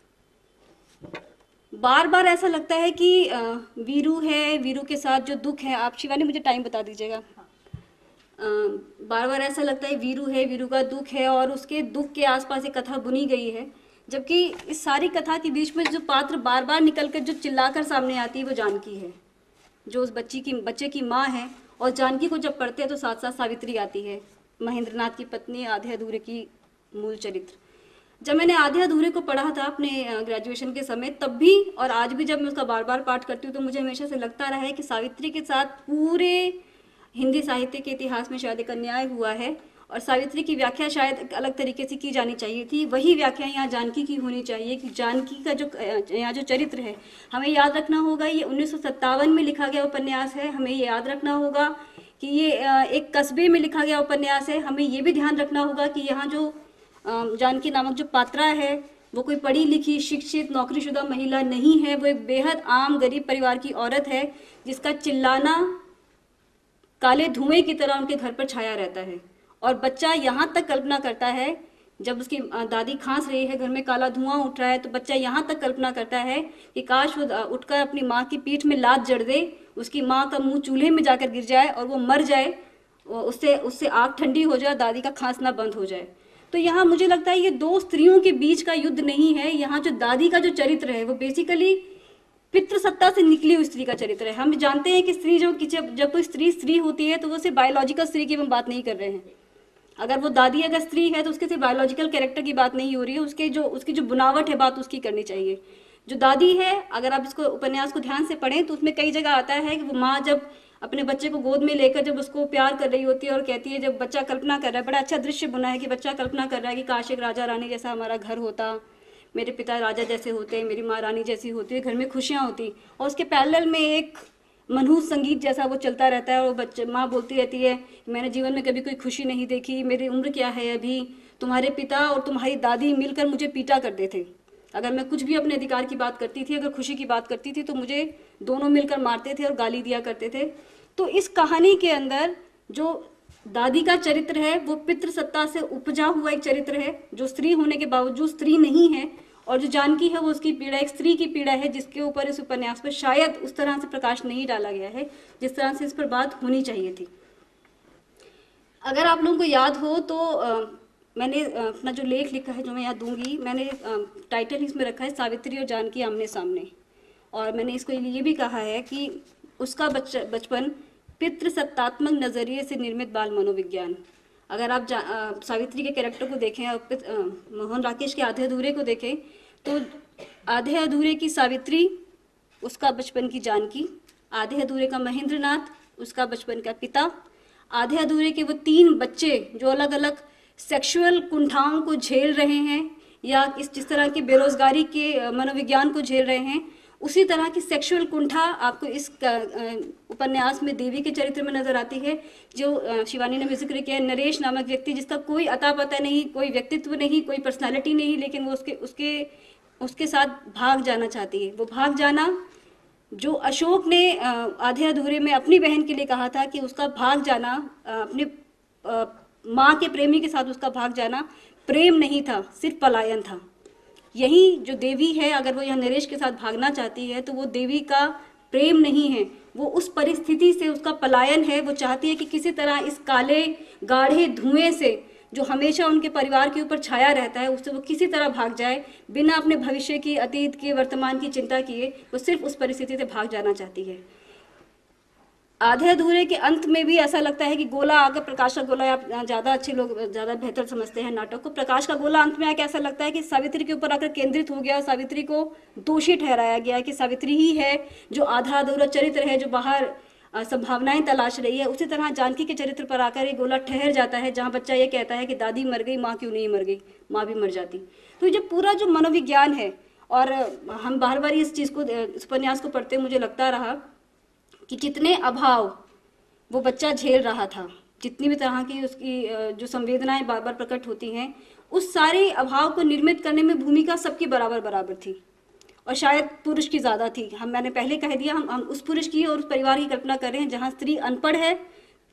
बार बार ऐसा लगता है कि वीरू है, वीरू के साथ जो दुख है, आप शिवानी मुझे टाइम बता दीजिएगा। बार बार ऐसा लगता है वीरू है, वीरू का दुख है और उसके दुख के आसपास एक कथा बुनी गई है, जबकि इस सारी कथा के बीच में जो पात्र बार बार निकल कर जो चिल्लाकर सामने आती है वो जानकी है, जो उस बच्चे की माँ है। और जानकी को जब पढ़ते हैं तो साथ साथ सावित्री आती है, महेंद्रनाथ की पत्नी, आधे अधूरे की मूल चरित्र। जब मैंने आधे अधूरे को पढ़ा था अपने ग्रेजुएशन के समय, तब भी और आज भी जब मैं उसका बार बार पाठ करती हूँ तो मुझे हमेशा से लगता रहा है कि सावित्री के साथ पूरे हिंदी साहित्य के इतिहास में शायद एक अन्याय हुआ है और सावित्री की व्याख्या शायद एक अलग तरीके से की जानी चाहिए थी। वही व्याख्या यहाँ जानकी की होनी चाहिए कि जानकी का जो यहाँ जो चरित्र है, हमें याद रखना होगा ये 1957 में लिखा गया उपन्यास है। हमें ये याद रखना होगा कि ये एक कस्बे में लिखा गया उपन्यास है। हमें ये भी ध्यान रखना होगा कि यहाँ जो जानकी नामक जो पात्रा है वो कोई पढ़ी लिखी शिक्षित नौकरीशुदा महिला नहीं है। वो एक बेहद आम गरीब परिवार की औरत है जिसका चिल्लाना काले धुएं की तरह उनके घर पर छाया रहता है। और बच्चा यहाँ तक कल्पना करता है, जब उसकी दादी खांस रही है, घर में काला धुआं उठ रहा है, तो बच्चा यहाँ तक कल्पना करता है कि काश वो उठकर अपनी माँ की पीठ में लात जड़ दे, उसकी माँ का मुंह चूल्हे में जाकर गिर जाए और वो मर जाए, उससे आग ठंडी हो जाए, दादी का खांसना बंद हो जाए। तो यहाँ मुझे लगता है ये दो स्त्रियों के बीच का युद्ध नहीं है। यहाँ जो दादी का जो चरित्र है वो बेसिकली पितृसत्ता से निकली हुई स्त्री का चरित्र है। हम जानते हैं कि स्त्री जब कोई स्त्री होती है तो वो सिर्फ बायोलॉजिकल स्त्री की हम बात नहीं कर रहे हैं। अगर वो दादी अगर स्त्री है तो उसके सिर्फ बायोलॉजिकल कैरेक्टर की बात नहीं हो रही है, उसकी जो बुनावट है बात उसकी करनी चाहिए। जो दादी है, अगर आप इसको उपन्यास को ध्यान से पढ़ें तो उसमें कई जगह आता है कि वो माँ जब अपने बच्चे को गोद में लेकर जब उसको प्यार कर रही होती है और कहती है, जब बच्चा कल्पना कर रहा है, बड़ा अच्छा दृश्य बुना है कि बच्चा कल्पना कर रहा है कि काश एक राजा रानी जैसा हमारा घर होता, मेरे पिता राजा जैसे होते, मेरी माँ रानी जैसी होती, घर में खुशियाँ होती। और उसके पैरेलल में एक मनहूस संगीत जैसा वो चलता रहता है और माँ बोलती रहती है, मैंने जीवन में कभी कोई खुशी नहीं देखी, मेरी उम्र क्या है अभी, तुम्हारे पिता और तुम्हारी दादी मिलकर मुझे पीटा करते थे। अगर मैं कुछ भी अपने अधिकार की बात करती थी, अगर खुशी की बात करती थी तो मुझे दोनों मिलकर मारते थे और गाली दिया करते थे। तो इस कहानी के अंदर जो दादी का चरित्र है वो पितृसत्ता से उपजा हुआ एक चरित्र है, जो स्त्री होने के बावजूद स्त्री नहीं है। और जो जानकी है वो उसकी पीड़ा, एक स्त्री की पीड़ा है जिसके ऊपर इस उपन्यास पर शायद उस तरह से प्रकाश नहीं डाला गया है जिस तरह से इस पर बात होनी चाहिए थी। अगर आप लोगों को याद हो तो मैंने अपना जो लेख लिखा है जो मैं यहाँ दूंगी, मैंने टाइटल इसमें रखा है सावित्री और जानकी आमने सामने। और मैंने इसको ये भी कहा है कि उसका बचपन पितृसत्तात्मक नज़रिए से निर्मित बाल मनोविज्ञान। अगर आप सावित्री के कैरेक्टर को देखें और मोहन राकेश के आधे अधूरे को देखें तो आधे अधूरे की सावित्री, उसका बचपन की जानकी, आधे अधूरे का महेंद्रनाथ, उसका बचपन का पिता, आधे अधूरे के वो 3 बच्चे जो अलग अलग सेक्सुअल कुंठाओं को झेल रहे हैं या जिस तरह की बेरोजगारी के मनोविज्ञान को झेल रहे हैं, उसी तरह की सेक्सुअल कुंठा आपको इस उपन्यास में देवी के चरित्र में नजर आती है। जो शिवानी ने भी जिक्र किया, नरेश नामक व्यक्ति जिसका कोई अता पता नहीं, कोई व्यक्तित्व नहीं, कोई पर्सनालिटी नहीं, लेकिन वो उसके साथ भाग जाना चाहती है। वो भाग जाना जो अशोक ने आधे अधूरे में अपनी बहन के लिए कहा था कि उसका भाग जाना, अपनी माँ के प्रेमी के साथ उसका भाग जाना प्रेम नहीं था, सिर्फ पलायन था। यही जो देवी है, अगर वो यहाँ नरेश के साथ भागना चाहती है तो वो देवी का प्रेम नहीं है, वो उस परिस्थिति से उसका पलायन है। वो चाहती है कि किसी तरह इस काले गाढ़े धुएं से जो हमेशा उनके परिवार के ऊपर छाया रहता है, उससे वो किसी तरह भाग जाए, बिना अपने भविष्य की, अतीत की, वर्तमान की चिंता किए। वो सिर्फ उस परिस्थिति से भाग जाना चाहती है। आधे अधूरे के अंत में भी ऐसा लगता है कि गोला आकर, प्रकाश का गोला, आप ज़्यादा अच्छे लोग ज़्यादा बेहतर समझते हैं नाटक को, प्रकाश का गोला अंत में आकर ऐसा लगता है कि सावित्री के ऊपर आकर केंद्रित हो गया, सावित्री को दोषी ठहराया गया कि सावित्री ही है जो आधा अधूरा चरित्र है, जो बाहर संभावनाएं तलाश रही है। उसी तरह जानकी के चरित्र पर आकर ये गोला ठहर जाता है, जहाँ बच्चा ये कहता है कि दादी मर गई, माँ क्यों नहीं मर गई, माँ भी मर जाती। तो ये पूरा जो मनोविज्ञान है, और हम बार बार इस चीज़ को, इस उपन्यास को पढ़ते मुझे लगता रहा कि कितने अभाव वो बच्चा झेल रहा था, जितनी भी तरह की उसकी जो संवेदनाएं बार बार प्रकट होती हैं, उस सारे अभाव को निर्मित करने में भूमिका सबकी बराबर बराबर थी, और शायद पुरुष की ज़्यादा थी। मैंने पहले कह दिया, हम उस पुरुष की और उस परिवार की कल्पना कर रहे हैं जहाँ स्त्री अनपढ़ है,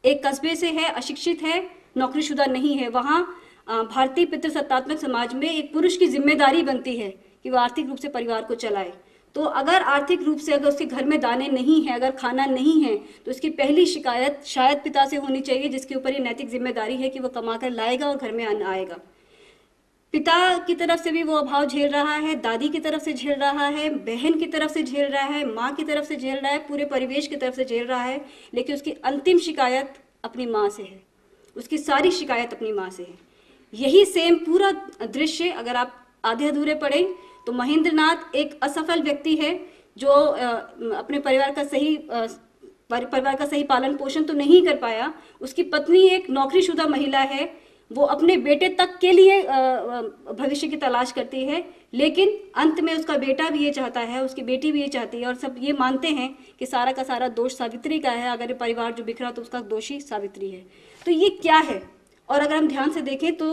एक कस्बे से है, अशिक्षित है, नौकरीशुदा नहीं है। वहाँ भारतीय पितृसत्तात्मक समाज में एक पुरुष की जिम्मेदारी बनती है कि वह आर्थिक रूप से परिवार को चलाए। तो अगर आर्थिक रूप से, अगर उसके घर में दाने नहीं हैं, अगर खाना नहीं है, तो इसकी पहली शिकायत शायद पिता से होनी चाहिए, जिसके ऊपर ये नैतिक जिम्मेदारी है कि वो कमा कर लाएगा और घर में अन्न आएगा। पिता की तरफ से भी वो अभाव झेल रहा है, दादी की तरफ से झेल रहा है, बहन की तरफ से झेल रहा है, माँ की तरफ से झेल रहा है, पूरे परिवेश की तरफ से झेल रहा है, लेकिन उसकी अंतिम शिकायत अपनी माँ से है, उसकी सारी शिकायत अपनी माँ से है। यही सेम पूरा दृश्य अगर आप आधे अधूरे पढ़ें तो महेंद्र नाथ एक असफल व्यक्ति है जो अपने परिवार का सही पालन पोषण तो नहीं कर पाया। उसकी पत्नी एक नौकरीशुदा महिला है, वो अपने बेटे तक के लिए भविष्य की तलाश करती है, लेकिन अंत में उसका बेटा भी ये चाहता है, उसकी बेटी भी ये चाहती है और सब ये मानते हैं कि सारा का सारा दोष सावित्री का है। अगर ये परिवार जो बिखरा तो उसका दोषी सावित्री है। तो ये क्या है? और अगर हम ध्यान से देखें तो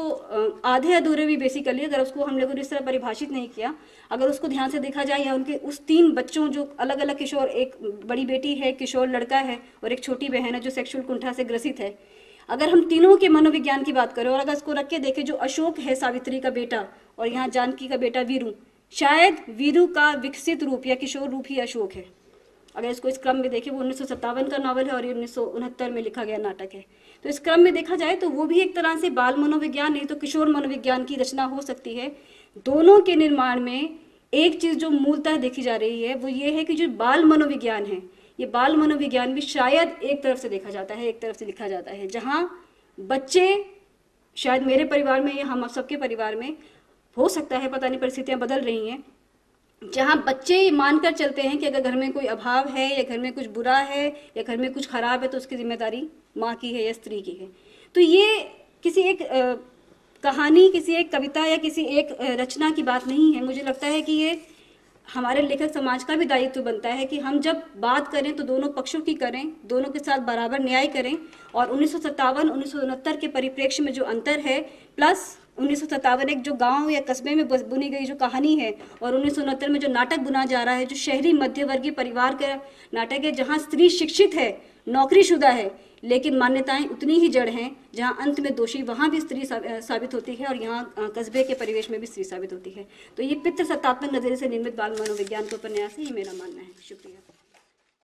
आधे अधूरे भी बेसिकली, अगर उसको हम लोगों ने इस तरह परिभाषित नहीं किया, अगर उसको ध्यान से देखा जाए या उनके उस 3 बच्चों जो अलग अलग किशोर, एक बड़ी बेटी है, किशोर लड़का है और एक छोटी बहन है जो सेक्सुअल कुंठा से ग्रसित है, अगर हम तीनों के मनोविज्ञान की बात करें और अगर इसको रख के देखें, जो अशोक है सावित्री का बेटा और यहाँ जानकी का बेटा वीरू, शायद वीरू का विकसित रूप या किशोर रूप ही अशोक है। अगर इसको इस क्रम में देखें, वो 1957 का नावल है और ये 1969 में लिखा गया नाटक है। तो इस क्रम में देखा जाए तो वो भी एक तरह से बाल मनोविज्ञान नहीं तो किशोर मनोविज्ञान की रचना हो सकती है। दोनों के निर्माण में एक चीज़ जो मूलतः देखी जा रही है वो ये है कि जो बाल मनोविज्ञान है, ये बाल मनोविज्ञान भी शायद एक तरफ से देखा जाता है, एक तरफ से लिखा जाता है, जहाँ बच्चे, शायद मेरे परिवार में या हम सबके परिवार में हो सकता है, पता नहीं परिस्थितियाँ बदल रही हैं, जहाँ बच्चे ये मानकर चलते हैं कि अगर घर में कोई अभाव है या घर में कुछ बुरा है या घर में कुछ खराब है तो उसकी जिम्मेदारी माँ की है या स्त्री की है। तो ये किसी एक कहानी, किसी एक कविता या किसी एक रचना की बात नहीं है। मुझे लगता है कि ये हमारे लेखक समाज का भी दायित्व बनता है कि हम जब बात करें तो दोनों पक्षों की करें, दोनों के साथ बराबर न्याय करें। और 1957-1969 के परिप्रेक्ष्य में जो अंतर है, प्लस 1957 एक जो गांव या कस्बे में बुनी गई जो कहानी है और 1969 में जो नाटक बुना जा रहा है, जो शहरी मध्यवर्गीय परिवार का नाटक है, जहां स्त्री शिक्षित है, नौकरीशुदा है, लेकिन मान्यताएं उतनी ही जड़ हैं, जहां अंत में दोषी वहां भी स्त्री साबित होती है और यहाँ कस्बे के परिवेश में भी स्त्री साबित होती है। तो ये पितृसत्तात्मक नजरिए से निर्मित बाल मनोविज्ञान का उपन्यास है, ये मेरा मानना है। शुक्रिया।